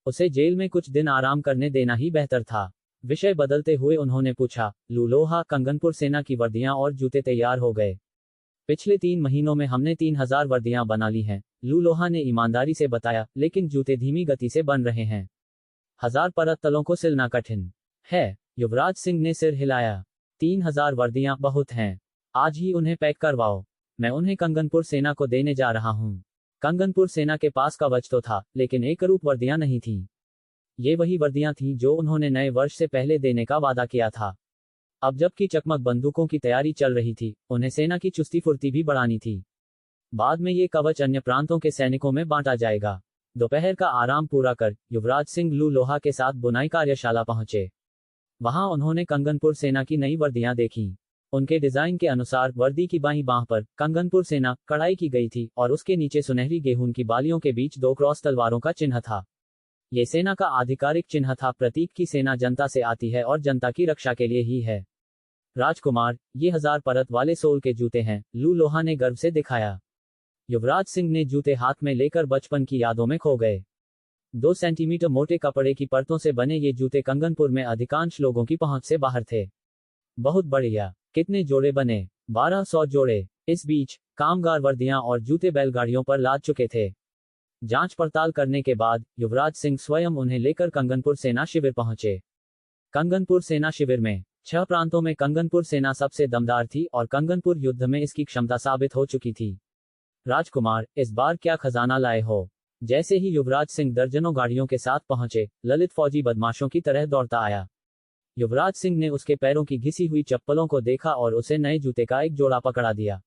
उसे जेल में कुछ दिन आराम करने देना ही बेहतर था। विषय बदलते हुए उन्होंने पूछा, लू लोहा, कंगनपुर सेना की वर्दियां और जूते तैयार हो गए। पिछले 3 महीनों में हमने 3000 वर्दियां बना ली हैं, लू लोहा ने ईमानदारी से बताया, लेकिन जूते धीमी गति से बन रहे हैं। 1000 परत तलों को सिलना कठिन है। युवराज सिंह ने सिर हिलाया। 3000 वर्दियां बहुत हैं। आज ही उन्हें पैक करवाओ। मैं उन्हें कंगनपुर सेना को देने जा रहा हूं। कंगनपुर सेना के पास कवच तो था, लेकिन एकरूप वर्दियां नहीं थीं। ये वही वर्दियां थीं जो उन्होंने नए वर्ष से पहले देने का वादा किया था। अब जबकि चकमक बंदूकों की तैयारी चल रही थी, उन्हें सेना की चुस्ती फुर्ती भी बढ़ानी थी। बाद में ये कवच अन्य प्रांतों के सैनिकों में बांटा जाएगा। दोपहर का आराम पूरा कर युवराज सिंह लू लोहा के साथ बुनाई कार्यशाला पहुंचे। वहां उन्होंने कंगनपुर सेना की नई वर्दियां देखीं। उनके डिजाइन के अनुसार वर्दी की बाईं बांह पर कंगनपुर सेना कढ़ाई की गई थी और उसके नीचे सुनहरी गेहूं की बालियों के बीच 2 क्रॉस तलवारों का चिन्ह था। ये सेना का आधिकारिक चिन्ह था, प्रतीक की सेना जनता से आती है और जनता की रक्षा के लिए ही है। राजकुमार, ये 1000 परत वाले सोल के जूते हैं, लू लोहा ने गर्व से दिखाया। युवराज सिंह ने जूते हाथ में लेकर बचपन की यादों में खो गए। 2 सेंटीमीटर मोटे कपड़े की परतों से बने ये जूते कंगनपुर में अधिकांश लोगों की पहुंच से बाहर थे। बहुत बढ़िया। कितने जोड़े बने? 1200 जोड़े। इस बीच कामगार वर्दियां और जूते बैलगाड़ियों पर लाद चुके थे। जांच पड़ताल करने के बाद युवराज सिंह स्वयं उन्हें लेकर कंगनपुर सेना शिविर पहुंचे। कंगनपुर सेना शिविर में 6 प्रांतों में कंगनपुर सेना सबसे दमदार थी और कंगनपुर युद्ध में इसकी क्षमता साबित हो चुकी थी। राजकुमार, इस बार क्या खजाना लाए हो? जैसे ही युवराज सिंह दर्जनों गाड़ियों के साथ पहुंचे, ललित फौजी बदमाशों की तरह दौड़ता आया। युवराज सिंह ने उसके पैरों की घिसी हुई चप्पलों को देखा और उसे नए जूते का एक जोड़ा पकड़ा दिया।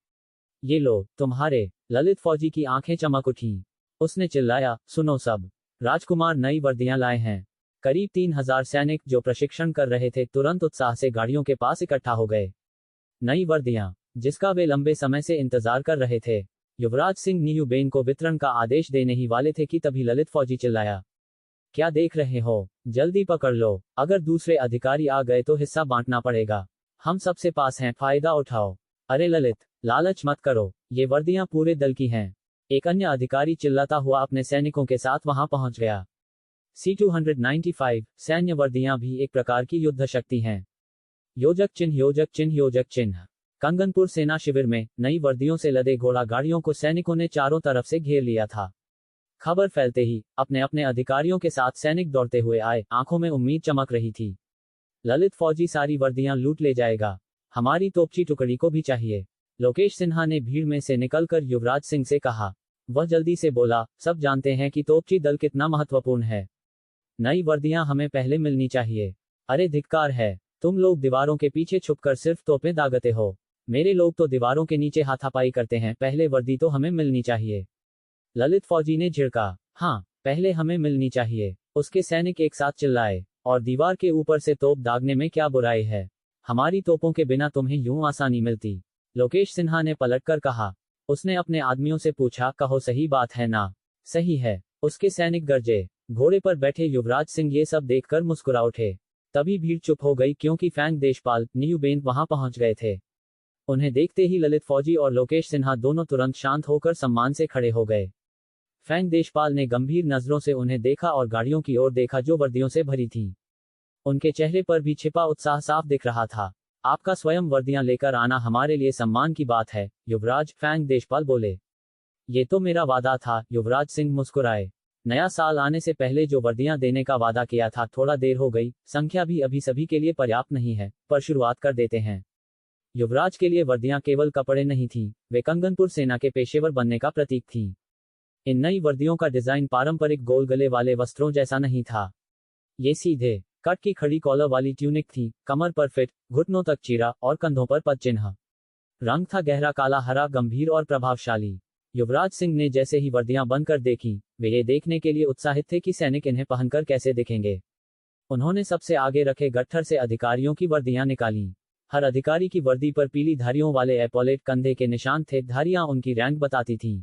ये लो, तुम्हारे। ललित फौजी की आंखें चमक उठी। उसने चिल्लाया, सुनो सब, राजकुमार नई वर्दियां लाए हैं। करीब 3000 सैनिक जो प्रशिक्षण कर रहे थे तुरंत उत्साह से गाड़ियों के पास इकट्ठा हो गए। नई वर्दियां, जिसका वे लंबे समय से इंतजार कर रहे थे। युवराज सिंह न्यूबेन को वितरण का आदेश देने ही वाले थे कि तभी ललित फौजी चिल्लाया, क्या देख रहे हो? जल्दी पकड़ लो, अगर दूसरे अधिकारी आ गए तो हिस्सा बांटना पड़ेगा। हम सबसे पास हैं, फायदा उठाओ। अरे ललित, लालच मत करो, ये वर्दियां पूरे दल की हैं। एक अन्य अधिकारी चिल्लाता हुआ अपने सैनिकों के साथ वहां पहुंच गया। C-295 सैन्य वर्दियां भी एक प्रकार की युद्ध शक्ति हैं। योजक चिन्ह, योजक चिन्ह, योजक चिन्ह। कंगनपुर सेना शिविर में नई वर्दियों से लदे घोड़ा गाड़ियों को सैनिकों ने चारों तरफ से घेर लिया था। खबर फैलते ही अपने अपने अधिकारियों के साथ सैनिक दौड़ते हुए आए, आंखों में उम्मीद चमक रही थी। ललित फौजी सारी वर्दियां लूट ले जाएगा, हमारी तोपची टुकड़ी को भी चाहिए। लोकेश सिन्हा ने भीड़ में से निकलकर युवराज सिंह से कहा। वह जल्दी से बोला, सब जानते हैं कि तोपची दल कितना महत्वपूर्ण है। नई वर्दियां हमें पहले मिलनी चाहिए। अरे धिक्कार है, तुम लोग दीवारों के पीछे छुपकर सिर्फ तोपें दागते हो। मेरे लोग तो दीवारों के नीचे हाथापाई करते हैं, पहले वर्दी तो हमें मिलनी चाहिए। ललित फौजी ने झिड़का। हाँ, पहले हमें मिलनी चाहिए। उसके सैनिक एक साथ चिल्लाए। और दीवार के ऊपर से तोप दागने में क्या बुराई है? हमारी तोपों के बिना तुम्हें यूं आसानी मिलती? लोकेश सिन्हा ने पलटकर कहा। उसने अपने आदमियों से पूछा, कहो सही बात है ना? सही है, उसके सैनिक गरजे। घोड़े पर बैठे युवराज सिंह ये सब देखकर मुस्कुरा उठे। तभी भीड़ चुप हो गई क्योंकि फैंग देशपाल, न्यूबेन वहां पहुंच गए थे। उन्हें देखते ही ललित फौजी और लोकेश सिन्हा दोनों तुरंत शांत होकर सम्मान से खड़े हो गए। फैंग देशपाल ने गंभीर नजरों से उन्हें देखा और गाड़ियों की ओर देखा जो वर्दियों से भरी थीं। उनके चेहरे पर भी छिपा उत्साह साफ दिख रहा था। आपका स्वयं वर्दियां लेकर आना हमारे लिए सम्मान की बात है, युवराज, फैंग देशपाल बोले। ये तो मेरा वादा था, युवराज सिंह मुस्कुराए। नया साल आने से पहले जो वर्दियां देने का वादा किया था, थोड़ा देर हो गई, संख्या भी अभी सभी के लिए पर्याप्त नहीं है, पर शुरुआत कर देते हैं। युवराज के लिए वर्दियां केवल कपड़े नहीं थीं, वे कंगनपुर सेना के पेशेवर बनने का प्रतीक थीं। इन नई वर्दियों का डिजाइन पारंपरिक गोल गले वाले वस्त्रों जैसा नहीं था। ये सीधे कट की खड़ी कॉलर वाली ट्यूनिक थी, कमर पर फिट, घुटनों तक चीरा और कंधों पर पद चिन्ह। रंग था गहरा काला हरा, गंभीर और प्रभावशाली। युवराज सिंह ने जैसे ही वर्दियां बनकर देखी, वे ये देखने के लिए उत्साहित थे कि सैनिक इन्हें पहनकर कैसे दिखेंगे। उन्होंने सबसे आगे रखे गट्ठर से अधिकारियों की वर्दियां निकाली। हर अधिकारी की वर्दी पर पीली धारियों वाले एपॉलेट कंधे के निशान थे, धारियां उनकी रैंक बताती थीं।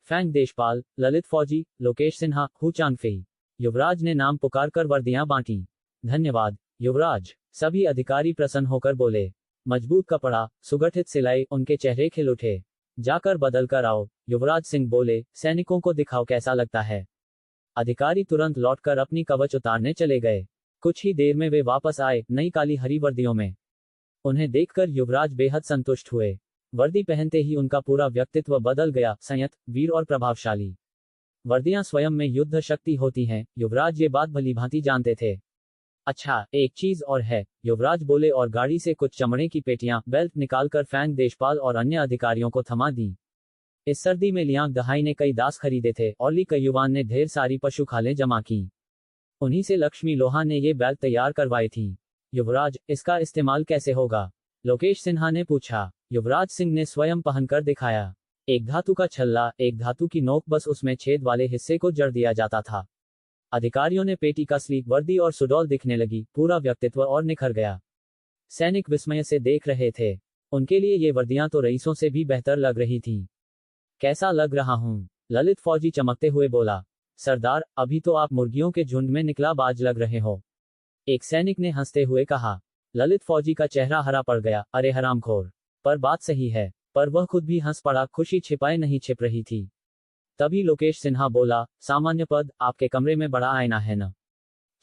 फैंग देशपाल, ललित फौजी, लोकेश सिन्हा, हु चांगफेई। युवराज ने नाम पुकारकर वर्दियां बांटी। धन्यवाद, युवराज, सभी अधिकारी प्रसन्न होकर बोले। मजबूत कपड़ा, सुगठित सिलाई, उनके चेहरे खिल उठे। जाकर बदल कर आओ, युवराज सिंह बोले, सैनिकों को दिखाओ कैसा लगता है। अधिकारी तुरंत लौटकर अपनी कवच उतारने चले गए। कुछ ही देर में वे वापस आए, नई काली हरी वर्दियों में। उन्हें देखकर युवराज बेहद संतुष्ट हुए। वर्दी पहनते ही उनका पूरा व्यक्तित्व बदल गया, संयत, वीर और प्रभावशाली। वर्दियां स्वयं में युद्ध शक्ति होती हैं, युवराज ये बात भलीभांति जानते थे। अच्छा, एक चीज और है, युवराज बोले और गाड़ी से कुछ चमड़े की पेटियां, बेल्ट निकालकर फैंग देशपाल और अन्य अधिकारियों को थमा दी। इस सर्दी में लियांग दहाई ने कई दास खरीदे थे और ली कयुवान ने ढेर सारी पशु खालें जमा की। उन्हीं से लक्ष्मी लोहा ने ये बेल्ट तैयार करवाई थी। युवराज, इसका इस्तेमाल कैसे होगा? लोकेश सिन्हा ने पूछा। युवराज सिंह ने स्वयं पहनकर दिखाया। एक धातु का छल्ला, एक धातु की नोक, बस उसमें छेद वाले हिस्से को जड़ दिया जाता था। अधिकारियों ने पेटी का स्लीक वर्दी और सुडौल दिखने लगी, पूरा व्यक्तित्व और निखर गया। सैनिक विस्मय से देख रहे थे। उनके लिए ये वर्दियां तो रईसों से भी बेहतर लग रही थीं। कैसा लग रहा हूं? ललित फौजी चमकते हुए बोला। सरदार, अभी तो आप मुर्गियों के झुंड में निकला बाज लग रहे हो, एक सैनिक ने हंसते हुए कहा। ललित फौजी का चेहरा हरा पड़ गया। अरे हरामखोर, पर बात सही है। पर वह खुद भी हंस पड़ा, खुशी छिपाए नहीं छिप रही थी। तभी लोकेश सिन्हा बोला, सामान्य पद, आपके कमरे में बड़ा आईना है न?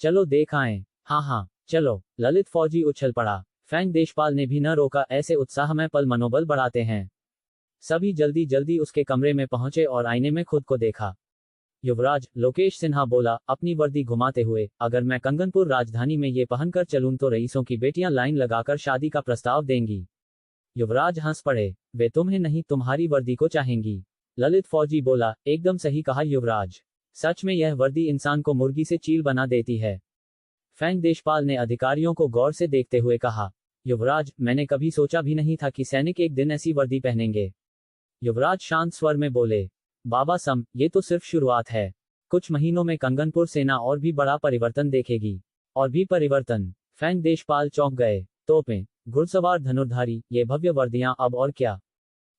चलो देख आएं। हाँ हाँ, चलो। ललित फौजी उछल पड़ा। फैंग देशपाल ने भी न रोका, ऐसे उत्साहमय पल मनोबल बढ़ाते हैं। सभी जल्दी जल्दी उसके कमरे में पहुंचे और आईने में खुद को देखा। युवराज, लोकेश सिन्हा बोला अपनी वर्दी घुमाते हुए, अगर मैं कंगनपुर राजधानी में ये पहनकर चलूं तो रईसों की बेटियां लाइन लगाकर शादी का प्रस्ताव देंगी। युवराज हंस पड़े। वे तुम्हें नहीं, तुम्हारी वर्दी को चाहेंगी। ललित फौजी बोला, एकदम सही कहा युवराज। सच में यह वर्दी इंसान को मुर्गी से चील बना देती है। फैंग देशपाल ने अधिकारियों को गौर से देखते हुए कहा, युवराज, मैंने कभी सोचा भी नहीं था कि सैनिक एक दिन ऐसी वर्दी पहनेंगे। युवराज शांत स्वर में बोले, बाबा सम, ये तो सिर्फ शुरुआत है। कुछ महीनों में कंगनपुर सेना और भी बड़ा परिवर्तन देखेगी। और भी परिवर्तन? फैंग देशपाल चौंक गए। तोपें, घुड़सवार, धनुर्धारी, ये भव्य वर्दियां, अब और क्या?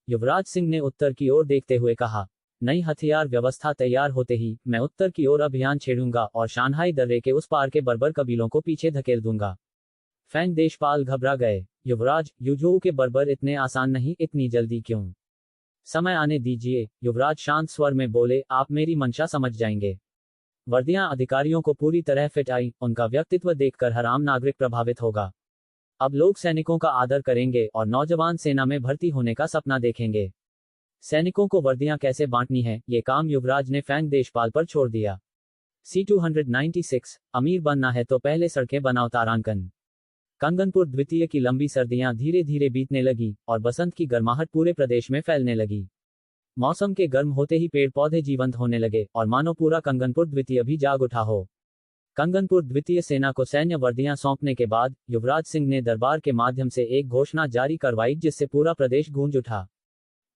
युवराज सिंह ने उत्तर की ओर देखते हुए कहा, नई हथियार व्यवस्था तैयार होते ही मैं उत्तर की ओर अभियान छेड़ूंगा और शानहाई दर्रे के उस पार के बर्बर कबीलों को पीछे धकेल दूंगा। फैंग देशपाल घबरा गए। युवराज, युजू के बर्बर इतने आसान नहीं, इतनी जल्दी क्यों? समय आने दीजिए, युवराज शांत स्वर में बोले, आप मेरी मंशा समझ जाएंगे। वर्दियां अधिकारियों को पूरी तरह फिट आई, उनका व्यक्तित्व देखकर हर आम नागरिक प्रभावित होगा। अब लोग सैनिकों का आदर करेंगे और नौजवान सेना में भर्ती होने का सपना देखेंगे। सैनिकों को वर्दियां कैसे बांटनी है, ये काम युवराज ने फैंग देशपाल पर छोड़ दिया। C-296, अमीर बनना है तो पहले सड़कें बनाओ तारांकन। कंगनपुर द्वितीय की लंबी सर्दियां धीरे धीरे बीतने लगी और बसंत की गर्माहट पूरे प्रदेश में फैलने लगी। मौसम के गर्म होते ही पेड़ पौधे जीवंत होने लगे और मानो पूरा कंगनपुर द्वितीय भी जाग उठा हो। कंगनपुर द्वितीय सेना को सैन्य वर्दियां सौंपने के बाद युवराज सिंह ने दरबार के माध्यम से एक घोषणा जारी करवाई जिससे पूरा प्रदेश गूंज उठा।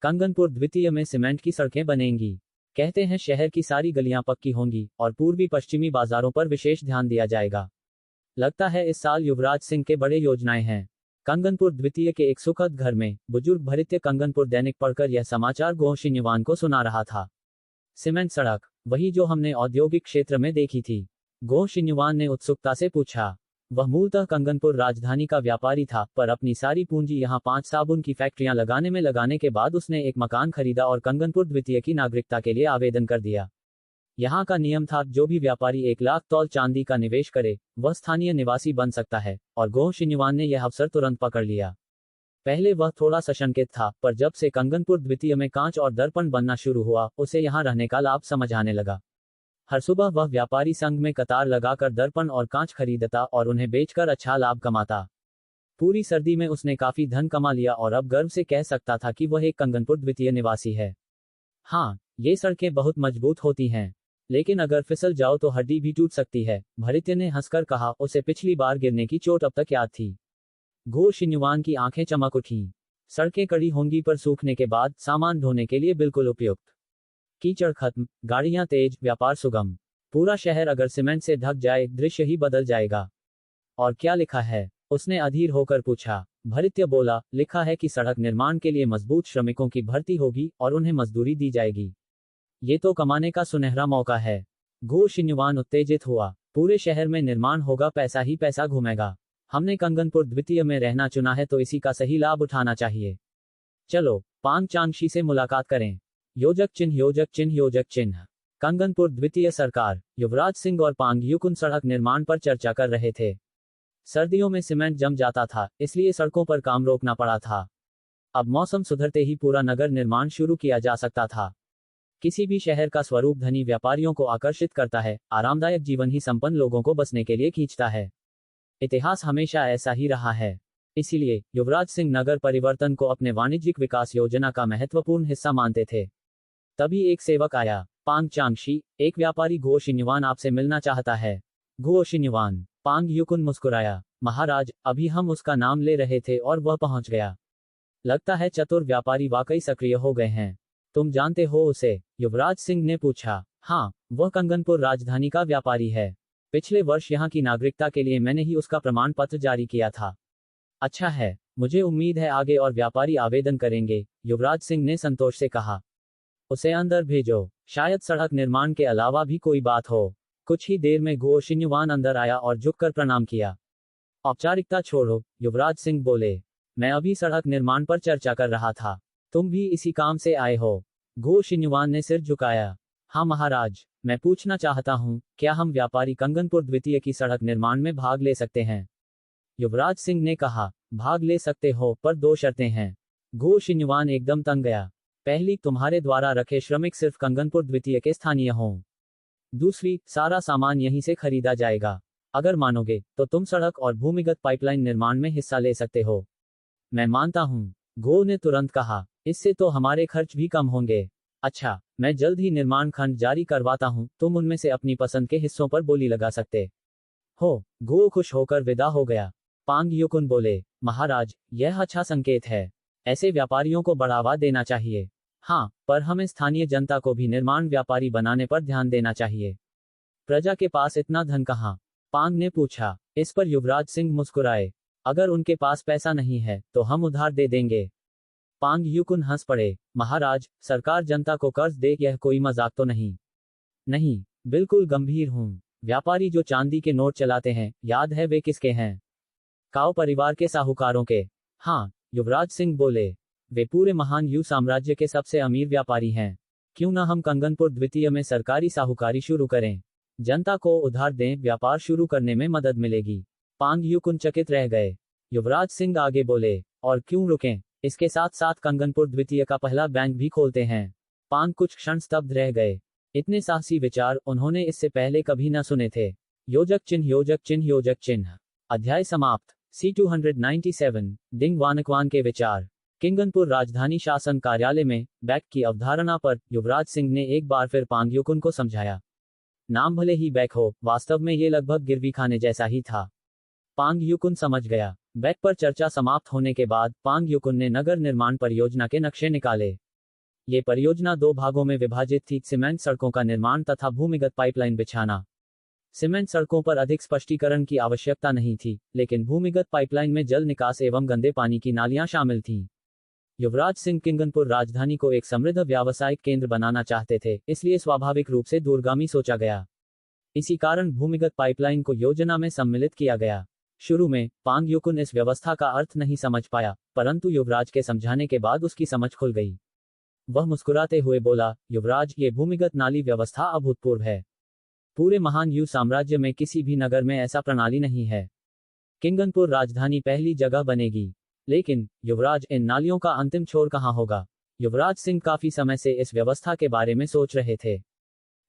कंगनपुर द्वितीय में सीमेंट की सड़कें बनेंगी। कहते हैं शहर की सारी गलियां पक्की होंगी और पूर्वी पश्चिमी बाजारों पर विशेष ध्यान दिया जाएगा। लगता है इस साल युवराज सिंह के बड़े योजनाएं हैं। कंगनपुर द्वितीय के एक सुखद घर में बुजुर्ग भृत्य कंगनपुर दैनिक पढ़कर यह समाचार गोह शिन्युवान को सुना रहा था। सीमेंट सड़क, वही जो हमने औद्योगिक क्षेत्र में देखी थी? गोह शिन्युवान ने उत्सुकता से पूछा। वह मूलतः कंगनपुर राजधानी का व्यापारी था, पर अपनी सारी पूंजी यहां 5 साबुन की फैक्ट्रियां लगाने के बाद उसने एक मकान खरीदा और कंगनपुर द्वितीय की नागरिकता के लिए आवेदन कर दिया। यहाँ का नियम था, जो भी व्यापारी 1 लाख तौल चांदी का निवेश करे वह स्थानीय निवासी बन सकता है, और गोह शिन्युवान ने यह अवसर तुरंत पकड़ लिया। पहले वह थोड़ा सशंकित था, पर जब से कंगनपुर द्वितीय में कांच और दर्पण बनना शुरू हुआ, उसे यहाँ रहने का लाभ समझ आने लगा। हर सुबह वह व्यापारी संघ में कतार लगाकर दर्पण और कांच खरीदता और उन्हें बेचकर अच्छा लाभ कमाता। पूरी सर्दी में उसने काफी धन कमा लिया और अब गर्व से कह सकता था कि वह एक कंगनपुर द्वितीय निवासी है। हाँ, ये सड़कें बहुत मजबूत होती हैं, लेकिन अगर फिसल जाओ तो हड्डी भी टूट सकती है, भृत्य ने हंसकर कहा। उसे पिछली बार गिरने की चोट अब तक याद थी। गोह शिन्युवान की आंखें चमक उठीं। सड़कें कड़ी होंगी पर सूखने के बाद सामान ढोने के लिए बिल्कुल उपयुक्त। कीचड़ खत्म, गाड़ियां तेज, व्यापार सुगम। पूरा शहर अगर सीमेंट से ढक जाए, दृश्य ही बदल जाएगा। और क्या लिखा है? उसने अधीर होकर पूछा। भृत्य बोला, लिखा है कि सड़क निर्माण के लिए मजबूत श्रमिकों की भर्ती होगी और उन्हें मजदूरी दी जाएगी। ये तो कमाने का सुनहरा मौका है। गोह शिन्युवान उत्तेजित हुआ। पूरे शहर में निर्माण होगा, पैसा ही पैसा घूमेगा। हमने कंगनपुर द्वितीय में रहना चुना है तो इसी का सही लाभ उठाना चाहिए। चलो पांग चांगशी से मुलाकात करें। योजक चिन्ह, योजक चिन्ह, योजक चिन्ह। कंगनपुर द्वितीय सरकार, युवराज सिंह और पांग युकुन सड़क निर्माण पर चर्चा कर रहे थे। सर्दियों में सीमेंट जम जाता था, इसलिए सड़कों पर काम रोकना पड़ा था। अब मौसम सुधरते ही पूरा नगर निर्माण शुरू किया जा सकता था। किसी भी शहर का स्वरूप धनी व्यापारियों को आकर्षित करता है, आरामदायक जीवन ही संपन्न लोगों को बसने के लिए खींचता है। इतिहास हमेशा ऐसा ही रहा है। इसीलिए युवराज सिंह नगर परिवर्तन को अपने वाणिज्यिक विकास योजना का महत्वपूर्ण हिस्सा मानते थे। तभी एक सेवक आया। पांग चांगशी, एक व्यापारी गोह शिन्युवान आपसे मिलना चाहता है। गोह शिन्युवान। पांग युकुन मुस्कुराया। महाराज, अभी हम उसका नाम ले रहे थे और वह पहुंच गया। लगता है चतुर व्यापारी वाकई सक्रिय हो गए हैं। तुम जानते हो उसे? युवराज सिंह ने पूछा। हाँ, वह कंगनपुर राजधानी का व्यापारी है। पिछले वर्ष यहाँ की नागरिकता के लिए मैंने ही उसका प्रमाण पत्र जारी किया था। अच्छा है, मुझे उम्मीद है आगे और व्यापारी आवेदन करेंगे, युवराज सिंह ने संतोष से कहा। उसे अंदर भेजो, शायद सड़क निर्माण के अलावा भी कोई बात हो। कुछ ही देर में गोह शिन्युवान अंदर आया और झुककर प्रणाम किया। औपचारिकता छोड़ो, युवराज सिंह बोले। मैं अभी सड़क निर्माण पर चर्चा कर रहा था। तुम भी इसी काम से आए हो? गोह शिन्युवान ने सिर झुकाया। हाँ महाराज, मैं पूछना चाहता हूँ, क्या हम व्यापारी कंगनपुर द्वितीय की सड़क निर्माण में भाग ले सकते हैं? युवराज सिंह ने कहा। भाग ले सकते हो, पर 2 शर्तें हैं। गो शिन्युआन एकदम तंग गया। पहली, तुम्हारे द्वारा रखे श्रमिक सिर्फ कंगनपुर द्वितीय के स्थानीय हों। दूसरी, सारा सामान यहीं से खरीदा जाएगा। अगर मानोगे तो तुम सड़क और भूमिगत पाइपलाइन निर्माण में हिस्सा ले सकते हो। मैं मानता हूँ, गो ने तुरंत कहा। इससे तो हमारे खर्च भी कम होंगे। अच्छा, मैं जल्द ही निर्माण खंड जारी करवाता हूँ, तुम उनमें से अपनी पसंद के हिस्सों पर बोली लगा सकते हो। गो खुश होकर विदा हो गया। पांग युकुन बोले, महाराज, यह अच्छा संकेत है। ऐसे व्यापारियों को बढ़ावा देना चाहिए। हाँ, पर हमें स्थानीय जनता को भी निर्माण व्यापारी बनाने पर ध्यान देना चाहिए। प्रजा के पास इतना धन कहाँ? पांग ने पूछा। इस पर युवराज सिंह मुस्कुराए। अगर उनके पास पैसा नहीं है तो हम उधार दे देंगे। पांग युकुन हंस पड़े। महाराज, सरकार जनता को कर्ज दे, यह कोई मजाक तो नहीं? नहीं, बिल्कुल गंभीर हूँ। व्यापारी जो चांदी के नोट चलाते हैं, याद है वे किसके हैं? काओ परिवार के साहूकारों के। हाँ, युवराज सिंह बोले। वे पूरे महान यू साम्राज्य के सबसे अमीर व्यापारी हैं। क्यों ना हम कंगनपुर द्वितीय में सरकारी साहूकारी शुरू करें? जनता को उधार दें, व्यापार शुरू करने में मदद मिलेगी। पांग युकुन चकित रह गए। युवराज सिंह आगे बोले, और क्यों रुकें, इसके साथ साथ कंगनपुर द्वितीय का पहला बैंक भी खोलते हैं। पांग कुछ क्षण स्तब्ध रह गए। इतने साहसी विचार उन्होंने इससे पहले कभी न सुने थे। योजक चिन्ह, योजक चिन्ह, योजक चिन्ह। अध्याय समाप्त। C297, डिंग वानकवान के विचार। किंगनपुर राजधानी शासन कार्यालय में बैक की अवधारणा पर युवराज सिंह ने एक बार फिर पांग युकुन को समझाया। नाम भले ही बैक हो, वास्तव में ये लगभग गिरवी खाने जैसा ही था। पांग युकुन समझ गया। बैक पर चर्चा समाप्त होने के बाद पांग युकुन ने नगर निर्माण परियोजना के नक्शे निकाले। ये परियोजना 2 भागों में विभाजित थी, सीमेंट सड़कों का निर्माण तथा भूमिगत पाइपलाइन बिछाना। सीमेंट सड़कों पर अधिक स्पष्टीकरण की आवश्यकता नहीं थी, लेकिन भूमिगत पाइपलाइन में जल निकास एवं गंदे पानी की नालियां शामिल थीं। युवराज सिंह किंगनपुर राजधानी को एक समृद्ध व्यावसायिक केंद्र बनाना चाहते थे, इसलिए स्वाभाविक रूप से दूरगामी सोचा गया। इसी कारण भूमिगत पाइपलाइन को योजना में सम्मिलित किया गया। शुरू में पांग युकुन इस व्यवस्था का अर्थ नहीं समझ पाया, परंतु युवराज के समझाने के बाद उसकी समझ खुल गई। वह मुस्कुराते हुए बोला, युवराज, ये भूमिगत नाली व्यवस्था अभूतपूर्व है। पूरे महान यू साम्राज्य में किसी भी नगर में ऐसा प्रणाली नहीं है। किंगनपुर राजधानी पहली जगह बनेगी। लेकिन युवराज, इन नालियों का अंतिम छोर कहाँ होगा? युवराज सिंह काफी समय से इस व्यवस्था के बारे में सोच रहे थे।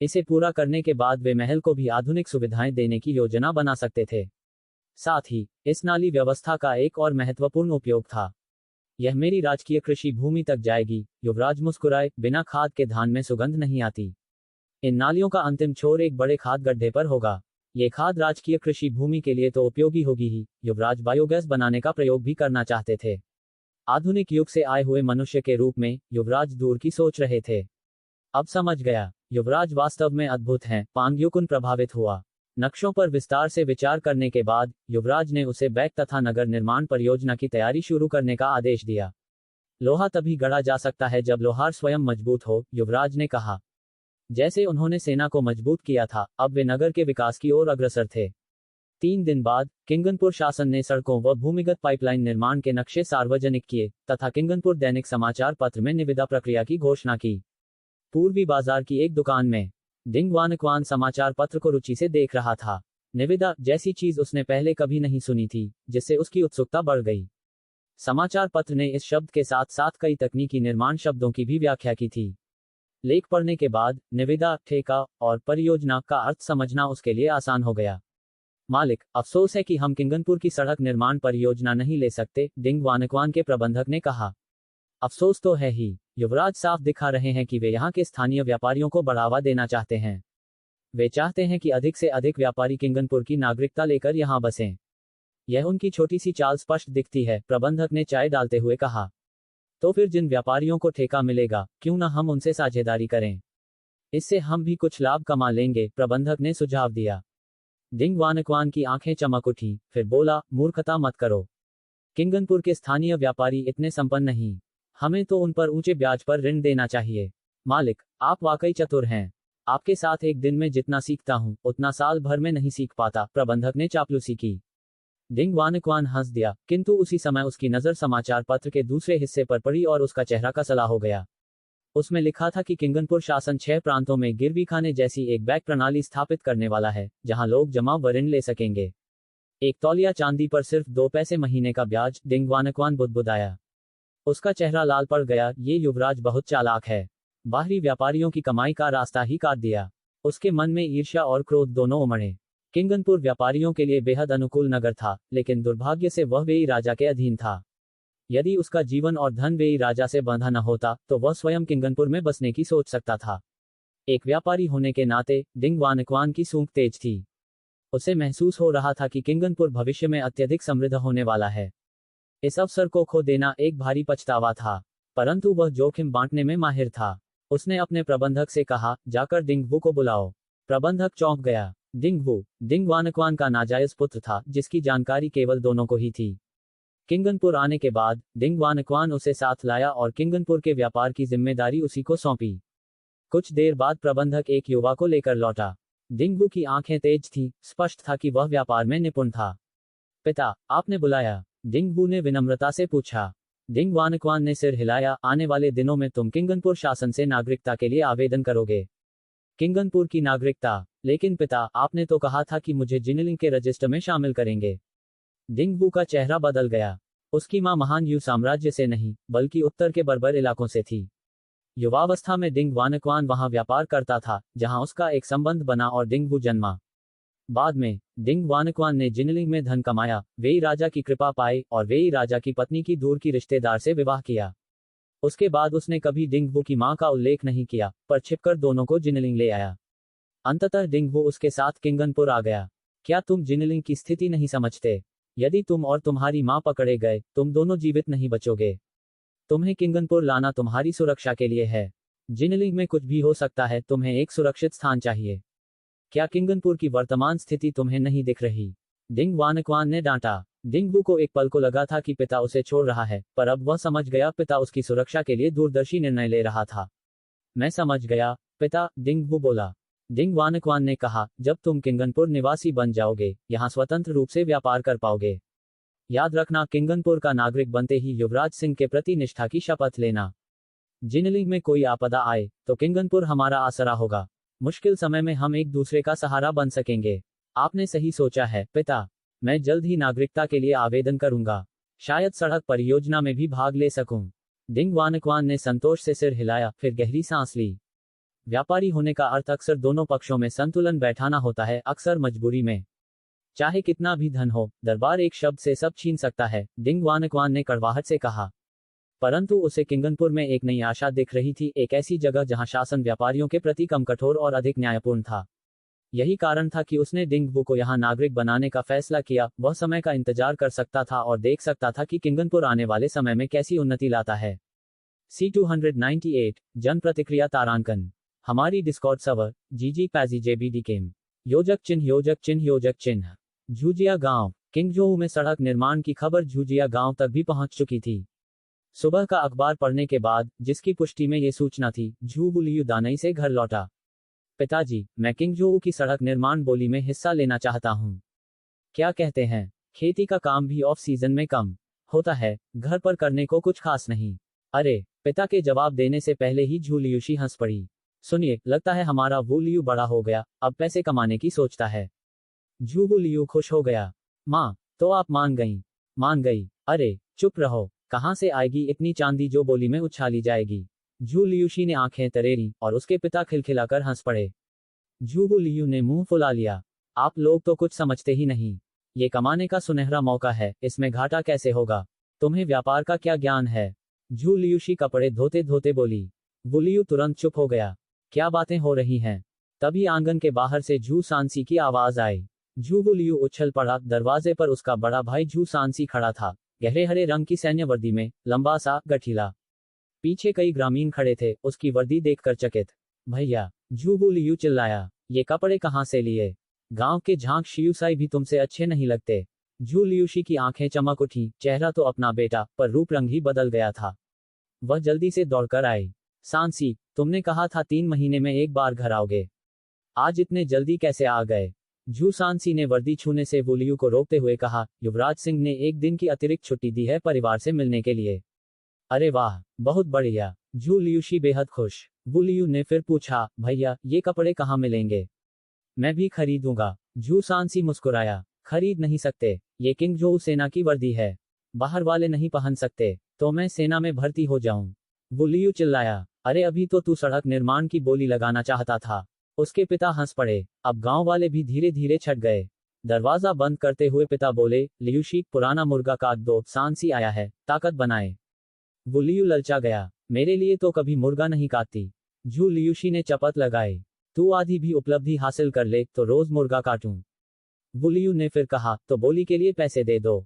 इसे पूरा करने के बाद वे महल को भी आधुनिक सुविधाएं देने की योजना बना सकते थे। साथ ही इस नाली व्यवस्था का एक और महत्वपूर्ण उपयोग था। यह मेरी राजकीय कृषि भूमि तक जाएगी। युवराज मुस्कुराए। बिना खाद के धान में सुगंध नहीं आती। इन नालियों का अंतिम छोर एक बड़े खाद गड्ढे पर होगा। ये खाद राजकीय कृषि भूमि के लिए तो उपयोगी होगी ही, युवराज बायोगैस बनाने का प्रयोग भी करना चाहते थे। आधुनिक युग से आए हुए मनुष्य के रूप में युवराज दूर की सोच रहे थे। अब समझ गया, युवराज वास्तव में अद्भुत हैं। पांग युकुन प्रभावित हुआ। नक्शों पर विस्तार से विचार करने के बाद युवराज ने उसे बैक तथा नगर निर्माण परियोजना की तैयारी शुरू करने का आदेश दिया। लोहा तभी गढ़ा जा सकता है जब लोहार स्वयं मजबूत हो, युवराज ने कहा। जैसे उन्होंने सेना को मजबूत किया था, अब वे नगर के विकास की ओर अग्रसर थे। 3 दिन बाद किंगनपुर शासन ने सड़कों व भूमिगत पाइपलाइन निर्माण के नक्शे सार्वजनिक किए तथा किंगनपुर दैनिक समाचार पत्र में निविदा प्रक्रिया की घोषणा की। पूर्वी बाजार की एक दुकान में डिंग वानकवान समाचार पत्र को रुचि से देख रहा था। निविदा जैसी चीज उसने पहले कभी नहीं सुनी थी, जिससे उसकी उत्सुकता बढ़ गई। समाचार पत्र ने इस शब्द के साथ साथ कई तकनीकी निर्माण शब्दों की भी व्याख्या की थी। लेख पढ़ने के बाद निविदा, ठेका और परियोजना का अर्थ समझना उसके लिए आसान हो गया। मालिक, अफसोस है कि हम किंगनपुर की सड़क निर्माण परियोजना नहीं ले सकते, डिंग वानकवान के प्रबंधक ने कहा। अफसोस तो है ही। युवराज साफ दिखा रहे हैं कि वे यहाँ के स्थानीय व्यापारियों को बढ़ावा देना चाहते हैं। वे चाहते हैं कि अधिक से अधिक व्यापारी किंगनपुर की नागरिकता लेकर यहाँ बसें। यह उनकी छोटी सी चाल स्पष्ट दिखती है, प्रबंधक ने चाय डालते हुए कहा। तो फिर जिन व्यापारियों को ठेका मिलेगा, क्यों न हम उनसे साझेदारी करें? इससे हम भी कुछ लाभ कमा लेंगे, प्रबंधक ने सुझाव दिया। डिंग वानकवान की आंखें चमक उठी, फिर बोला, मूर्खता मत करो। किंगनपुर के स्थानीय व्यापारी इतने संपन्न नहीं। हमें तो उन पर ऊंचे ब्याज पर ऋण देना चाहिए। मालिक, आप वाकई चतुर हैं। आपके साथ एक दिन में जितना सीखता हूं, उतना साल भर में नहीं सीख पाता, प्रबंधक ने चापलूसी की। डिंग वानकवान हंस दिया, किंतु उसी समय उसकी नजर समाचार पत्र के दूसरे हिस्से पर पड़ी और उसका चेहरा कसला हो गया। उसमें लिखा था कि किंगनपुर शासन 6 प्रांतों में गिरवी खाने जैसी एक बैक प्रणाली स्थापित करने वाला है, जहां लोग जमा व ऋण ले सकेंगे। 1 तौलिया चांदी पर सिर्फ 2 पैसे महीने का ब्याज, डिंग वानक्वान बुदबुदाया। उसका चेहरा लाल पड़ गया, ये युवराज बहुत चालाक है। बाहरी व्यापारियों की कमाई का रास्ता ही काट दिया। उसके मन में ईर्ष्या और क्रोध दोनों उमड़े। किंगनपुर व्यापारियों के लिए बेहद अनुकूल नगर था, लेकिन दुर्भाग्य से वह वेई राजा के अधीन था। यदि उसका जीवन और धन वेई राजा से बंधा न होता, तो वह स्वयं किंगनपुर में बसने की सोच सकता था। एक व्यापारी होने के नाते, डिंग वानक्वान की सूंघ तेज थी। उसे महसूस हो रहा था कि किंगनपुर भविष्य में अत्यधिक समृद्ध होने वाला है। इस अवसर को खो देना एक भारी पछतावा था, परंतु वह जोखिम बांटने में माहिर था। उसने अपने प्रबंधक से कहा, जाकर डिंग वू को बुलाओ। प्रबंधक चौंक गया। डिंग वू, डिंग वानक्वान का नाजायज पुत्र था, जिसकी जानकारी केवल दोनों को ही थी। किंगनपुर आने के बाद, डिंग वानक्वान उसे साथ लाया और किंगनपुर के व्यापार की जिम्मेदारी उसी को सौंपी। कुछ देर बाद प्रबंधक एक युवा को लेकर लौटा। डिंग वू की आंखें तेज थीं, स्पष्ट था कि वह व्यापार में निपुण था। पिता, आपने बुलाया? डिंग वू ने विनम्रता से पूछा। डिंग वानक्वान ने सिर हिलाया, आने वाले दिनों में तुम किंगनपुर शासन से नागरिकता के लिए आवेदन करोगे। किंगनपुर की नागरिकता? लेकिन पिता, आपने तो कहा था कि मुझे जिनलिंग के रजिस्टर में शामिल करेंगे। डिंग वू का चेहरा बदल गया। उसकी मां महान यू साम्राज्य से नहीं, बल्कि उत्तर के बर्बर इलाकों से थी। युवावस्था में डिंग वानक्वान वहां व्यापार करता था, जहां उसका एक संबंध बना और डिंग वू जन्मा। बाद में, डिंग वानक्वान ने जिनलिंग में धन कमाया, वेई राजा की कृपा पाई और वेई राजा की पत्नी की दूर की रिश्तेदार से विवाह किया। उसके बाद उसने कभी डिंग वू की मां का उल्लेख नहीं किया, पर छिपकर दोनों को जिनलिंग ले आया। अंततः डिंग वू उसके साथ किंगनपुर आ गया। क्या तुम जिनलिंग की स्थिति नहीं समझते? यदि तुम और तुम्हारी मां पकड़े गए, तुम दोनों जीवित नहीं बचोगे। तुम्हें किंगनपुर लाना तुम्हारी सुरक्षा के लिए है। जिनलिंग में कुछ भी हो सकता है, तुम्हें एक सुरक्षित स्थान चाहिए। क्या किंगनपुर की वर्तमान स्थिति तुम्हें नहीं दिख रही? डिंग वानक्वान ने डांटा। डिंग वू को एक पल को लगा था कि पिता उसे छोड़ रहा है, पर अब वह समझ गया पिता उसकी सुरक्षा के लिए दूरदर्शी निर्णय ले रहा था। मैं समझ गया, पिता, डिंग वू बोला। डिंग वानक्वान ने कहा, जब तुम किंगनपुर निवासी बन जाओगे, यहाँ स्वतंत्र रूप से व्यापार कर पाओगे। याद रखना, किंगनपुर का नागरिक बनते ही युवराज सिंह के प्रति निष्ठा की शपथ लेना। जिनलिंग में कोई आपदा आए, तो किंगनपुर हमारा आसरा होगा। मुश्किल समय में हम एक दूसरे का सहारा बन सकेंगे। आपने सही सोचा है, पिता। मैं जल्द ही नागरिकता के लिए आवेदन करूंगा। शायद सड़क परियोजना में भी भाग ले सकूं। डिंग वानक्वान ने संतोष से सिर हिलाया, फिर गहरी सांस ली। व्यापारी होने का अर्थ अक्सर दोनों पक्षों में संतुलन बैठाना होता है, अक्सर मजबूरी में। चाहे कितना भी धन हो, दरबार एक शब्द से सब छीन सकता है, डिंग वानक्वान ने कड़वाहट से कहा। परंतु उसे किंगनपुर में एक नई आशा दिख रही थी, एक ऐसी जगह जहां शासन व्यापारियों के प्रति कम कठोर और अधिक न्यायपूर्ण था। यही कारण था कि उसने डिंग वू को यहां नागरिक बनाने का फैसला किया। वह समय का इंतजार कर सकता था और देख सकता था कि किंगनपुर आने वाले समय में कैसी उन्नति लाता है। C298 जन प्रतिक्रिया तारांकन। हमारी डिस्कॉर्ड सर्वर जीजी पैजी जेबीडी केम। योजक चिन्ह योजक चिन्ह योजक चिन्ह। झुजिया गांव। किंगजोऊ में सड़क निर्माण की खबर झुजिया गांव तक भी पहुंच चुकी थी। सुबह का अखबार पढ़ने के बाद, जिसकी पुष्टि में ये सूचना थी, झू बुलियू दानई से घर लौटा। पिताजी, मैं किंगजोऊ की सड़क निर्माण बोली में हिस्सा लेना चाहता हूँ। क्या कहते हैं? खेती का काम भी ऑफ सीजन में कम होता है, घर पर करने को कुछ खास नहीं। अरे, पिता के जवाब देने से पहले ही झू लियूशी हंस पड़ी। सुनिए, लगता है हमारा वू लियू बड़ा हो गया, अब पैसे कमाने की सोचता है। झू बुलियू खुश हो गया। माँ, तो आप मान गई? मान गई। अरे, चुप रहो। कहां से आएगी इतनी चांदी जो बोली में उछाली जाएगी? झू लियूशी ने आंखें तरेरी और उसके पिता खिलखिलाकर हंस पड़े। झू बुलियू ने मुंह फुला लिया। आप लोग तो कुछ समझते ही नहीं। ये कमाने का सुनहरा मौका है, इसमें घाटा कैसे होगा? तुम्हें व्यापार का क्या ज्ञान है? झू लियूशी कपड़े धोते धोते बोली। बुलियू तुरंत चुप हो गया। क्या बातें हो रही हैं? तभी आंगन के बाहर से झू सांसी की आवाज आई। झू बुलियू उछल पड़ा। दरवाजे पर उसका बड़ा भाई झू सांसी खड़ा था, गहरे हरे रंग की सैन्य वर्दी में, लंबा सा, गठीला। पीछे कई ग्रामीण खड़े थे, उसकी वर्दी देखकर चकित। भैया, झू बुलियू चिल्लाया, ये कपड़े कहां से लिए? गांव के झांक शियुसाई भी तुमसे अच्छे नहीं लगते। झू लियूशी की आंखें चमक उठी। चेहरा तो अपना बेटा, पर रूप रंग ही बदल गया था। वह जल्दी से दौड़कर आई। सांसी, तुमने कहा था 3 महीने में एक बार घर आओगे। आज इतने जल्दी कैसे आ गए? झू सांसी ने वर्दी छूने से बुलियू को रोकते हुए कहा, युवराज सिंह ने 1 दिन की अतिरिक्त छुट्टी दी है परिवार से मिलने के लिए। अरे वाह, बहुत बढ़िया। झू लियूशी बेहद खुश। बुलियू ने फिर पूछा, भैया, ये कपड़े कहाँ मिलेंगे? मैं भी खरीदूंगा। झू सांसी मुस्कुराया। खरीद नहीं सकते, ये किंग जोऊ सेना की वर्दी है, बाहर वाले नहीं पहन सकते, तो मैं सेना में भर्ती हो जाऊं। वू लियू चिल्लाया, अरे अभी तो तू सड़क निर्माण की बोली लगाना चाहता था। उसके पिता हंस पड़े, अब गांव वाले भी धीरे धीरे छट गए। दरवाजा बंद करते हुए पिता बोले, लियूशी, पुराना मुर्गा काट दो, सांसी आया है, ताकत बनाए। वू लियू ललचा गया, मेरे लिए तो कभी मुर्गा नहीं काटती। जू लियूशी ने चपत लगाई, तू आधी भी उपलब्धि हासिल कर ले तो रोज मुर्गा काटूं। वू लियू ने फिर कहा, तो बोली के लिए पैसे दे दो।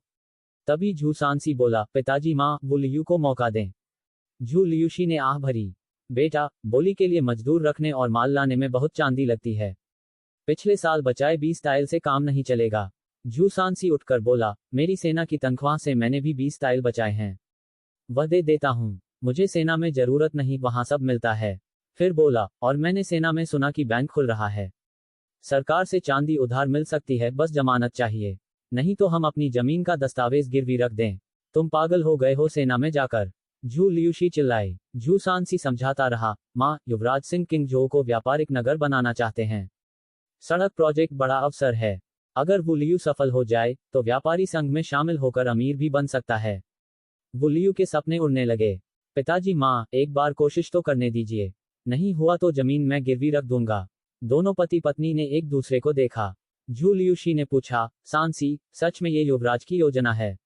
तभी झू सांसी बोला, पिताजी माँ, वू लियू को मौका दें। झू लियूशी ने आह भरी, बेटा, बोली के लिए मजदूर रखने और माल लाने में बहुत चांदी लगती है। पिछले साल बचाए 20 टाइल से काम नहीं चलेगा। झू सांसी उठकर बोला, मेरी सेना की तनख्वाह से मैंने भी 20 टाइल बचाए हैं, वह दे देता हूँ, मुझे सेना में जरूरत नहीं, वहां सब मिलता है। फिर बोला, और मैंने सेना में सुना कि बैंक खुल रहा है, सरकार से चांदी उधार मिल सकती है, बस जमानत चाहिए, नहीं तो हम अपनी जमीन का दस्तावेज गिरवी रख दें। तुम पागल हो गए हो सेना में जाकर, झू लियूशी चिल्लाई। झू सांसी समझाता रहा, माँ, युवराज सिंह किंग जो को व्यापारिक नगर बनाना चाहते हैं, सड़क प्रोजेक्ट बड़ा अवसर है, अगर वू लियू सफल हो जाए तो व्यापारी संघ में शामिल होकर अमीर भी बन सकता है। वू लियू के सपने उड़ने लगे, पिताजी माँ, एक बार कोशिश तो करने दीजिए, नहीं हुआ तो जमीन मैं गिरवी रख दूंगा। दोनों पति पत्नी ने एक दूसरे को देखा। झू लियूशी ने पूछा, सांसी, सच में ये युवराज की योजना है?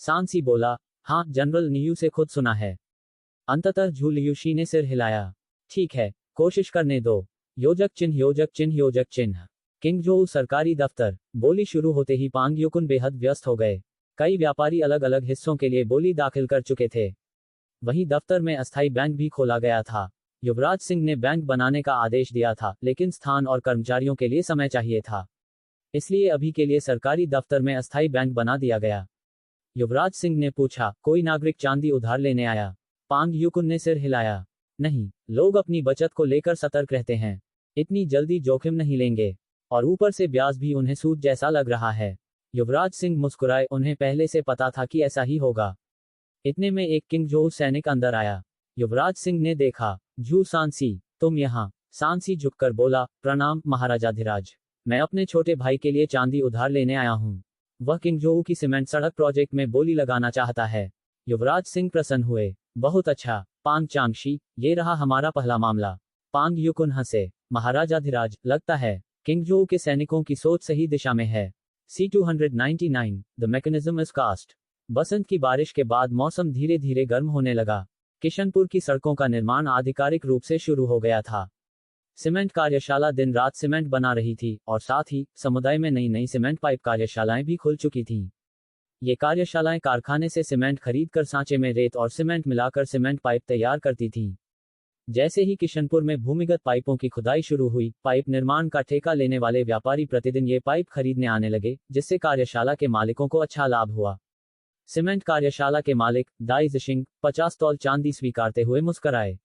सांसी बोला, हाँ, जनरल नियू से खुद सुना है। अंततः झू लियूशी ने सिर हिलाया, ठीक है, कोशिश करने दो। योजक चिन्ह, योजक चिन्ह, योजक चिन्ह। किंग जोऊ सरकारी दफ्तर। बोली शुरू होते ही पांग युकुन बेहद व्यस्त हो गए। कई व्यापारी अलग अलग हिस्सों के लिए बोली दाखिल कर चुके थे। वहीं दफ्तर में अस्थायी बैंक भी खोला गया था। युवराज सिंह ने बैंक बनाने का आदेश दिया था, लेकिन स्थान और कर्मचारियों के लिए समय चाहिए था, इसलिए अभी के लिए सरकारी दफ्तर में अस्थायी बैंक बना दिया गया। युवराज सिंह ने पूछा, कोई नागरिक चांदी उधार लेने आया? पांग युकुन ने सिर हिलाया, नहीं, लोग अपनी बचत को लेकर सतर्क रहते हैं, इतनी जल्दी जोखिम नहीं लेंगे, और ऊपर से ब्याज भी उन्हें सूद जैसा लग रहा है। युवराज सिंह मुस्कुराए, उन्हें पहले से पता था कि ऐसा ही होगा। इतने में एक किंग जोऊ सैनिक अंदर आया। युवराज सिंह ने देखा, झू सांसी, तुम यहाँ? सांसी झुककर बोला, प्रणाम महाराजाधिराज, मैं अपने छोटे भाई के लिए चांदी उधार लेने आया हूँ, वह किंग जोऊ की सीमेंट सड़क प्रोजेक्ट में बोली लगाना चाहता है। युवराज सिंह प्रसन्न हुए, बहुत अच्छा, पांग चांगशी, ये रहा हमारा पहला मामला। पांग युकुन हंसे, महाराजाधिराज, लगता है किंग जोऊ के सैनिकों की सोच सही दिशा में है। C299, the mechanism is cast. बसंत की बारिश के बाद मौसम धीरे धीरे गर्म होने लगा। किशनपुर की सड़कों का निर्माण आधिकारिक रूप से शुरू हो गया था। सीमेंट कार्यशाला दिन रात सीमेंट बना रही थी, और साथ ही समुदाय में नई नई सीमेंट पाइप कार्यशालाएं भी खुल चुकी थीं। ये कार्यशालाएं कारखाने से सीमेंट खरीदकर सांचे में रेत और सीमेंट मिलाकर सीमेंट पाइप तैयार करती थीं। जैसे ही किशनपुर में भूमिगत पाइपों की खुदाई शुरू हुई, पाइप निर्माण का ठेका लेने वाले व्यापारी प्रतिदिन ये पाइप खरीदने आने लगे, जिससे कार्यशाला के मालिकों को अच्छा लाभ हुआ। सीमेंट कार्यशाला के मालिक दाई जिशिंग 50 तौल चांदी स्वीकारते हुए मुस्कराए।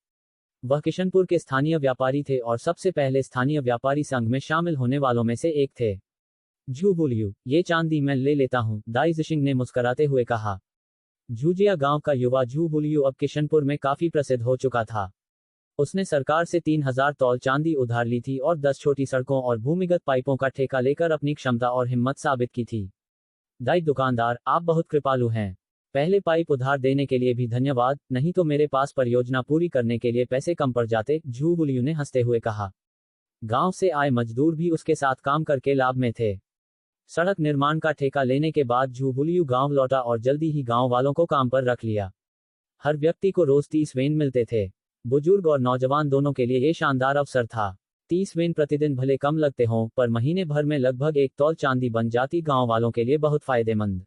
वह किशनपुर के स्थानीय व्यापारी थे और सबसे पहले स्थानीय व्यापारी संघ में शामिल होने वालों में से एक थे। झू बुलियू, ये चांदी मैं ले लेता हूँ, दाई जिशिंग ने मुस्कराते हुए कहा। झूजिया गांव का युवा झू बुलियू अब किशनपुर में काफी प्रसिद्ध हो चुका था। उसने सरकार से 3000 तौल चांदी उधार ली थी और 10 छोटी सड़कों और भूमिगत पाइपों का ठेका लेकर अपनी क्षमता और हिम्मत साबित की थी। दाई दुकानदार, आप बहुत कृपालु हैं। पहले पाइप उधार देने के लिए भी धन्यवाद, नहीं तो मेरे पास परियोजना पूरी करने के लिए पैसे कम पड़ जाते, झू बुलियू ने हंसते हुए कहा। गांव से आए मजदूर भी उसके साथ काम करके लाभ में थे। सड़क निर्माण का ठेका लेने के बाद झू बुलियू गांव लौटा और जल्दी ही गांव वालों को काम पर रख लिया। हर व्यक्ति को रोज 30 वेन मिलते थे। बुजुर्ग और नौजवान दोनों के लिए ये शानदार अवसर था। 30 वेन प्रतिदिन भले कम लगते हों, पर महीने भर में लगभग 1 तौल चांदी बन जाती, गांव वालों के लिए बहुत फायदेमंद।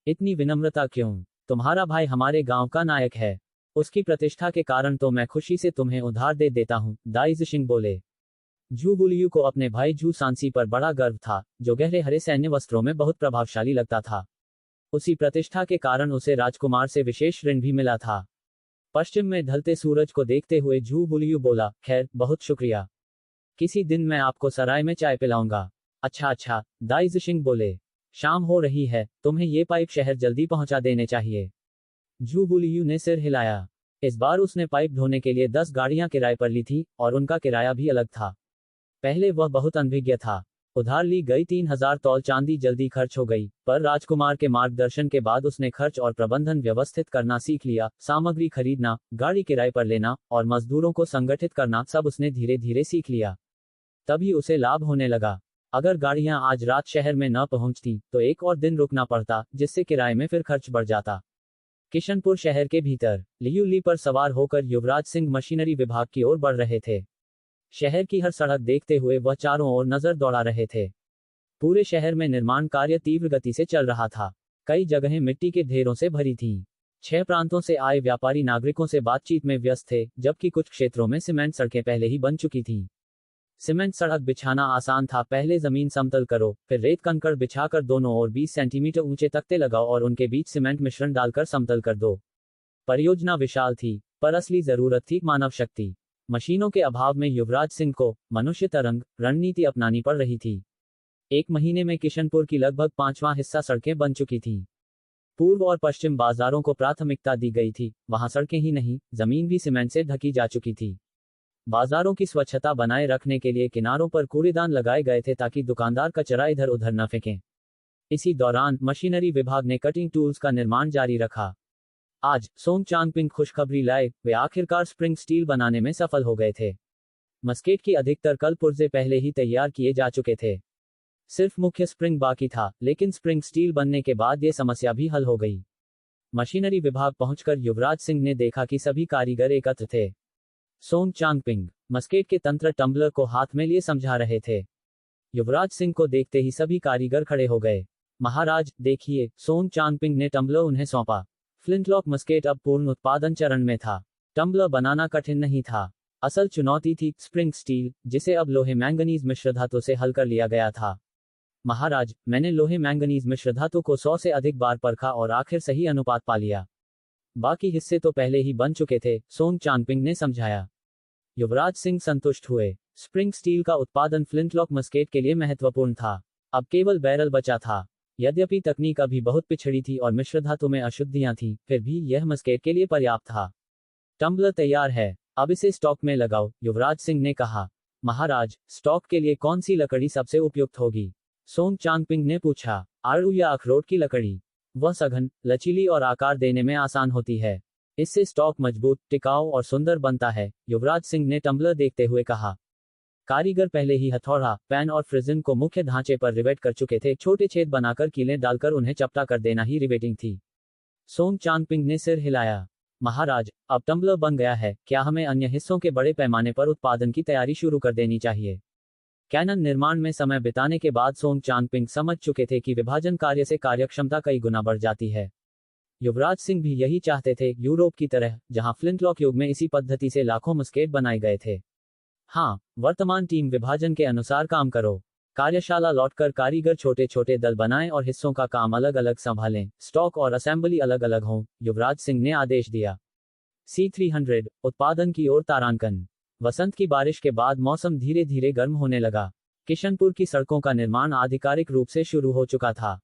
इतनी विनम्रता क्यों? तुम्हारा भाई हमारे गांव का नायक है, उसकी प्रतिष्ठा के कारण तो मैं खुशी से तुम्हें उधार दे देता हूं, दाई जिशिंग बोले। झू बुलियू को अपने भाई झू सांसी पर बड़ा गर्व था, जो गहरे हरे सैन्य वस्त्रों में बहुत प्रभावशाली लगता था। उसी प्रतिष्ठा के कारण उसे राजकुमार से विशेष ऋण भी मिला था। पश्चिम में ढलते सूरज को देखते हुए झू बुलियू बोला, खैर, बहुत शुक्रिया, किसी दिन मैं आपको सराय में चाय पिलाऊंगा। अच्छा अच्छा, दाई जिशिंग बोले। शाम हो रही है, तुम्हें ये पाइप शहर जल्दी पहुंचा देने चाहिए। झू बुलियू ने सिर हिलाया। इस बार उसने पाइप ढोने के लिए 10 गाड़ियां किराए पर ली थी, और उनका किराया भी अलग था। पहले वह बहुत अनभिज्ञ था। उधार ली गई 3000 तौल चांदी जल्दी खर्च हो गई, पर राजकुमार के मार्गदर्शन के बाद उसने खर्च और प्रबंधन व्यवस्थित करना सीख लिया। सामग्री खरीदना, गाड़ी किराए पर लेना और मजदूरों को संगठित करना सब उसने धीरे धीरे सीख लिया। तभी उसे लाभ होने लगा। अगर गाड़ियां आज रात शहर में न पहुंचती तो एक और दिन रुकना पड़ता, जिससे किराए में फिर खर्च बढ़ जाता। किशनपुर शहर के भीतर लियूली पर सवार होकर युवराज सिंह मशीनरी विभाग की ओर बढ़ रहे थे। शहर की हर सड़क देखते हुए वह चारों ओर नजर दौड़ा रहे थे। पूरे शहर में निर्माण कार्य तीव्र गति से चल रहा था। कई जगहें मिट्टी के ढेरों से भरी थीं। 6 प्रांतों से आए व्यापारी नागरिकों से बातचीत में व्यस्त थे, जबकि कुछ क्षेत्रों में सीमेंट सड़कें पहले ही बन चुकी थीं। सीमेंट सड़क बिछाना आसान था। पहले जमीन समतल करो, फिर रेत कंकड़ बिछाकर दोनों ओर 20 सेंटीमीटर ऊंचे तख्ते लगाओ और उनके बीच सीमेंट मिश्रण डालकर समतल कर दो। परियोजना विशाल थी, पर असली जरूरत थी मानव शक्ति। मशीनों के अभाव में युवराज सिंह को मनुष्य तरंग रणनीति अपनानी पड़ रही थी। 1 महीने में किशनपुर की लगभग 5वां हिस्सा सड़कें बन चुकी थीं। पूर्व और पश्चिम बाजारों को प्राथमिकता दी गई थी। वहां सड़कें ही नहीं, जमीन भी सीमेंट से ढकी जा चुकी थी। बाजारों की स्वच्छता बनाए रखने के लिए किनारों पर कूड़ेदान लगाए गए थे ताकि दुकानदार कचरा इधर उधर न फेंकें। इसी दौरान मशीनरी विभाग ने कटिंग टूल्स का निर्माण जारी रखा। आज सोंग चांगपिंग खुशखबरी लाए, वे आखिरकार स्प्रिंग स्टील बनाने में सफल हो गए थे। मस्केट की अधिकतर कल पुर्जे पहले ही तैयार किए जा चुके थे। सिर्फ मुख्य स्प्रिंग बाकी था, लेकिन स्प्रिंग स्टील बनने के बाद ये समस्या भी हल हो गई। मशीनरी विभाग पहुंचकर युवराज सिंह ने देखा कि सभी कारीगर एकत्र थे। सोंग चांगपिंग मस्केट के तंत्र टम्बलर को हाथ में लिए समझा रहे थे। युवराज सिंह को देखते ही सभी कारीगर खड़े हो गए। महाराज देखिए, सोंग चांगपिंग ने टम्बलर उन्हें सौंपा। फ्लिंटलॉक मस्केट अब पूर्ण उत्पादन चरण में था। टम्बलर बनाना कठिन नहीं था। असल चुनौती थी स्प्रिंग स्टील, जिसे अब लोहे मैंगनीज मिश्र धातु से हल कर लिया गया था। महाराज, मैंने लोहे मैंगनीज मिश्र धातु को 100 से अधिक बार परखा और आखिर सही अनुपात पा लिया। बाकी हिस्से तो पहले ही बन चुके थे, सोंग चांगपिंग ने समझाया। युवराज सिंह संतुष्ट हुए। स्प्रिंग स्टील का उत्पादन फ्लिंटलॉक मस्केट के लिए महत्वपूर्ण था। अब केवल बैरल बचा था। यद्यपि तकनीक अभी बहुत पिछड़ी थी और मिश्र धातु में अशुद्धियां थीं, फिर भी यह मस्केट के लिए पर्याप्त था। टम्बलर तैयार है, अब इसे स्टॉक में लगाओ, युवराज सिंह ने कहा। महाराज, स्टॉक के लिए कौन सी लकड़ी सबसे उपयुक्त होगी? सोंग चांगपिंग ने पूछा। आड़ू या अखरोट की लकड़ी? वह सघन, लचीली और आकार देने में आसान होती है। इससे स्टॉक मजबूत, टिकाऊ और सुंदर बनता है, युवराज सिंह ने टम्बलर देखते हुए कहा। कारीगर पहले ही हथौड़ा, पैन और फ्रिजन को मुख्य ढांचे पर रिवेट कर चुके थे। छोटे छेद बनाकर कीलें डालकर उन्हें चपटा कर देना ही रिवेटिंग थी। सोंग चांगपिंग ने सिर हिलाया। महाराज, अब टम्बलर बन गया है, क्या हमें अन्य हिस्सों के बड़े पैमाने पर उत्पादन की तैयारी शुरू कर देनी चाहिए? कैनन निर्माण में समय बिताने के बाद सोंग चांगपिंग समझ चुके थे कि विभाजन कार्य से कार्यक्षमता कई गुना बढ़ जाती है। युवराज सिंह भी यही चाहते थे, यूरोप की तरह, जहां फ्लिंटलॉक युग में इसी पद्धति से लाखों मस्केट बनाए गए थे। हाँ, वर्तमान टीम विभाजन के अनुसार काम करो। कार्यशाला लौटकर कारीगर छोटे छोटे दल बनाएं और हिस्सों का काम अलग अलग संभालें। स्टॉक और असेंबली अलग अलग हों, युवराज सिंह ने आदेश दिया। C300 उत्पादन की ओर तारांकन। वसंत की बारिश के बाद मौसम धीरे धीरे गर्म होने लगा। किशनपुर की सड़कों का निर्माण आधिकारिक रूप से शुरू हो चुका था।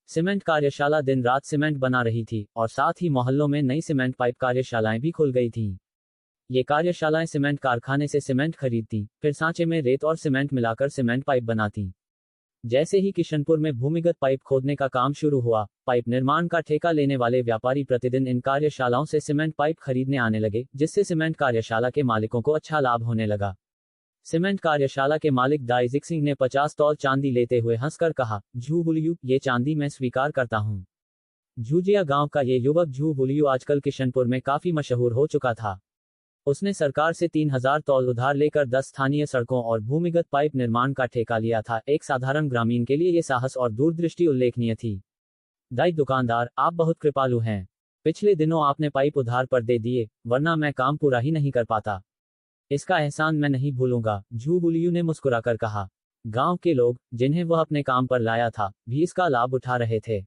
सीमेंट कार्यशाला दिन रात सीमेंट बना रही थी और साथ ही मोहल्लों में नई सीमेंट पाइप कार्यशालाएं भी खुल गई थीं। ये कार्यशालाएं सीमेंट कारखाने से सीमेंट खरीदती, फिर सांचे में रेत और सीमेंट मिलाकर सीमेंट पाइप बनाती। जैसे ही किशनपुर में भूमिगत पाइप खोदने का काम शुरू हुआ, पाइप निर्माण का ठेका लेने वाले व्यापारी प्रतिदिन इन कार्यशालाओं से सीमेंट पाइप खरीदने आने लगे, जिससे सीमेंट कार्यशाला के मालिकों को अच्छा लाभ होने लगा। सीमेंट कार्यशाला के मालिक दाइजिक सिंह ने 50 तौल चांदी लेते हुए हंसकर कहा, झू बुलियू, ये चांदी मैं स्वीकार करता हूँ। झूजिया गांव का ये युवक झू बुलियू आजकल किशनपुर में काफी मशहूर हो चुका था। उसने सरकार से 3000 तौल उधार लेकर 10 स्थानीय सड़कों और भूमिगत पाइप निर्माण का ठेका लिया था। एक साधारण ग्रामीण के लिए ये साहस और दूरदृष्टि उल्लेखनीय थी। दाई दुकानदार, आप बहुत कृपालु हैं। पिछले दिनों आपने पाइप उधार पर दे दिए, वरना मैं काम पूरा ही नहीं कर पाता। इसका एहसान मैं नहीं भूलूंगा, झू बुलियू ने मुस्कुराकर कहा। गांव के लोग, जिन्हें वह अपने काम पर लाया था, भी इसका लाभ उठा रहे थे।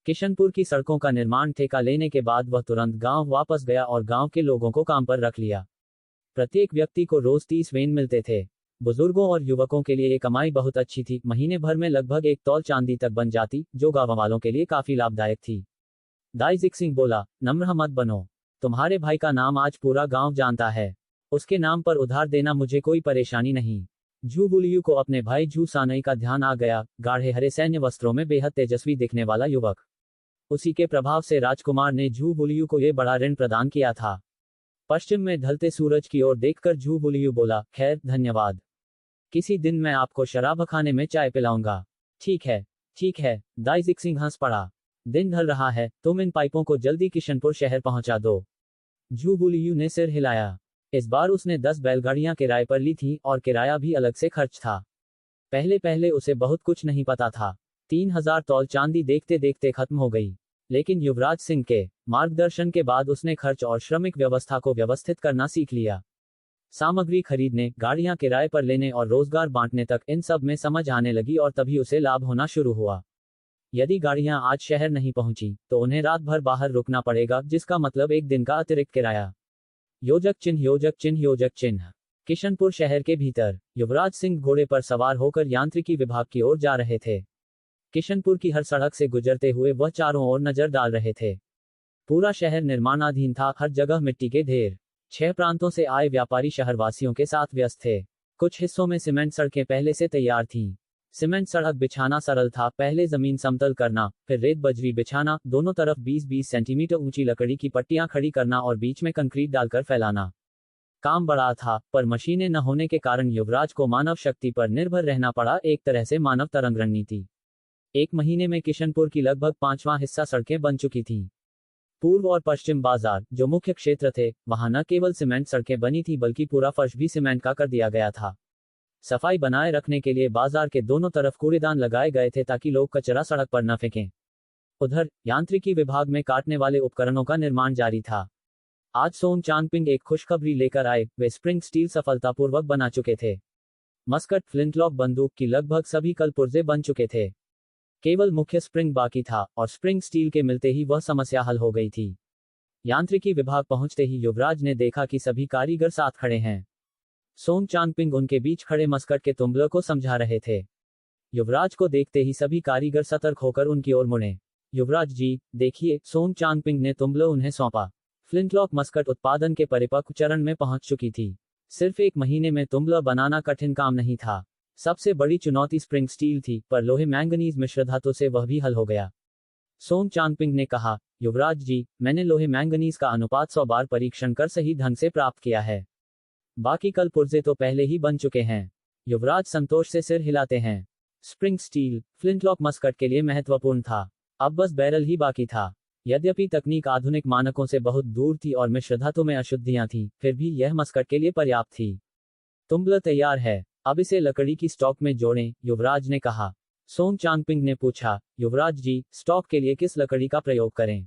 किशनपुर की सड़कों का निर्माण ठेका लेने के बाद वह तुरंत गांव वापस गया और गांव के लोगों को काम पर रख लिया। प्रत्येक व्यक्ति को रोज 30 वेन मिलते थे। बुजुर्गों और युवकों के लिए ये कमाई बहुत अच्छी थी। महीने भर में लगभग 1 तौल चांदी तक बन जाती, जो गांव वालों के लिए काफी लाभदायक थी। दाइजिक सिंह बोला, नम्र मत बनो। तुम्हारे भाई का नाम आज पूरा गांव जानता है। उसके नाम पर उधार देना मुझे कोई परेशानी नहीं। जू बुलियू को अपने भाई जू सानई का ध्यान आ गया, गाढ़े हरे सैन्य वस्त्रों में बेहद तेजस्वी दिखने वाला युवक। उसी के प्रभाव से राजकुमार ने जू बुलियू को यह बड़ा ऋण प्रदान किया था। पश्चिम में ढलते सूरज की ओर देखकर जू बुलियू बोला, खैर धन्यवाद। किसी दिन मैं आपको शराबखाने में चाय पिलाऊंगा। ठीक है, दाइजिक सिंह हंस पड़ा। दिन ढल रहा है, तुम इन पाइपों को जल्दी किशनपुर शहर पहुंचा दो। जू बुलियू ने सिर हिलाया। इस बार उसने 10 बैलगाड़ियां किराए पर ली थी और किराया भी अलग से खर्च था। पहले पहले उसे बहुत कुछ नहीं पता था। 3000 तौल चांदी देखते देखते खत्म हो गई। लेकिन युवराज सिंह के मार्गदर्शन के बाद उसने खर्च और श्रमिक व्यवस्था को व्यवस्थित करना सीख लिया। सामग्री खरीदने, गाड़ियां किराए पर लेने और रोजगार बांटने तक इन सब में समझ आने लगी और तभी उसे लाभ होना शुरू हुआ। यदि गाड़ियां आज शहर नहीं पहुंची तो उन्हें रात भर बाहर रुकना पड़ेगा, जिसका मतलब एक दिन का अतिरिक्त किराया। योजक चिन्ह, योजक चिन्ह, योजक चिन्ह। किशनपुर शहर के भीतर युवराज सिंह घोड़े पर सवार होकर यांत्रिकी विभाग की ओर जा रहे थे। किशनपुर की हर सड़क से गुजरते हुए वह चारों ओर नजर डाल रहे थे। पूरा शहर निर्माणाधीन था, हर जगह मिट्टी के ढेर। 6 प्रांतों से आए व्यापारी शहरवासियों के साथ व्यस्त थे। कुछ हिस्सों में सीमेंट सड़कें पहले से तैयार थीं। सीमेंट सड़क बिछाना सरल था, पहले जमीन समतल करना, फिर रेत बजरी बिछाना, दोनों तरफ 20-20 सेंटीमीटर ऊंची लकड़ी की पट्टियां खड़ी करना और बीच में कंक्रीट डालकर फैलाना। काम बड़ा था, पर मशीनें न होने के कारण युवराज को मानव शक्ति पर निर्भर रहना पड़ा, एक तरह से मानव तरंग रणनीति। 1 महीने में किशनपुर की लगभग 5वां हिस्सा सड़कें बन चुकी थीं। पूर्व और पश्चिम बाजार, जो मुख्य क्षेत्र थे, वहां न केवल सीमेंट सड़कें बनी थी बल्कि पूरा फर्श भी सीमेंट का कर दिया गया था। सफाई बनाए रखने के लिए बाजार के दोनों तरफ कूड़ेदान लगाए गए थे ताकि लोग कचरा सड़क पर न फेंकें। उधर यांत्रिकी विभाग में काटने वाले उपकरणों का निर्माण जारी था। आज सोंग चांगपिंग एक खुशखबरी लेकर आए, वे स्प्रिंग स्टील सफलतापूर्वक बना चुके थे। मस्कट फ्लिंटलॉक बंदूक की लगभग सभी कल पुर्जे बन चुके थे। केवल मुख्य स्प्रिंग बाकी था और स्प्रिंग स्टील के मिलते ही वह समस्या हल हो गई थी। यांत्रिकी विभाग पहुंचते ही युवराज ने देखा कि सभी कारीगर साथ खड़े हैं। सोंग चांगपिंग उनके बीच खड़े मस्कट के तुंबलों को समझा रहे थे। युवराज को देखते ही सभी कारीगर सतर्क होकर उनकी ओर मुड़े। युवराज जी, देखिए, सोंग चांगपिंग ने तुंबलो उन्हें सौंपा। फ्लिंटलॉक मस्कट उत्पादन के परिपक्व चरण में पहुंच चुकी थी। सिर्फ 1 महीने में तुंबला बनाना कठिन काम नहीं था। सबसे बड़ी चुनौती स्प्रिंग स्टील थी, पर लोहे मैंगनीज मिश्र धातु से वह भी हल हो गया। सोंग चांगपिंग ने कहा, युवराज जी, मैंने लोहे मैंगनीज का अनुपात 100 बार परीक्षण कर सही ढंग से प्राप्त किया है। बाकी कल पुर्जे तो पहले ही बन चुके हैं। युवराज संतोष से सिर हिलाते हैं। स्प्रिंग स्टील फ्लिंटलॉक मस्कट के लिए महत्वपूर्ण था। अब बस बैरल ही बाकी था। यद्यपि तकनीक आधुनिक मानकों से बहुत दूर थी और मिश्र धातु में अशुद्धियां थीं, फिर भी यह मस्कट के लिए पर्याप्त थी। तुंबला तैयार है, अब इसे लकड़ी की स्टॉक में जोड़ें, युवराज ने कहा। सोंग चांगपिंग ने पूछा, युवराज जी, स्टॉक के लिए किस लकड़ी का प्रयोग करें?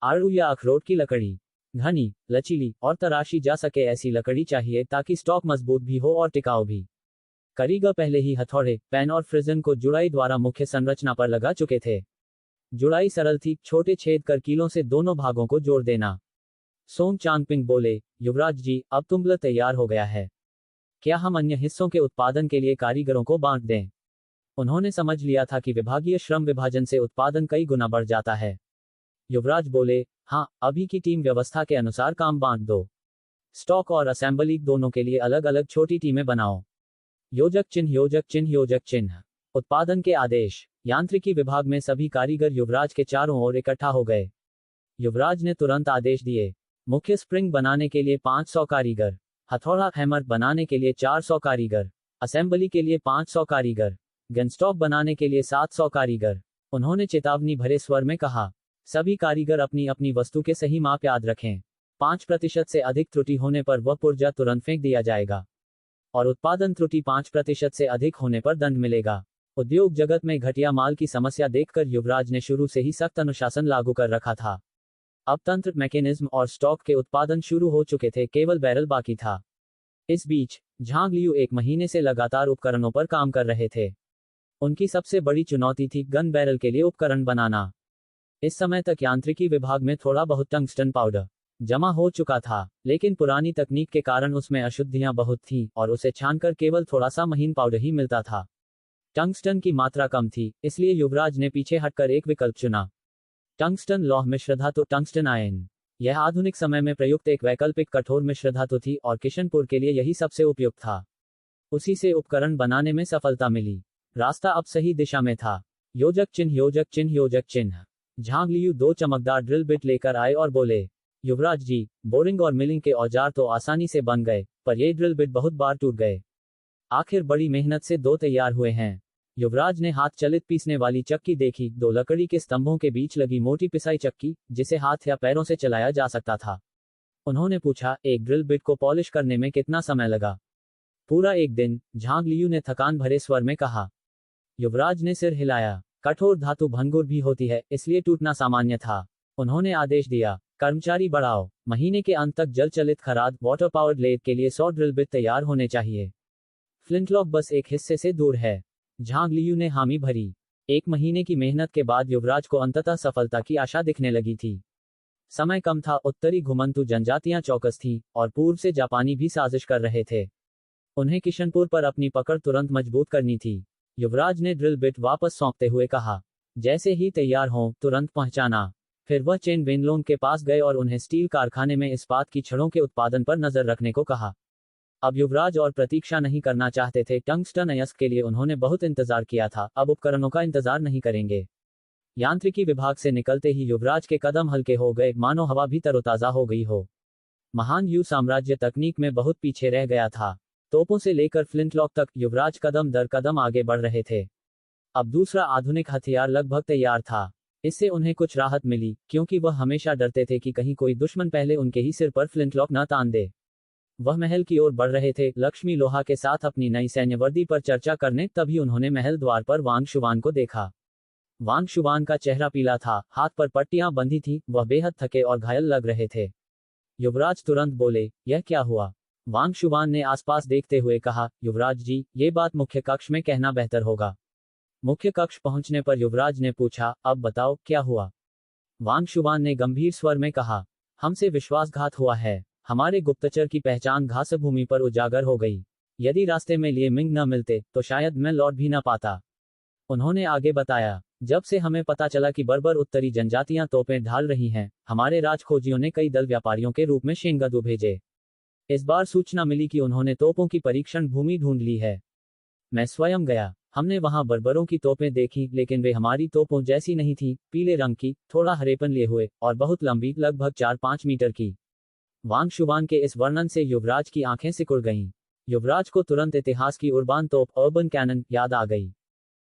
आड़ू या अखरोट की लकड़ी? घनी, लचीली और तराशी जा सके ऐसी लकड़ी चाहिए ताकि स्टॉक मजबूत भी हो और टिकाऊ भी। कारीगर पहले ही हथौड़े, पेन और फ्रिजन को जुड़ाई द्वारा मुख्य संरचना पर लगा चुके थे। जुड़ाई सरल थी, छोटे छेद कर कीलों से दोनों भागों को जोड़ देना। सोंग चांगपिंग बोले, युवराज जी, अब तुंबला तैयार हो गया है। क्या हम अन्य हिस्सों के उत्पादन के लिए कारीगरों को बांट दें? उन्होंने समझ लिया था कि विभागीय श्रम विभाजन से उत्पादन कई गुना बढ़ जाता है। युवराज बोले, हाँ, अभी की टीम व्यवस्था के अनुसार काम बांट दो। स्टॉक और असेंबली दोनों के लिए अलग अलग छोटी टीमें बनाओ। योजक चिन्ह, योजक चिन्ह, योजक चिन्ह। उत्पादन के आदेश। यांत्रिकी विभाग में सभी कारीगर युवराज के चारों ओर इकट्ठा हो गए। युवराज ने तुरंत आदेश दिए। मुख्य स्प्रिंग बनाने के लिए 500 कारीगर, हथौड़ा हैमर बनाने के लिए 400 कारीगर, असेंबली के लिए 500 कारीगर, गनस्टॉक बनाने के लिए 700 कारीगर। उन्होंने चेतावनी भरे स्वर में कहा, सभी कारीगर अपनी अपनी वस्तु के सही माप याद रखें। 5% से अधिक त्रुटि होने पर वह पुर्जा तुरंत फेंक दिया जाएगा और उत्पादन त्रुटि 5% से अधिक होने पर दंड मिलेगा। उद्योग जगत में घटिया माल की समस्या देखकर युवराज ने शुरू से ही सख्त अनुशासन लागू कर रखा था। अब तंत्र, मैकेनिज्म और स्टॉक के उत्पादन शुरू हो चुके थे, केवल बैरल बाकी था। इस बीच झांग लियू 1 महीने से लगातार उपकरणों पर काम कर रहे थे। उनकी सबसे बड़ी चुनौती थी गन बैरल के लिए उपकरण बनाना। इस समय तक यांत्रिकी विभाग में थोड़ा बहुत टंगस्टन पाउडर जमा हो चुका था, लेकिन पुरानी तकनीक के कारण उसमें अशुद्धियां बहुत थीं और उसे छानकर केवल थोड़ा सा महीन पाउडर ही मिलता था। टंगस्टन की मात्रा कम थी, इसलिए युवराज ने पीछे हटकर एक विकल्प चुना। टंगस्टन लौह मिश्र धातु, टंगस्टन आयन। यह आधुनिक समय में प्रयुक्त एक वैकल्पिक कठोर मिश्र धातु थी और किशनपुर के लिए यही सबसे उपयुक्त था। उसी से उपकरण बनाने में सफलता मिली। रास्ता अब सही दिशा में था। योजक चिन्ह योजक चिन्ह योजक चिन्ह। झांग लियू 2 चमकदार ड्रिल बिट लेकर आए और बोले, युवराज जी, बोरिंग और मिलिंग के औजार तो आसानी से बन गए, पर ये ड्रिल बिट बहुत बार टूट गए। आखिर बड़ी मेहनत से 2 तैयार हुए हैं। युवराज ने हाथ चलित पीसने वाली चक्की देखी, 2 लकड़ी के स्तंभों के बीच लगी मोटी पिसाई चक्की, जिसे हाथ या पैरों से चलाया जा सकता था। उन्होंने पूछा, एक ड्रिल बिट को पॉलिश करने में कितना समय लगा? पूरा 1 दिन, झांग लियू ने थकान भरे स्वर में कहा। युवराज ने सिर हिलाया। कठोर धातु भंगुर भी होती है, इसलिए टूटना सामान्य था। उन्होंने आदेश दिया, कर्मचारी बढ़ाओ। महीने के अंत तक जल चलित खराद वाटर पावर्ड लेथ के लिए 100 ड्रिल बिट तैयार होने चाहिए। फ्लिंटलॉक बस एक हिस्से से दूर है। झांग लियू ने हामी भरी। 1 महीने की मेहनत के बाद युवराज को अंततः सफलता की आशा दिखने लगी थी। समय कम था, उत्तरी घुमंतु जनजातियां चौकस थीं, और पूर्व से जापानी भी साजिश कर रहे थे। उन्हें किशनपुर पर अपनी पकड़ तुरंत मजबूत करनी थी। युवराज ने ड्रिल बिट वापस सौंपते हुए कहा, जैसे ही तैयार हों, तुरंत पहुंचाना। फिर वह चेन वेनलोंग के पास गए और उन्हें स्टील कारखाने में इस्पात की छड़ों के उत्पादन पर नजर रखने को कहा। अब युवराज और प्रतीक्षा नहीं करना चाहते थे। टंगस्टन अयस्क के लिए उन्होंने बहुत इंतजार किया था, अब उपकरणों का इंतजार नहीं करेंगे। यांत्रिकी विभाग से निकलते ही युवराज के कदम हल्के हो गए, मानो हवा भी तरोताजा हो गई हो। महान यू साम्राज्य तकनीक में बहुत पीछे रह गया था। तोपों से लेकर फ्लिंटलॉक तक युवराज कदम दर कदम आगे बढ़ रहे थे। अब दूसरा आधुनिक हथियार लगभग तैयार था। इससे उन्हें कुछ राहत मिली, क्योंकि वह हमेशा डरते थे कि कहीं कोई दुश्मन पहले उनके ही सिर पर फ्लिंटलॉक न तान दे। वह महल की ओर बढ़ रहे थे, लक्ष्मी लोहा के साथ अपनी नई सैन्य वर्दी पर चर्चा करने। तभी उन्होंने महल द्वार पर वांग शुवान को देखा। वांग शुवान का चेहरा पीला था, हाथ पर पट्टियां बंधी थी, वह बेहद थके और घायल लग रहे थे। युवराज तुरंत बोले, यह क्या हुआ? वांग शुवान ने आसपास देखते हुए कहा, युवराज जी, ये बात मुख्य कक्ष में कहना बेहतर होगा। मुख्य कक्ष पहुंचने पर युवराज ने पूछा, अब बताओ क्या हुआ? वांग शुवान ने गंभीर स्वर में कहा, हमसे विश्वासघात हुआ है। हमारे गुप्तचर की पहचान घास भूमि पर उजागर हो गई। यदि रास्ते में लिए मिंग न मिलते तो शायद मैं लौट भी न पाता। उन्होंने आगे बताया, जब से हमें पता चला कि बर्बर उत्तरी जनजातियां तोपें ढाल रही हैं, हमारे राजखोजियों ने कई दल व्यापारियों के रूप में शेंगदू भेजे। इस बार सूचना मिली कि उन्होंने तोपों की परीक्षण भूमि ढूंढ ली है। मैं स्वयं गया। हमने वहां बर्बरों की तोपें देखी, लेकिन वे हमारी तोपों जैसी नहीं थी, पीले रंग की, थोड़ा हरेपन लिए हुए, और बहुत लंबी, लगभग 4-5 मीटर की। वांग शुवान के इस वर्णन से युवराज की आंखें सिकुड़ गईं। युवराज को तुरंत इतिहास की उर्बान तोप, अर्बन कैनन, याद आ गई।